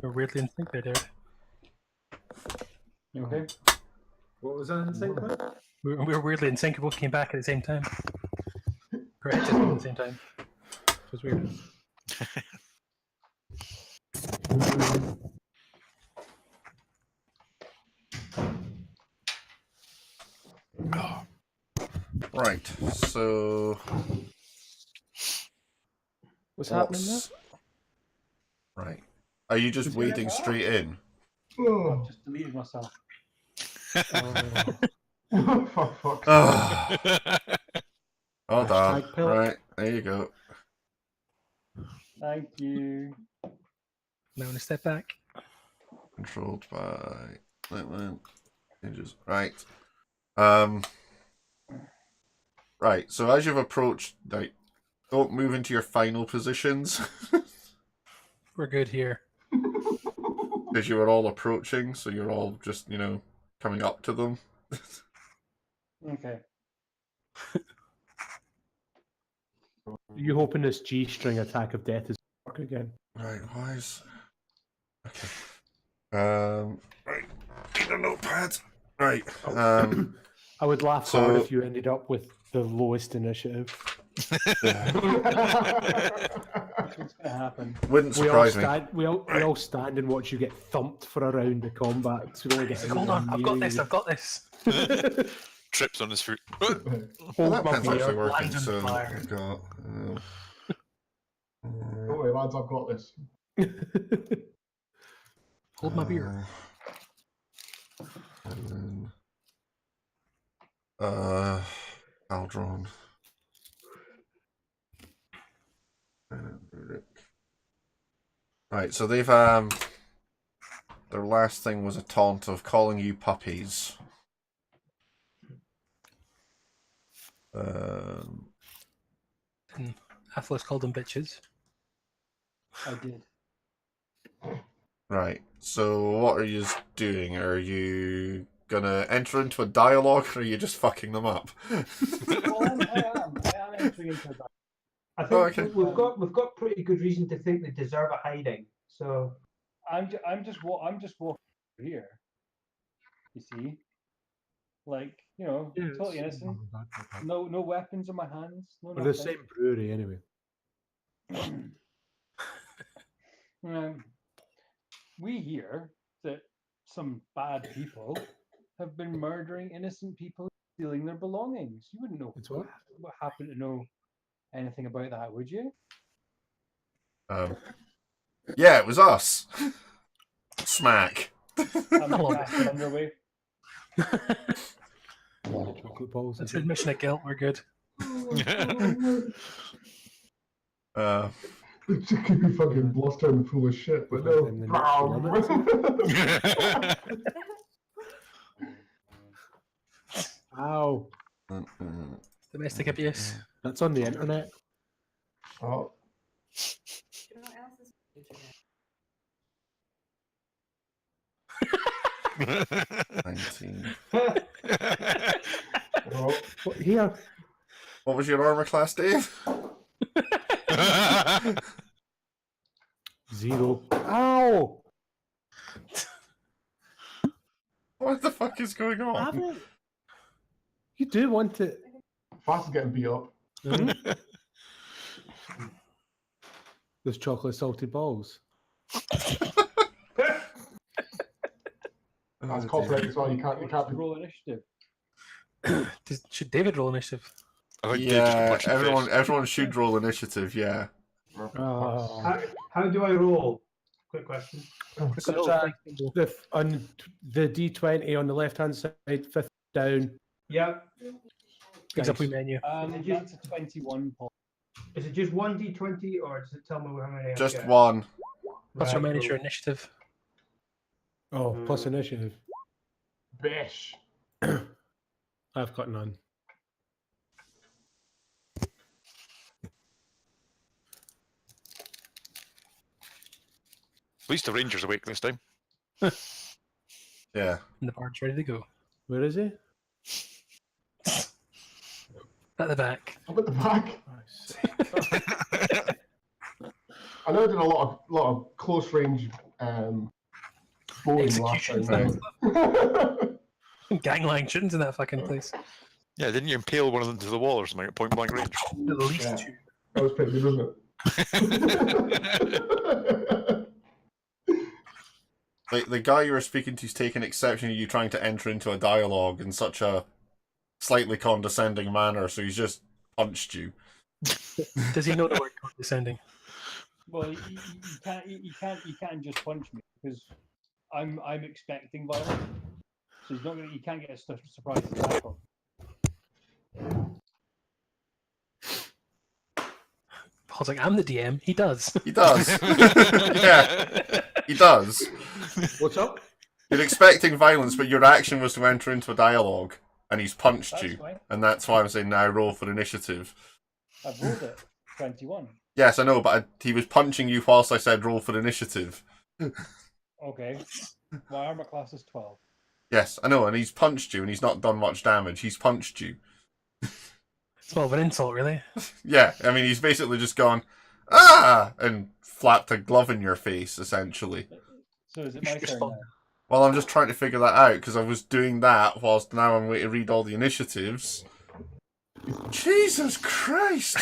Speaker 3: We're weirdly in sync there, Derek.
Speaker 4: You okay?
Speaker 10: What was that in the same place?
Speaker 3: We were weirdly in sync. We both came back at the same time. Our heads at the same time. It was weird.
Speaker 1: Right. So.
Speaker 6: What's happening there?
Speaker 1: Right. Are you just wading straight in?
Speaker 4: I've just deleted myself.
Speaker 2: For fuck's
Speaker 1: Hold on.
Speaker 6: Hashtag pill.
Speaker 1: Right. There you go.
Speaker 4: Thank you.
Speaker 3: Now I'm going to step back.
Speaker 1: Controlled by changes. Right. Right. So as you've approached, like, don't move into your final positions
Speaker 3: We're good here.
Speaker 1: because you were all approaching. So you're all just, coming up to them.
Speaker 4: Okay.
Speaker 6: Are you hoping this G-string attack of death is work again?
Speaker 1: Right. Why is? Okay. Right. Need a notepad. Right.
Speaker 6: I would laugh
Speaker 1: So-
Speaker 6: hard if you ended up with the lowest initiative.
Speaker 4: That's what's gonna happen.
Speaker 1: Wouldn't
Speaker 6: We all,
Speaker 1: surprise me.
Speaker 6: stand, we all stand and watch you get thumped for a round of combat. So we don't get
Speaker 3: Hold on, I've got this. I've got this.
Speaker 9: Trips on his foot.
Speaker 1: Well,
Speaker 6: Hold
Speaker 1: that
Speaker 6: my
Speaker 1: pen's
Speaker 6: beer,
Speaker 1: actually working.
Speaker 3: lands on
Speaker 1: So
Speaker 3: fire.
Speaker 1: I've got.
Speaker 2: Don't worry, lads, I've got this.
Speaker 3: Hold my beer.
Speaker 1: And then, Aldron. Right, so they've their last thing was a taunt of calling you puppies.
Speaker 3: And Athos called them bitches.
Speaker 4: I did.
Speaker 1: Right, so what are you doing? Are you gonna enter into a dialogue, or are you just fucking them up?
Speaker 4: Well, I am entering into that.
Speaker 8: I think
Speaker 1: Oh, okay.
Speaker 8: we've got pretty good reason to think they deserve a hiding. So
Speaker 4: I'm just walking here. You see, like totally innocent. No weapons in my hands. No
Speaker 6: We're the
Speaker 4: nothing.
Speaker 6: same brewery anyway.
Speaker 4: We hear that some bad people have been murdering innocent people, stealing their belongings. You wouldn't know
Speaker 6: It's what?
Speaker 4: what happened to know anything about that, would you?
Speaker 1: Yeah, it was us. Smack.
Speaker 4: I'm casting underway.
Speaker 6: Chocolate balls.
Speaker 3: That's admission of guilt. We're good.
Speaker 2: It could be fucking blustering full of shit, but no.
Speaker 6: In the next Ow.
Speaker 3: Domestic abuse.
Speaker 6: That's on the internet.
Speaker 2: Oh,
Speaker 7: You know what else is internet?
Speaker 1: 19.
Speaker 2: oh.
Speaker 6: What, here.
Speaker 1: What was your armor class, Dave?
Speaker 6: 0. Ow!
Speaker 1: What the fuck is going on?
Speaker 6: Have it. You do want it.
Speaker 2: Fast is getting beat up.
Speaker 6: Those chocolate salted balls.
Speaker 2: That's copyright as well. You can't be.
Speaker 4: Roll initiative.
Speaker 3: Should David roll initiative?
Speaker 9: I think Dave just
Speaker 1: Yeah,
Speaker 9: punched in the face.
Speaker 1: everyone should roll initiative, yeah.
Speaker 6: Oh.
Speaker 8: how do I roll? Quick question.
Speaker 6: So, on the D20 on the left hand side, 5th down.
Speaker 8: Yeah.
Speaker 3: Brings up a menu.
Speaker 4: That's a 21 point.
Speaker 8: Is it just one D20 or does it tell me how many? I
Speaker 1: Just
Speaker 8: get?
Speaker 1: one.
Speaker 3: Plus or
Speaker 8: Right,
Speaker 3: minus
Speaker 8: cool.
Speaker 3: your initiative.
Speaker 6: Oh, plus initiative.
Speaker 2: Bish.
Speaker 6: I've got none.
Speaker 9: At least the ranger's awake this time.
Speaker 1: Yeah.
Speaker 3: And the bard's ready to go.
Speaker 10: Where is he?
Speaker 3: At the back.
Speaker 2: Up at the back.
Speaker 10: Nice.
Speaker 2: I know I did a lot of close range bowling last
Speaker 3: Execution
Speaker 2: time.
Speaker 3: Gangland shouldn't in that fucking place.
Speaker 9: Yeah, didn't you impale one of them to the wall or something at point blank range?
Speaker 3: At least
Speaker 2: Yeah.
Speaker 3: two.
Speaker 2: That was pretty good, wasn't it?
Speaker 1: The guy you were speaking to is taking exception to you trying to enter into a dialogue in such a slightly condescending manner, so he's just punched you.
Speaker 3: Does he know the word condescending?
Speaker 4: Well, you can't just punch me because I'm expecting violence. So he's not gonna. You can't get a surprise attack on.
Speaker 3: Paul's like, I'm the DM. He does.
Speaker 1: He does. Yeah, he does.
Speaker 10: What's up?
Speaker 1: You're expecting violence, but your action was to enter into a dialogue, and he's punched
Speaker 4: That's
Speaker 1: you.
Speaker 4: fine.
Speaker 1: And that's why I'm saying now roll for initiative.
Speaker 4: I've rolled it. 21.
Speaker 1: Yes, I know, but he was punching you whilst I said roll for initiative.
Speaker 4: Okay. My armor class is 12.
Speaker 1: Yes, I know, and he's punched you, and he's not done much damage. He's punched you.
Speaker 3: It's more of an insult, really.
Speaker 1: Yeah, I mean, he's basically just gone, ah, and flapped a glove in your face, essentially.
Speaker 4: So is it my turn now?
Speaker 1: Well, I'm just trying to figure that out, because I was doing that whilst now I'm waiting to read all the initiatives. Jesus Christ!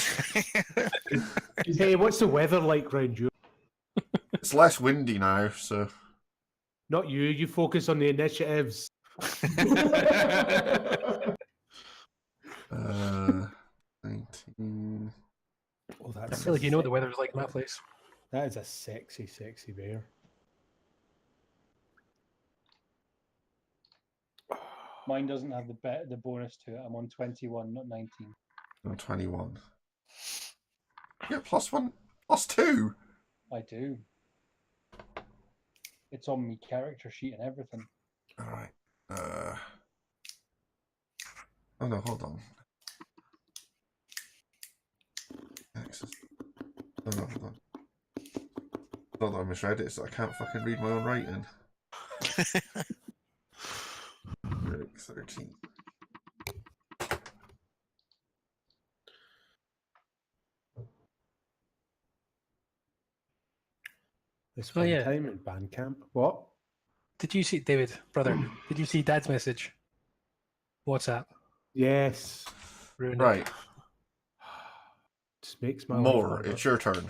Speaker 10: Hey, what's the weather like round you?
Speaker 1: It's less windy now, so...
Speaker 10: Not you. You focus on the initiatives.
Speaker 1: 19...
Speaker 10: Oh,
Speaker 3: I
Speaker 10: that's
Speaker 3: feel like you know what the weather's like in that place.
Speaker 10: That is a sexy, sexy bear.
Speaker 4: Mine doesn't have the bonus to it. I'm on 21, not 19.
Speaker 1: I'm 21. Yeah, +1, +2.
Speaker 4: I do. It's on me character sheet and everything.
Speaker 1: Alright. Oh no, hold on. Access. Oh no, hold on. Hold on, I misread it, so I can't fucking read my own writing. 13.
Speaker 10: This
Speaker 3: Oh,
Speaker 10: fun
Speaker 3: yeah.
Speaker 10: time in band camp. What?
Speaker 3: Did you see, David, brother, did you see Dad's message? WhatsApp.
Speaker 10: Yes.
Speaker 3: Ruined it.
Speaker 1: Right,
Speaker 10: Just makes my life
Speaker 1: more,
Speaker 10: harder.
Speaker 1: it's your turn.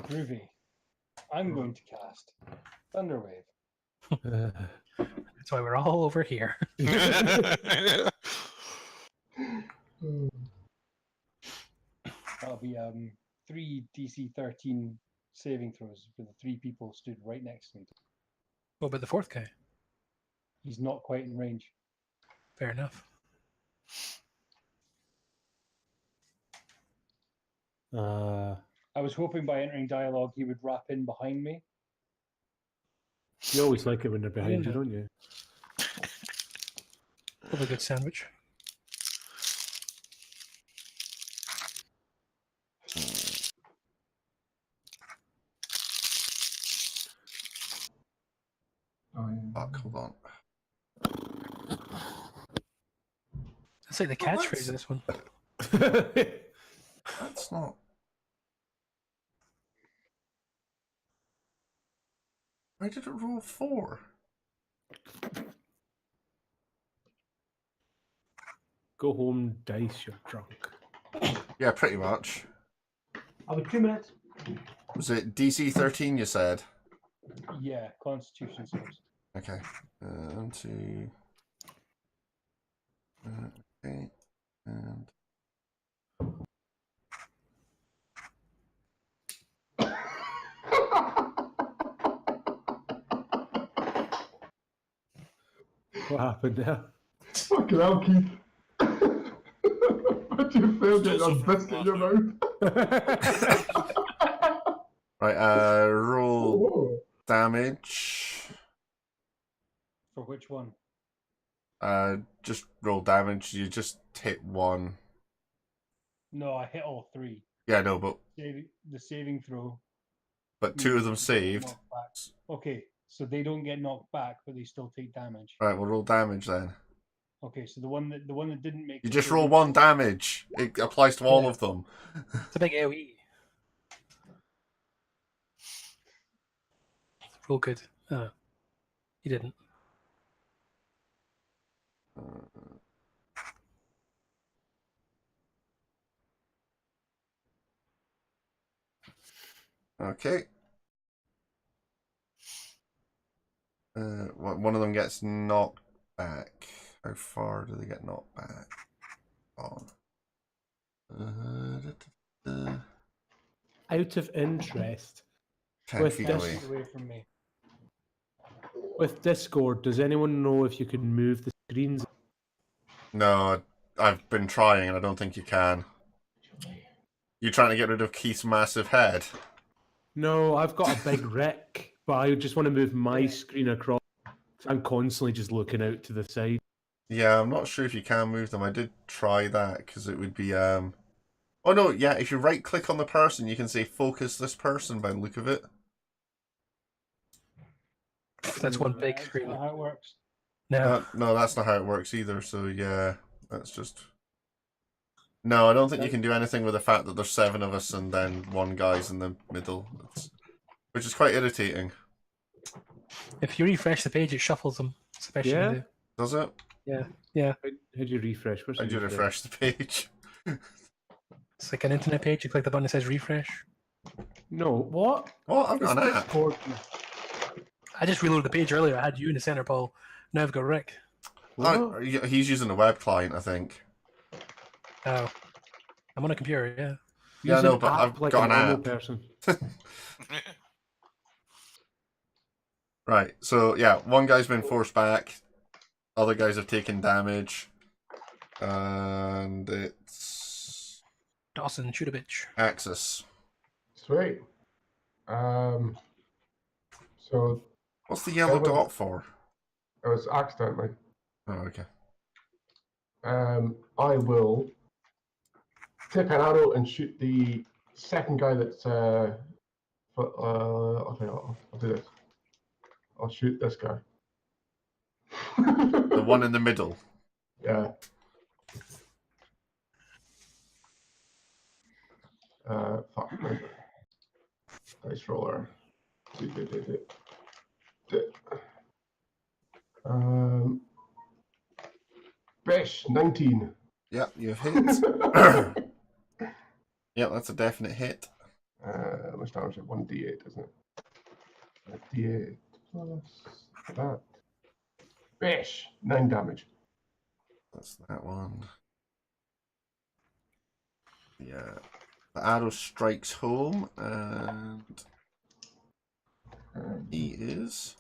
Speaker 4: Groovy. I'm going to cast Thunderwave.
Speaker 3: That's why we're all over here.
Speaker 4: That'll be 3 DC 13 saving throws for the 3 people stood right next to me.
Speaker 3: What about the fourth guy?
Speaker 4: He's not quite in range.
Speaker 3: Fair enough.
Speaker 4: I was hoping by entering dialogue he would wrap in behind me.
Speaker 10: You always like it when they're behind you,
Speaker 3: Yeah.
Speaker 10: don't you?
Speaker 3: Love a good sandwich.
Speaker 2: Oh, yeah.
Speaker 1: Fuck, hold on.
Speaker 3: That's like the catchphrase of this one.
Speaker 1: That's not... Why did it roll 4?
Speaker 10: Go home, dice, you're drunk.
Speaker 1: Yeah, pretty much.
Speaker 8: I'll be 2 minutes.
Speaker 1: Was it DC 13 you said?
Speaker 4: Yeah, Constitution saves.
Speaker 1: Okay. 2... okay. And...
Speaker 10: What happened there?
Speaker 2: Fucking hell, Keith. But you failed it on biscuit in your mouth.
Speaker 1: Right, roll
Speaker 2: Whoa.
Speaker 1: damage.
Speaker 4: For which one?
Speaker 1: Just roll damage. You just hit 1.
Speaker 4: No, I hit all 3.
Speaker 1: Yeah, no, but
Speaker 4: The saving throw.
Speaker 1: but 2 of them
Speaker 4: They don't get
Speaker 1: saved.
Speaker 4: knocked back. Okay, so they don't get knocked back, but they still take damage.
Speaker 1: Right, we'll roll damage then.
Speaker 4: Okay, so the one that didn't make
Speaker 1: You
Speaker 4: it,
Speaker 1: just
Speaker 4: they
Speaker 1: roll
Speaker 4: don't
Speaker 1: 1
Speaker 4: take-
Speaker 1: damage. It applies to all
Speaker 3: Yeah.
Speaker 1: of them.
Speaker 3: It's a big AoE. Roll good. Oh, you didn't.
Speaker 1: Okay. One of them gets knocked back. How far do they get knocked back? On.
Speaker 6: Out of interest,
Speaker 1: 10
Speaker 6: With
Speaker 1: feet
Speaker 6: this-
Speaker 1: away.
Speaker 4: away from me.
Speaker 6: with Discord, does anyone know if you can move the screens?
Speaker 1: No, I've been trying and I don't think you can. You trying to get rid of Keith's massive head?
Speaker 6: No, I've got a big Rick, but I just want to move my
Speaker 4: Yeah.
Speaker 6: screen across. I'm constantly just looking out to the side.
Speaker 1: Yeah, I'm not sure if you can move them. I did try that because it would be Oh no, yeah, if you right click on the person, you can say focus this person by the look of it.
Speaker 3: That's one big
Speaker 4: That's
Speaker 3: screen.
Speaker 4: not how it works.
Speaker 3: No.
Speaker 1: No, that's not how it works either. So yeah, that's just. No, I don't think you can do anything with the fact that there's 7 of us and then 1 guy's in the middle, which is quite irritating.
Speaker 3: If you refresh the page, it shuffles them. Especially
Speaker 6: Yeah?
Speaker 3: the...
Speaker 1: Does it?
Speaker 3: Yeah.
Speaker 6: How do you refresh? Where's
Speaker 1: I
Speaker 6: the
Speaker 1: do refresh the page.
Speaker 3: It's like an internet page. You click the button that says refresh.
Speaker 6: No, what?
Speaker 1: What? I've got an app.
Speaker 6: Discord.
Speaker 3: I just reloaded the page earlier. I had you in the center, Paul. Now I've got Rick.
Speaker 1: Oh, he's using a web client, I think.
Speaker 3: Oh. I'm on a computer, yeah.
Speaker 1: Yeah,
Speaker 6: Use
Speaker 1: no,
Speaker 6: an
Speaker 1: but
Speaker 6: app
Speaker 1: I've
Speaker 6: like
Speaker 1: got
Speaker 6: a
Speaker 1: an
Speaker 6: normal
Speaker 1: app.
Speaker 6: person.
Speaker 1: Right, so yeah, 1 guy's been forced back. Other guys have taken damage. And it's
Speaker 3: Dawson, shoot a bitch.
Speaker 1: Axis.
Speaker 2: Sweet. So
Speaker 1: What's the yellow
Speaker 2: That was-
Speaker 1: dot for?
Speaker 2: it was accidentally.
Speaker 1: Oh, okay.
Speaker 2: I will take an arrow and shoot the second guy that's. Okay, I'll do this. I'll shoot this guy.
Speaker 1: The one in the middle.
Speaker 2: Yeah. Fuck. Dice roller. Bish, 19.
Speaker 1: Yep, you've hit. Yep, that's a definite hit.
Speaker 2: Which damage is 1d8, isn't it? D8 plus that. Bish, 9 damage.
Speaker 1: That's that one. Yeah. The arrow strikes home and he is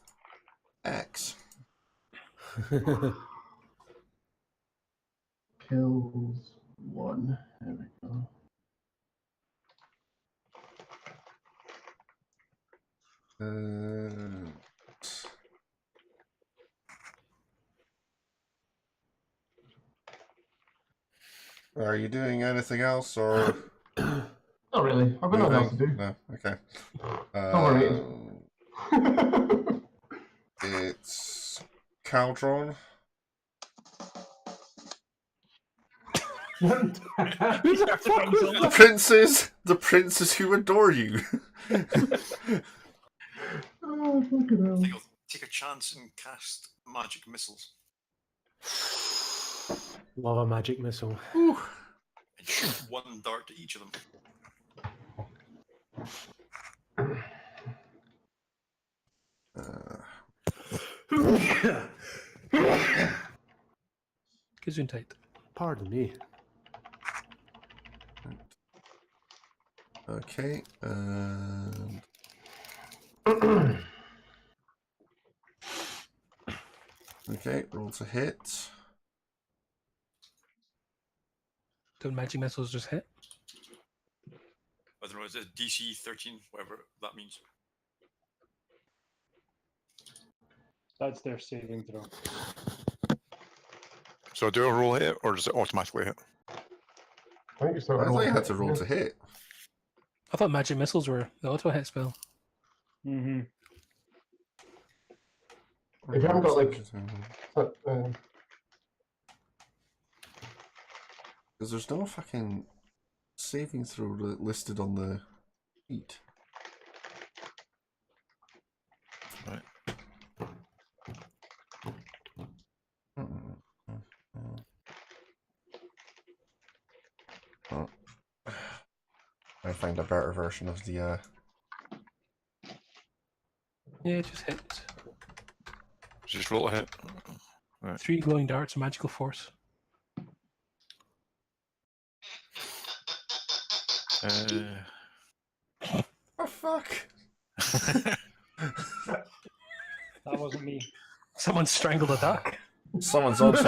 Speaker 1: X.
Speaker 2: Kills 1. There we go.
Speaker 1: Are you doing anything else or?
Speaker 2: Not really. I've got nothing else to do.
Speaker 1: No, okay.
Speaker 2: Don't worry.
Speaker 1: It's Caldron. The princes who adore you.
Speaker 2: Oh, fucking hell.
Speaker 9: I think I'll take a chance and cast magic missiles
Speaker 6: Love a magic missile.
Speaker 9: and shoot 1 dart at each of them.
Speaker 3: Gesundheit.
Speaker 6: Pardon me.
Speaker 1: Okay, okay, roll to hit.
Speaker 3: Don't magic missiles just hit?
Speaker 9: I don't know, is it DC 13, whatever that means?
Speaker 4: That's their saving throw.
Speaker 9: So do I roll hit, or does it automatically hit?
Speaker 2: I think you still
Speaker 1: I thought you had
Speaker 2: hit,
Speaker 1: to roll
Speaker 2: yeah.
Speaker 1: to hit.
Speaker 3: I thought magic missiles were the auto hit spell.
Speaker 4: Mm-hmm.
Speaker 2: If you haven't got like,
Speaker 1: because there's no fucking saving throw listed on the sheet.
Speaker 9: Right.
Speaker 1: Oh. I find a better version of the
Speaker 3: Yeah, just hit.
Speaker 9: Just roll a hit. Right.
Speaker 3: 3 glowing darts, magical force.
Speaker 1: Oh fuck!
Speaker 4: That wasn't me.
Speaker 3: Someone strangled a duck.
Speaker 1: Someone's also.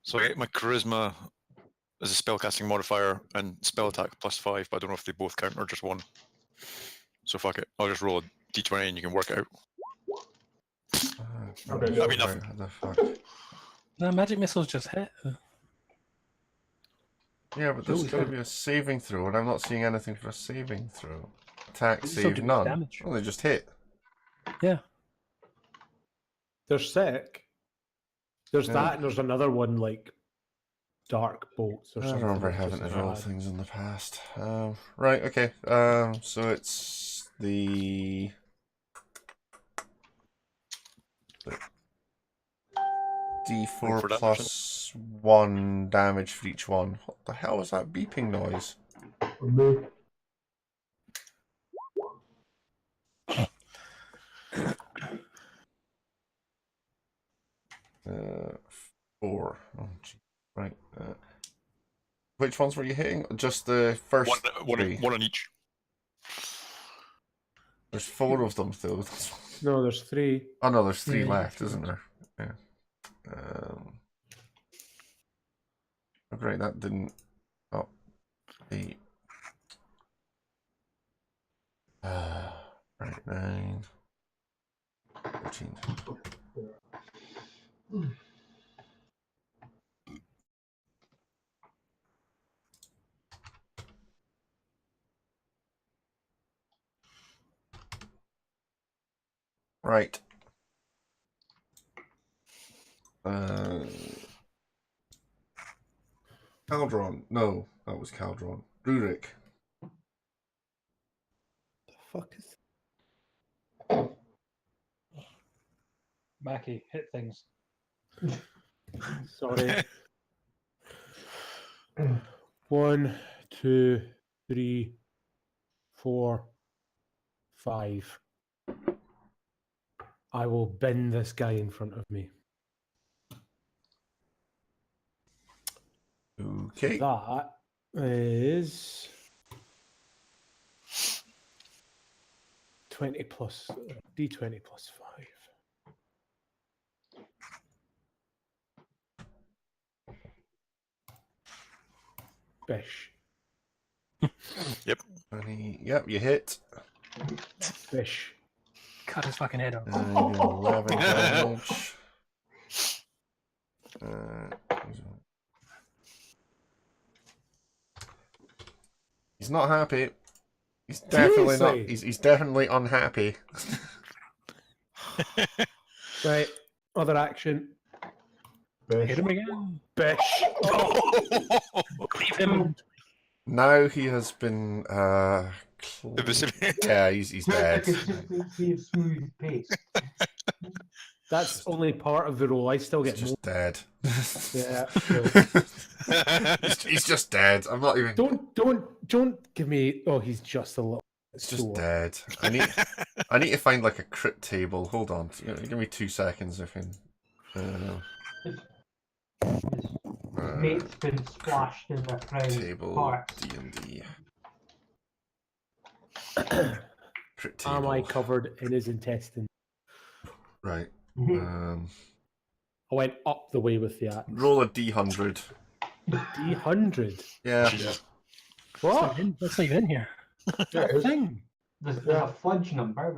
Speaker 9: So I get my charisma as a spellcasting modifier and spell attack +5, but I don't know if they both count or just one. So fuck it. I'll just roll a d20 and you can work it out.
Speaker 2: Okay,
Speaker 9: I mean, nothing.
Speaker 1: How the fuck?
Speaker 3: No, magic missiles just hit.
Speaker 1: Yeah, but there's
Speaker 3: Holy
Speaker 1: got to
Speaker 3: fuck.
Speaker 1: be a saving throw, and I'm not seeing anything for a saving throw. Attack,
Speaker 3: They still
Speaker 1: save,
Speaker 3: do
Speaker 1: none.
Speaker 3: damage.
Speaker 1: Oh, they just hit.
Speaker 3: Yeah.
Speaker 10: They're sick. There's
Speaker 1: Yeah.
Speaker 10: that, and there's another one like dark bolts or
Speaker 1: I
Speaker 10: something.
Speaker 1: remember
Speaker 10: that's
Speaker 1: having
Speaker 10: just
Speaker 1: to roll
Speaker 10: bad.
Speaker 1: things in the past. Right, okay. So it's the
Speaker 9: Roll
Speaker 1: D4
Speaker 9: for damage,
Speaker 1: plus 1 damage for each one. What the hell was that beeping noise?
Speaker 2: remove.
Speaker 1: 4. Oh, gee. Right. Which ones were you hitting? Just the first three.
Speaker 9: One on each.
Speaker 1: There's 4 of them, though.
Speaker 10: No, there's 3.
Speaker 1: Oh no, there's 3
Speaker 3: Yeah,
Speaker 1: left, isn't there? Yeah. Oh, great, that didn't. Oh, 8. Right, 9. 13. Right. Caldron. No, that was Caldron. Rurik.
Speaker 10: The fuck is?
Speaker 4: Mackie, hit things.
Speaker 10: Sorry. 1, 2, 3, 4, 5. I will bin this guy in front of me.
Speaker 1: Okay.
Speaker 10: That is 20 plus D20 plus 5. Bish.
Speaker 9: Yep.
Speaker 1: 20. Yep, you hit.
Speaker 10: Bish.
Speaker 3: Cut his fucking head off.
Speaker 1: 11 damage. He's not happy. He's definitely not.
Speaker 10: Seriously?
Speaker 1: He's definitely unhappy.
Speaker 10: Right. Other action.
Speaker 3: Hit him again.
Speaker 10: Bish.
Speaker 3: Leave him.
Speaker 1: Now he has been. Yeah, he's
Speaker 8: The
Speaker 1: dead.
Speaker 8: consistency of smooth pace.
Speaker 10: That's only part of the roll. I still
Speaker 1: He's
Speaker 10: get more.
Speaker 1: just dead.
Speaker 10: Yeah. Cool.
Speaker 1: He's just dead. I'm not even.
Speaker 10: Don't give me. Oh, he's just a little.
Speaker 1: It's just
Speaker 10: sore.
Speaker 1: dead. I need to find like a crit table. Hold on. Give me 2 seconds. If
Speaker 8: His mate's been splashed in their friend's
Speaker 1: table
Speaker 8: parts.
Speaker 1: D&D. Crit
Speaker 10: Am I
Speaker 1: table.
Speaker 10: covered in his intestine?
Speaker 1: Right.
Speaker 8: Mhm.
Speaker 10: I went up the way with the axe.
Speaker 1: Roll a D100.
Speaker 10: D100.
Speaker 1: Yeah.
Speaker 9: Jesus.
Speaker 10: What?
Speaker 3: That's not even in here.
Speaker 2: Yeah, it was-
Speaker 10: Thing.
Speaker 8: There's a fudge number,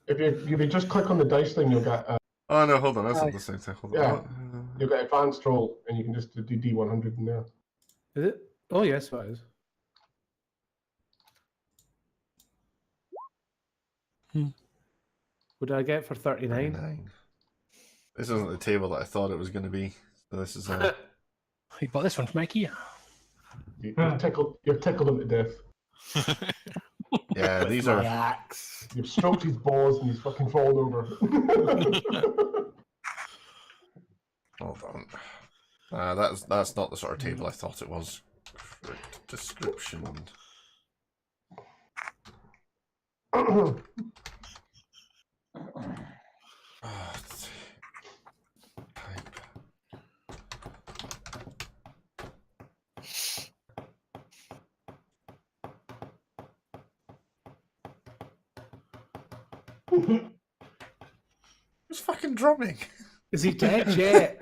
Speaker 8: but
Speaker 2: if you just click on the dice thing, you'll get
Speaker 1: Oh no, hold on. That's not the same thing. Hold on.
Speaker 2: Yeah. you'll get advanced roll, and you can just do D100 in there.
Speaker 10: Is it? Oh yes, that is.
Speaker 6: What did I get for 39?
Speaker 1: 39. This isn't the table that I thought it was going to be. So this is a.
Speaker 3: We bought this one from IKEA.
Speaker 2: You've tickled him to death.
Speaker 1: Yeah,
Speaker 6: With
Speaker 1: these
Speaker 6: my
Speaker 1: are.
Speaker 6: axe.
Speaker 2: You've stroked his balls and he's fucking fallen over.
Speaker 1: Hold on. That's not the sort of table I thought it was. Description. Oh, type. Who's fucking drumming?
Speaker 6: Is he dead yet?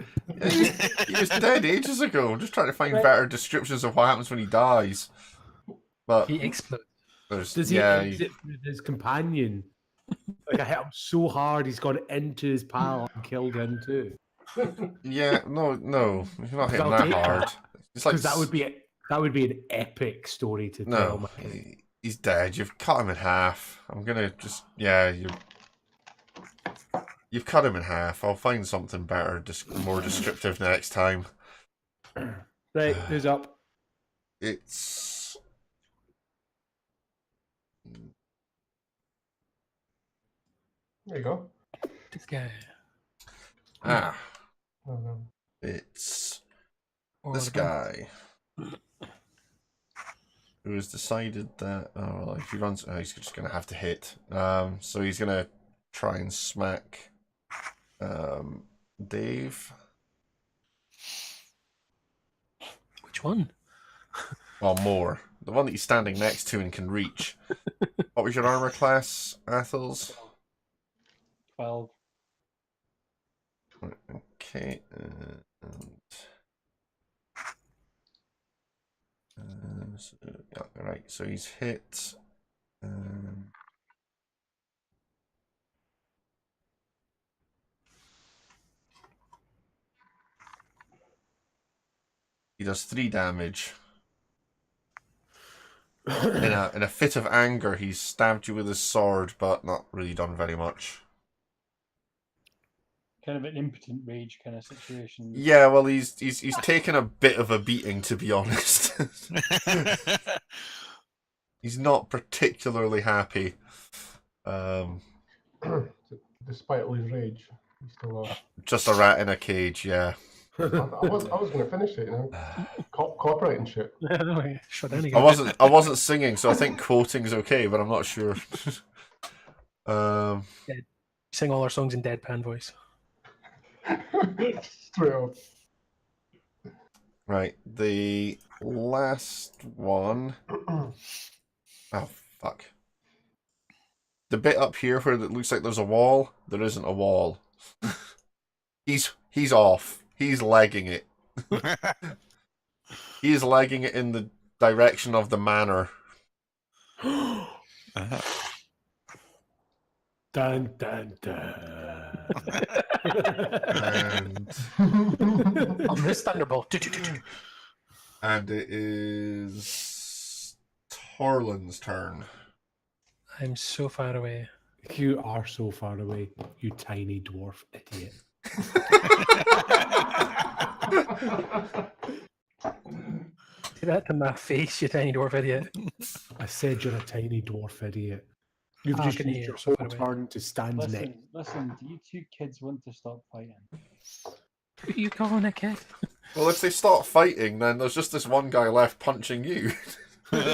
Speaker 1: He was dead ages ago. I'm just trying to find better descriptions of what happens when he dies. But
Speaker 3: He explodes.
Speaker 6: Does he exit with his companion? Like, I hit him so hard, he's gone into his pal and killed him too.
Speaker 1: Yeah, no, you're not hitting
Speaker 6: I'll
Speaker 1: that
Speaker 6: take
Speaker 1: hard.
Speaker 6: that.
Speaker 1: It's like
Speaker 6: Because that would be an epic story to tell.
Speaker 1: no,
Speaker 6: Man.
Speaker 1: he's dead. You've cut him in half. I'm gonna just you've cut him in half. I'll find something better, more descriptive next time.
Speaker 6: Right, who's up?
Speaker 1: It's
Speaker 2: There you go.
Speaker 3: This guy.
Speaker 1: ah,
Speaker 2: Oh, no.
Speaker 1: it's
Speaker 3: Or
Speaker 1: this
Speaker 3: the band.
Speaker 1: guy who has decided that well, if he runs, he's just gonna have to hit. So he's gonna try and smack Dave.
Speaker 3: Which one?
Speaker 1: Well, more. The one that he's standing next to and can reach. What was your armor class, Athels?
Speaker 4: 12.
Speaker 1: Okay. So, yeah, right, so he's hit. He does 3 damage. In a fit of anger, he's stabbed you with his sword, but not really done very much.
Speaker 4: Kind of an impotent rage kind of situation.
Speaker 1: Yeah, well, he's taken a bit of a beating, to be honest. He's not particularly happy.
Speaker 2: Despite all his rage, he's still
Speaker 1: Just a rat in a cage, yeah.
Speaker 2: I was going to finish it, you know. Copyright and shit.
Speaker 3: Shut down
Speaker 1: I
Speaker 3: again.
Speaker 1: wasn't singing, so I think quoting is okay, but I'm not sure.
Speaker 3: Sing all our songs in deadpan voice.
Speaker 2: Straight off.
Speaker 1: Right, the last one. Oh fuck! The bit up here where it looks like there's a wall, there isn't a wall. He's off. He's legging it. He's legging it in the direction of the manor.
Speaker 6: Dun dun dun.
Speaker 1: And
Speaker 3: On this thunderbolt.
Speaker 1: and it is Torlin's turn.
Speaker 3: I'm so far away.
Speaker 6: You are so far away, you tiny dwarf idiot.
Speaker 3: Do that to my face, you tiny dwarf idiot.
Speaker 6: I said you're a tiny dwarf idiot. You've
Speaker 3: I
Speaker 6: just
Speaker 3: can
Speaker 6: used
Speaker 3: hear
Speaker 6: your
Speaker 3: so
Speaker 6: whole
Speaker 3: far away.
Speaker 6: turn to stand next.
Speaker 4: Listen, do you two kids want to stop fighting?
Speaker 3: Who are you calling a kid?
Speaker 1: Well, if they start fighting, then there's just this one guy left punching you.
Speaker 2: Go on,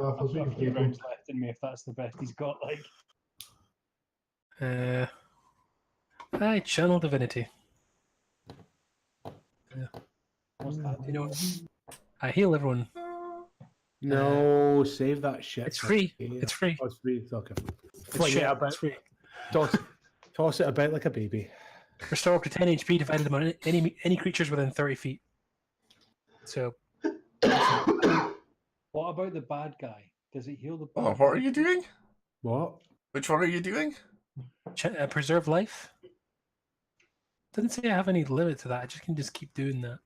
Speaker 4: I've
Speaker 2: Athos,
Speaker 4: got a
Speaker 2: you
Speaker 4: few
Speaker 2: can
Speaker 4: rounds left in me if that's the best he's got. Like,
Speaker 3: I channel divinity.
Speaker 4: what's that?
Speaker 3: You know, I heal everyone.
Speaker 6: No, save that shit.
Speaker 3: It's free.
Speaker 6: Yeah.
Speaker 3: It's free.
Speaker 6: Oh, it's free. It's okay.
Speaker 3: It's
Speaker 6: Fling
Speaker 3: shit.
Speaker 6: it about.
Speaker 3: It's free.
Speaker 6: Toss it about like a baby.
Speaker 3: Restore up to 10 HP divided among any creatures within 30 feet. So,
Speaker 4: What about the bad guy? Does it heal the bad
Speaker 1: Oh, what are you doing?
Speaker 6: What?
Speaker 1: Which one are you doing?
Speaker 3: preserve life. Doesn't say I have any limit to that. I just can keep doing that.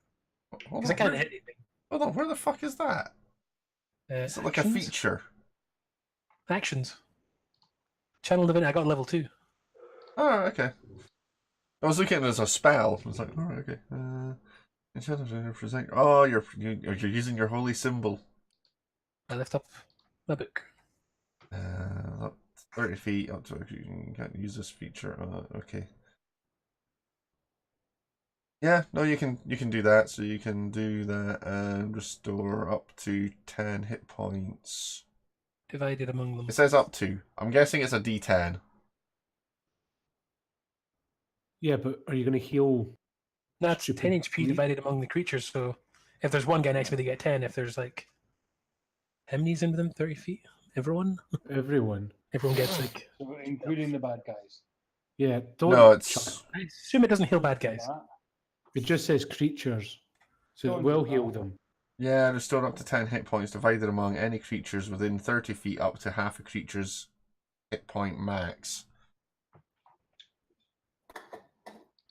Speaker 1: Hold
Speaker 3: Because I
Speaker 1: on,
Speaker 3: can't
Speaker 1: where-
Speaker 3: hit anything.
Speaker 1: Hold on, where the fuck is that? Is it like a
Speaker 3: Actions?
Speaker 1: feature?
Speaker 3: Actions. Channel Divinity. I got level 2.
Speaker 1: Oh, okay. I was looking at it as a spell. I was like, alright, okay. Oh, you're using your holy symbol.
Speaker 3: I lift up my book.
Speaker 1: 30 feet up to you can't use this feature. Okay. Yeah, no, you can do that. So you can do that and restore up to 10 hit points.
Speaker 3: Divided among them.
Speaker 1: It says up to. I'm guessing it's a D10.
Speaker 6: Yeah, but are you going to heal?
Speaker 3: That's 10
Speaker 6: stupid
Speaker 3: HP
Speaker 6: bleed?
Speaker 3: divided among the creatures. So if there's one guy next to me, they get 10. If there's like how many's in them? 30 feet. Everyone.
Speaker 6: Everyone.
Speaker 3: Everyone gets like.
Speaker 4: So including the bad guys.
Speaker 6: Yeah, don't.
Speaker 1: No, it's
Speaker 3: I assume it doesn't heal bad guys.
Speaker 6: It just says creatures, so it
Speaker 4: Don't
Speaker 6: will
Speaker 4: do
Speaker 6: heal
Speaker 4: that.
Speaker 6: them.
Speaker 1: yeah, restore up to 10 hit points divided among any creatures within 30 feet up to half a creature's hit point max.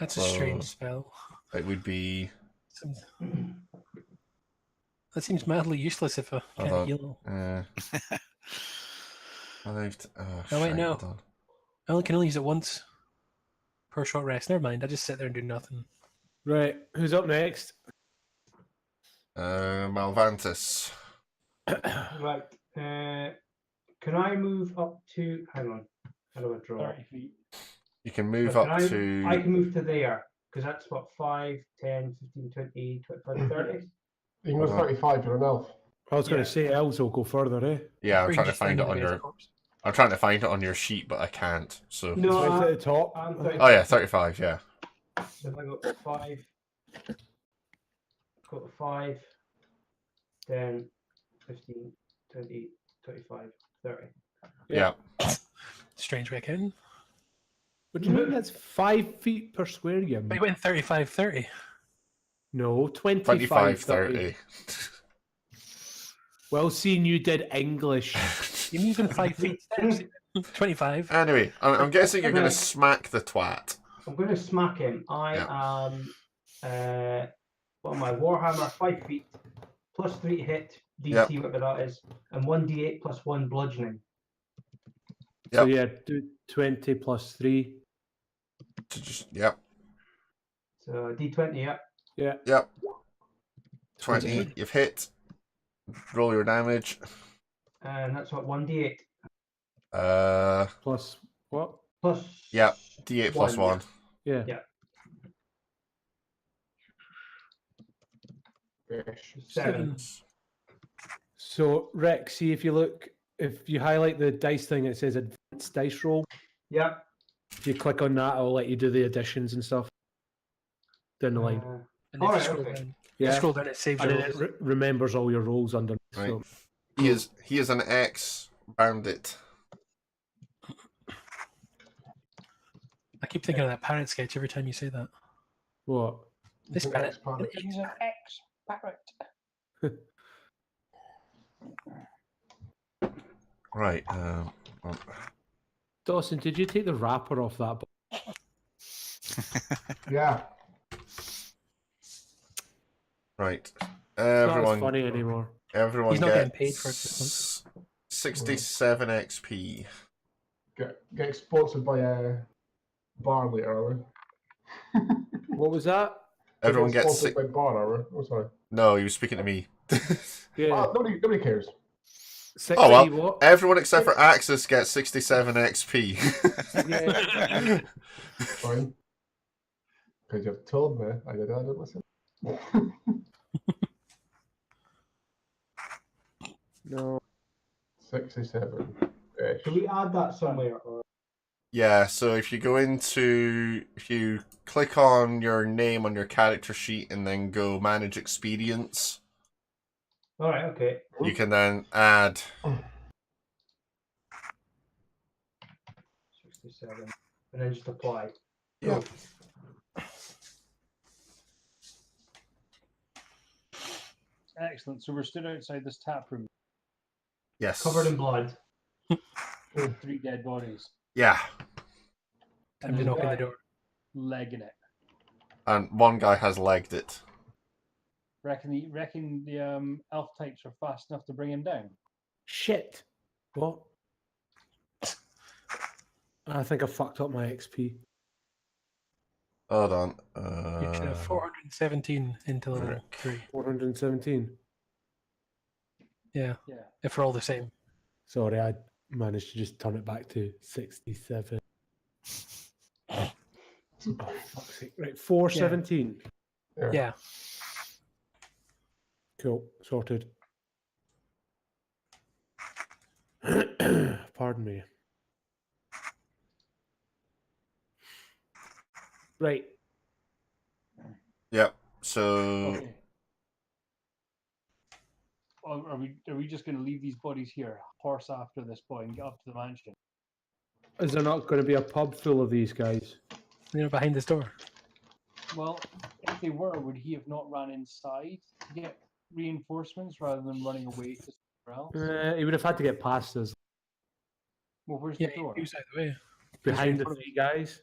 Speaker 3: That's a
Speaker 1: So-
Speaker 3: strange spell.
Speaker 1: It would be
Speaker 3: That seems madly useless if I
Speaker 1: Hold
Speaker 3: can't
Speaker 1: on.
Speaker 3: heal.
Speaker 1: 5 to,
Speaker 3: Oh, wait,
Speaker 1: shite,
Speaker 3: no.
Speaker 1: hold on.
Speaker 3: I can only use it once per short rest. Never mind. I just sit there and do nothing.
Speaker 6: Right, who's up next?
Speaker 1: Malvantis.
Speaker 8: Right. Can I move up to? Hang on. How do I draw?
Speaker 4: 30 feet.
Speaker 1: You can move
Speaker 8: Can
Speaker 1: up
Speaker 8: I
Speaker 1: to.
Speaker 8: can move to there because that's what 5, 10, 15, 20, 25, 30.
Speaker 2: You can go 35, you're an elf.
Speaker 6: I was going
Speaker 8: Yeah.
Speaker 6: to say elves will go further, eh?
Speaker 1: Yeah, I'm
Speaker 3: Or you
Speaker 1: trying to
Speaker 3: just
Speaker 1: find it
Speaker 3: stand
Speaker 1: on
Speaker 3: in the base
Speaker 1: your.
Speaker 3: corpse.
Speaker 1: I'm trying to find it on your sheet, but I can't. So.
Speaker 8: No,
Speaker 6: Right at the top.
Speaker 8: I'm 35.
Speaker 1: Oh yeah, 35. Yeah.
Speaker 8: So if I go 5, go to 5, 10, 15, 20, 25, 30.
Speaker 1: Yeah.
Speaker 3: Strange way of counting.
Speaker 6: What do you mean? That's 5 feet per square yard.
Speaker 3: But you went 35, 30.
Speaker 6: No, 25,
Speaker 1: 25,
Speaker 6: 30.
Speaker 1: 30.
Speaker 6: Well, seeing you did English.
Speaker 3: You mean even 5 feet steps? 25.
Speaker 1: Anyway, I'm guessing you're going to smack the twat.
Speaker 8: I'm going to smack him. I am, what am I? Warhammer 5 feet, plus 3 hit, DC, whatever that is, and 1d8 plus 1 bludgeoning.
Speaker 6: So yeah, do 20 plus 3.
Speaker 1: Yep.
Speaker 8: So d20, yeah.
Speaker 6: Yeah.
Speaker 1: Yep. 20. You've hit. Roll your damage.
Speaker 8: And that's what, 1d8.
Speaker 6: Plus what?
Speaker 8: Plus.
Speaker 1: Yeah. D8 plus 1.
Speaker 6: Yeah.
Speaker 8: Yeah.
Speaker 2: Ish.
Speaker 8: 7.
Speaker 6: So Rex, see if you highlight the dice thing, it says advanced dice roll.
Speaker 8: Yeah.
Speaker 6: If you click on that, it'll let you do the additions and stuff down the line.
Speaker 3: And if
Speaker 8: Alright,
Speaker 3: you scroll
Speaker 8: okay.
Speaker 3: down,
Speaker 6: Yeah.
Speaker 3: you scroll down, it saves
Speaker 6: And
Speaker 3: your
Speaker 6: then it
Speaker 3: rolls.
Speaker 6: remembers all your rolls underneath.
Speaker 1: Right.
Speaker 6: So.
Speaker 1: He is an ex-bandit.
Speaker 3: I keep thinking of that parrot sketch every time you say that.
Speaker 6: What?
Speaker 3: This
Speaker 2: An
Speaker 3: parrot.
Speaker 2: ex-parrot.
Speaker 4: He's an ex-parrot.
Speaker 1: Right.
Speaker 6: Dawson, did you take the wrapper off that book?
Speaker 2: Yeah.
Speaker 1: Right.
Speaker 6: It's
Speaker 1: Everyone.
Speaker 6: not as funny anymore.
Speaker 1: Everyone
Speaker 3: He's not
Speaker 1: gets
Speaker 3: getting paid for it this
Speaker 1: 67 XP.
Speaker 2: Get sponsored by Bar later, are we?
Speaker 6: What was that?
Speaker 1: Everyone
Speaker 2: Get
Speaker 1: gets
Speaker 2: sponsored by Bar, are we? Oh, sorry.
Speaker 1: No, he was speaking to me.
Speaker 6: Yeah.
Speaker 2: Nobody cares.
Speaker 6: 60
Speaker 1: Oh well,
Speaker 6: what?
Speaker 1: everyone except for Axis gets 67 XP.
Speaker 6: Yeah.
Speaker 2: Fine. Because you've told me, I didn't listen.
Speaker 6: No.
Speaker 2: 67.
Speaker 8: Can we add that somewhere? Or...
Speaker 1: Yeah, so if you click on your name on your character sheet and then go manage experience,
Speaker 8: Alright, okay.
Speaker 1: you can then add
Speaker 8: 67. And then just apply.
Speaker 1: Yeah.
Speaker 4: Excellent. So we're stood outside this tap room,
Speaker 1: yes.
Speaker 8: Covered in blood.
Speaker 4: with 3 dead bodies.
Speaker 1: Yeah.
Speaker 3: Time to knock on the door.
Speaker 4: Legging it.
Speaker 1: And one guy has legged it.
Speaker 4: Reckon the elf types are fast enough to bring him down.
Speaker 6: Shit. What? I think I fucked up my XP.
Speaker 1: Hold on.
Speaker 3: You should have 417 into level 3.
Speaker 6: 417.
Speaker 3: Yeah,
Speaker 4: Yeah.
Speaker 3: if we're all the same.
Speaker 6: Sorry, I managed to just turn it back to 67. Oh, fuck's sake. Right, 417.
Speaker 3: Yeah.
Speaker 6: Cool, sorted. Pardon me. Right.
Speaker 1: Yep. So
Speaker 4: Okay. Are we just going to leave these bodies here, horse after this boy, and get up to the mansion?
Speaker 6: Is there not going to be a pub full of these guys?
Speaker 3: Behind this door.
Speaker 4: Well, if they were, would he have not run inside to get reinforcements rather than running away to somewhere else?
Speaker 6: He would have had to get past us.
Speaker 4: Well, where's
Speaker 3: Yeah,
Speaker 4: the door?
Speaker 3: he was out of the way.
Speaker 6: Behind the
Speaker 3: front of
Speaker 6: three guys.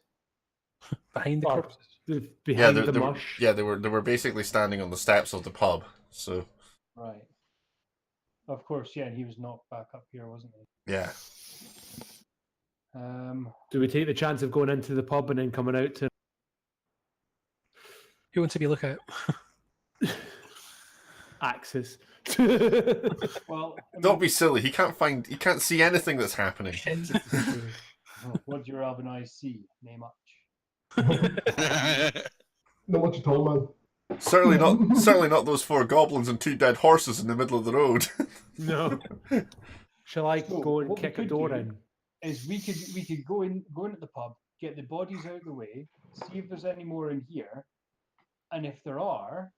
Speaker 3: Behind the
Speaker 6: Or
Speaker 3: corpses.
Speaker 6: behind
Speaker 1: yeah,
Speaker 6: the
Speaker 1: they were,
Speaker 6: mush.
Speaker 1: yeah, they were basically standing on the steps of the pub. So
Speaker 4: Right. Of course, yeah, and he was knocked back up here, wasn't he?
Speaker 1: yeah.
Speaker 6: Do we take the chance of going into the pub and then coming out to
Speaker 3: Who wants to be a lookout?
Speaker 6: Axis?
Speaker 4: Well,
Speaker 1: Don't be silly. He can't see anything that's happening.
Speaker 4: What do your elven eyes see? Nay much.
Speaker 2: Not much at all, man.
Speaker 1: Certainly not those 4 goblins and 2 dead horses in the middle of the road.
Speaker 6: No. Shall I
Speaker 4: So,
Speaker 6: go and
Speaker 4: what we
Speaker 6: kick a
Speaker 4: could
Speaker 6: door
Speaker 4: do
Speaker 6: in?
Speaker 4: Is we could go in at the pub, get the bodies out of the way, see if there's any more in here, and if there are,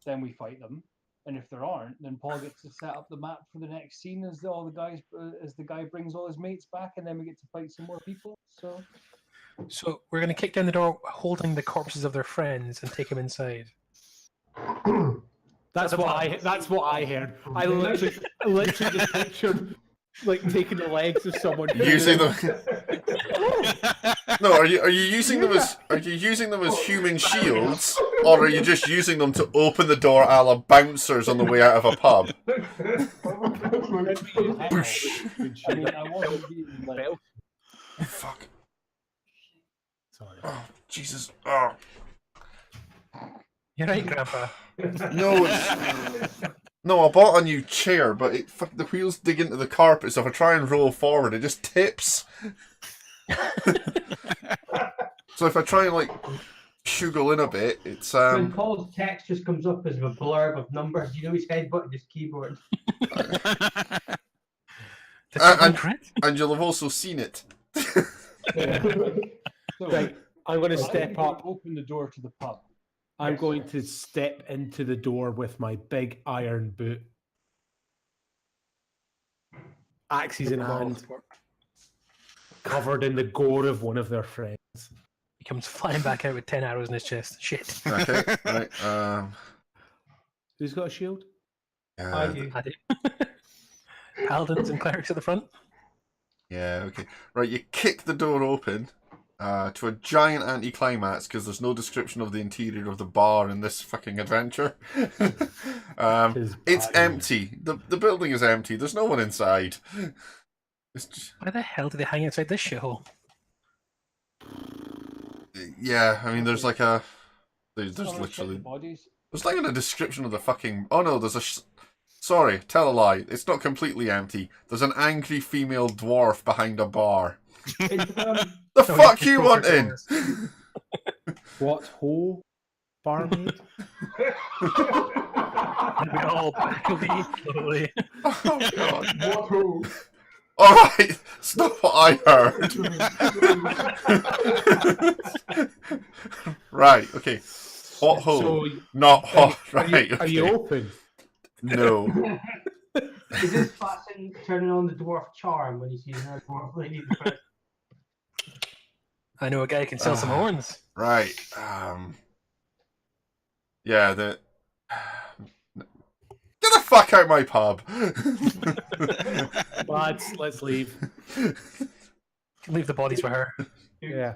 Speaker 4: then we fight them. And if there aren't, then Paul gets to set up the map for the next scene as the guy brings all his mates back, and then we get to fight some more people.
Speaker 3: So we're going to kick down the door holding the corpses of their friends and take them inside.
Speaker 6: That's what I heard. I literally just pictured like taking the legs of someone
Speaker 1: Using them. No, are you using them as human shields, or are you just using them to open the door a la bouncers on the way out of a pub?
Speaker 4: I mean, I wasn't being like,
Speaker 1: Oh, fuck.
Speaker 6: Sorry.
Speaker 1: Oh, Jesus. Oh.
Speaker 3: You're right, Grandpa.
Speaker 1: No, no, I bought a new chair, but the wheels dig into the carpet, so if I try and roll forward, it just tips. So if I try and, like, shugle in a bit, it's...
Speaker 8: When Paul's text just comes up as a blurb of numbers, you know he's headbutting his keyboard.
Speaker 1: And you'll have also seen it.
Speaker 6: Right, I'm going to step up.
Speaker 4: Open the door to the pub.
Speaker 6: I'm going to step into the door with my big iron boot. Axes in hand, covered in the gore of one of their friends.
Speaker 3: He comes flying back out with 10 arrows in his chest. Shit.
Speaker 1: Okay, right.
Speaker 6: Who's got a shield?
Speaker 3: I do. Paladins and clerics at the front.
Speaker 1: Yeah, okay. Right, you kick the door open to a giant anticlimax because there's no description of the interior of the bar in this fucking adventure. It's empty. The building is empty. There's no one inside.
Speaker 3: Why the hell do they hang outside this shithole?
Speaker 1: Yeah, I mean, there's like a... There's literally...
Speaker 4: Bodies.
Speaker 1: There's like a description of the fucking... Oh no, there's a... Sorry, tell a lie. It's not completely empty. There's an angry female dwarf behind a bar. The fuck you want in?
Speaker 6: What hole? Barmaid?
Speaker 3: And we all leave slowly.
Speaker 1: Oh god. What hole? Alright, it's not what I heard. Right, okay. Hot hole.
Speaker 6: So,
Speaker 1: not hot. Right,
Speaker 6: Are you
Speaker 1: okay.
Speaker 6: open?
Speaker 1: No.
Speaker 8: Is this Fatson turning on the dwarf charm when he sees another dwarf lady?
Speaker 3: I know a guy who can sell some horns.
Speaker 1: Right. Yeah, Get the fuck out of my pub!
Speaker 6: Lads, let's leave.
Speaker 3: Leave the bodies for her.
Speaker 6: Yeah.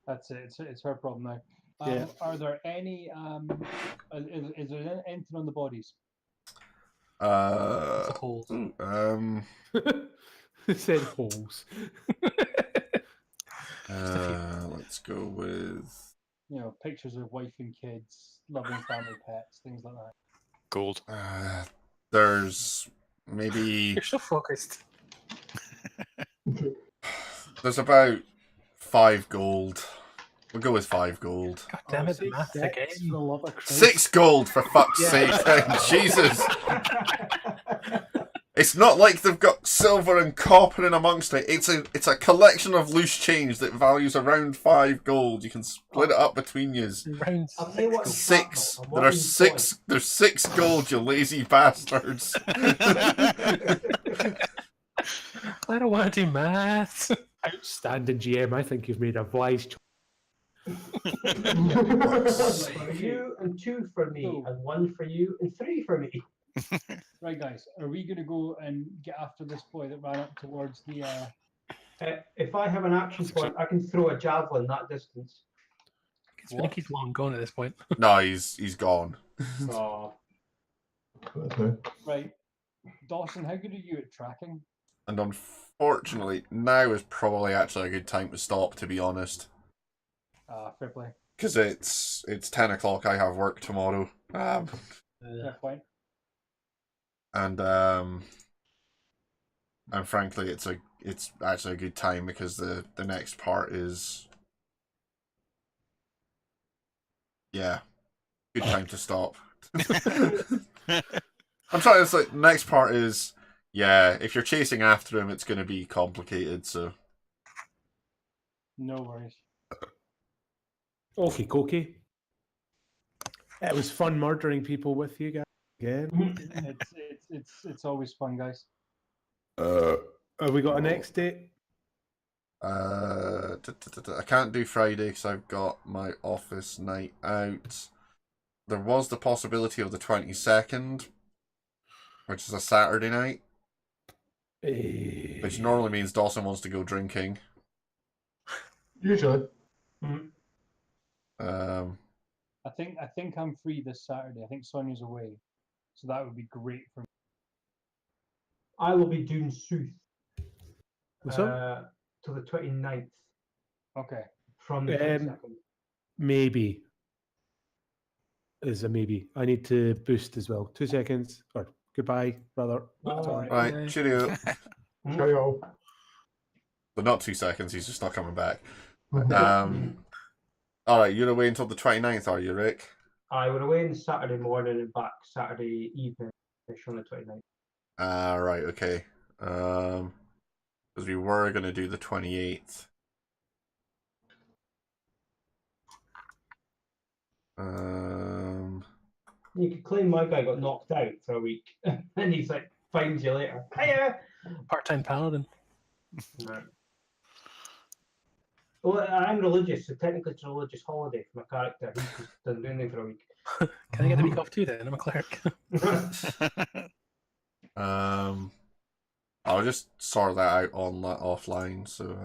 Speaker 4: That's it. It's her problem now.
Speaker 6: Yeah.
Speaker 4: Are there any? Is there anything on the bodies?
Speaker 3: Holes.
Speaker 6: It said holes.
Speaker 1: Let's go with
Speaker 4: You know, pictures of wife and kids, loving family pets, things like that.
Speaker 9: Gold.
Speaker 1: there's maybe
Speaker 3: You're so focused.
Speaker 1: there's about 5 gold. We'll go with 5 gold.
Speaker 3: God damn it, the
Speaker 6: Six
Speaker 3: math
Speaker 6: decks,
Speaker 3: again.
Speaker 6: for the love of Christ.
Speaker 1: 6 gold for fuck's
Speaker 6: Yeah.
Speaker 1: sake! Jesus, it's not like they've got silver and copper in amongst it. It's a collection of loose change that values around 5 gold. You can split it up between you.
Speaker 3: Round
Speaker 8: I'll tell you what,
Speaker 1: 6.
Speaker 8: I'm
Speaker 1: There are
Speaker 8: wanting
Speaker 1: 6. There's 6 gold. You lazy bastards.
Speaker 3: I don't want to do maths.
Speaker 6: Outstanding GM. I think you've made a wise choice.
Speaker 8: One for you and 2 for me,
Speaker 4: Cool.
Speaker 8: and 1 for you and 3 for me.
Speaker 4: Right, guys, are we going to go and get after this boy that ran up towards the?
Speaker 8: If I have an action point, I can throw a javelin that distance.
Speaker 3: It's been he's long gone at this point.
Speaker 1: No, he's gone.
Speaker 8: Oh,
Speaker 4: Right, Dawson, how good are you at tracking?
Speaker 1: And unfortunately, now is probably actually a good time to stop, to be honest.
Speaker 4: Fair play.
Speaker 1: Because it's 10 o'clock, I have work tomorrow.
Speaker 4: Fair point.
Speaker 1: And frankly, it's actually a good time because the next part is, yeah, good time to stop. I'm trying to say, next part is, yeah, if you're chasing after him, it's going to be complicated, so.
Speaker 4: No worries.
Speaker 6: Okay, Koki. It was fun murdering people with you guys again.
Speaker 4: It's always fun, guys.
Speaker 6: Have we got a next date?
Speaker 1: I can't do Friday because I've got my office night out. There was the possibility of the 22nd, which is a Saturday night, which normally means Dawson wants to go drinking.
Speaker 2: Usually.
Speaker 4: I think I'm free this Saturday. I think Sonia's away, so that would be great for me.
Speaker 8: I will be doing Sooth
Speaker 6: What's up?
Speaker 8: to the 29th
Speaker 4: Okay.
Speaker 8: from the 22nd.
Speaker 6: Maybe. Is a maybe. I need to boost as well. 2 seconds. Or goodbye, brother. Sorry.
Speaker 1: Right, cheerio.
Speaker 2: Cheerio.
Speaker 1: But not 2 seconds, he's just not coming back. Alright, you're away until the 29th, are you, Rick?
Speaker 8: I were away on Saturday morning and back Saturday evening on the 29th.
Speaker 1: Right, okay. Because we were going to do the 28th.
Speaker 8: You could claim my guy got knocked out for a week, and he's like, finds you later. Hiya!
Speaker 3: Part-time paladin.
Speaker 8: Right. Well, I'm religious, so technically it's a religious holiday for my character. He just doesn't do anything for a week.
Speaker 3: Can I get the week off too then? I'm a cleric.
Speaker 1: I'll just sort that out on offline. So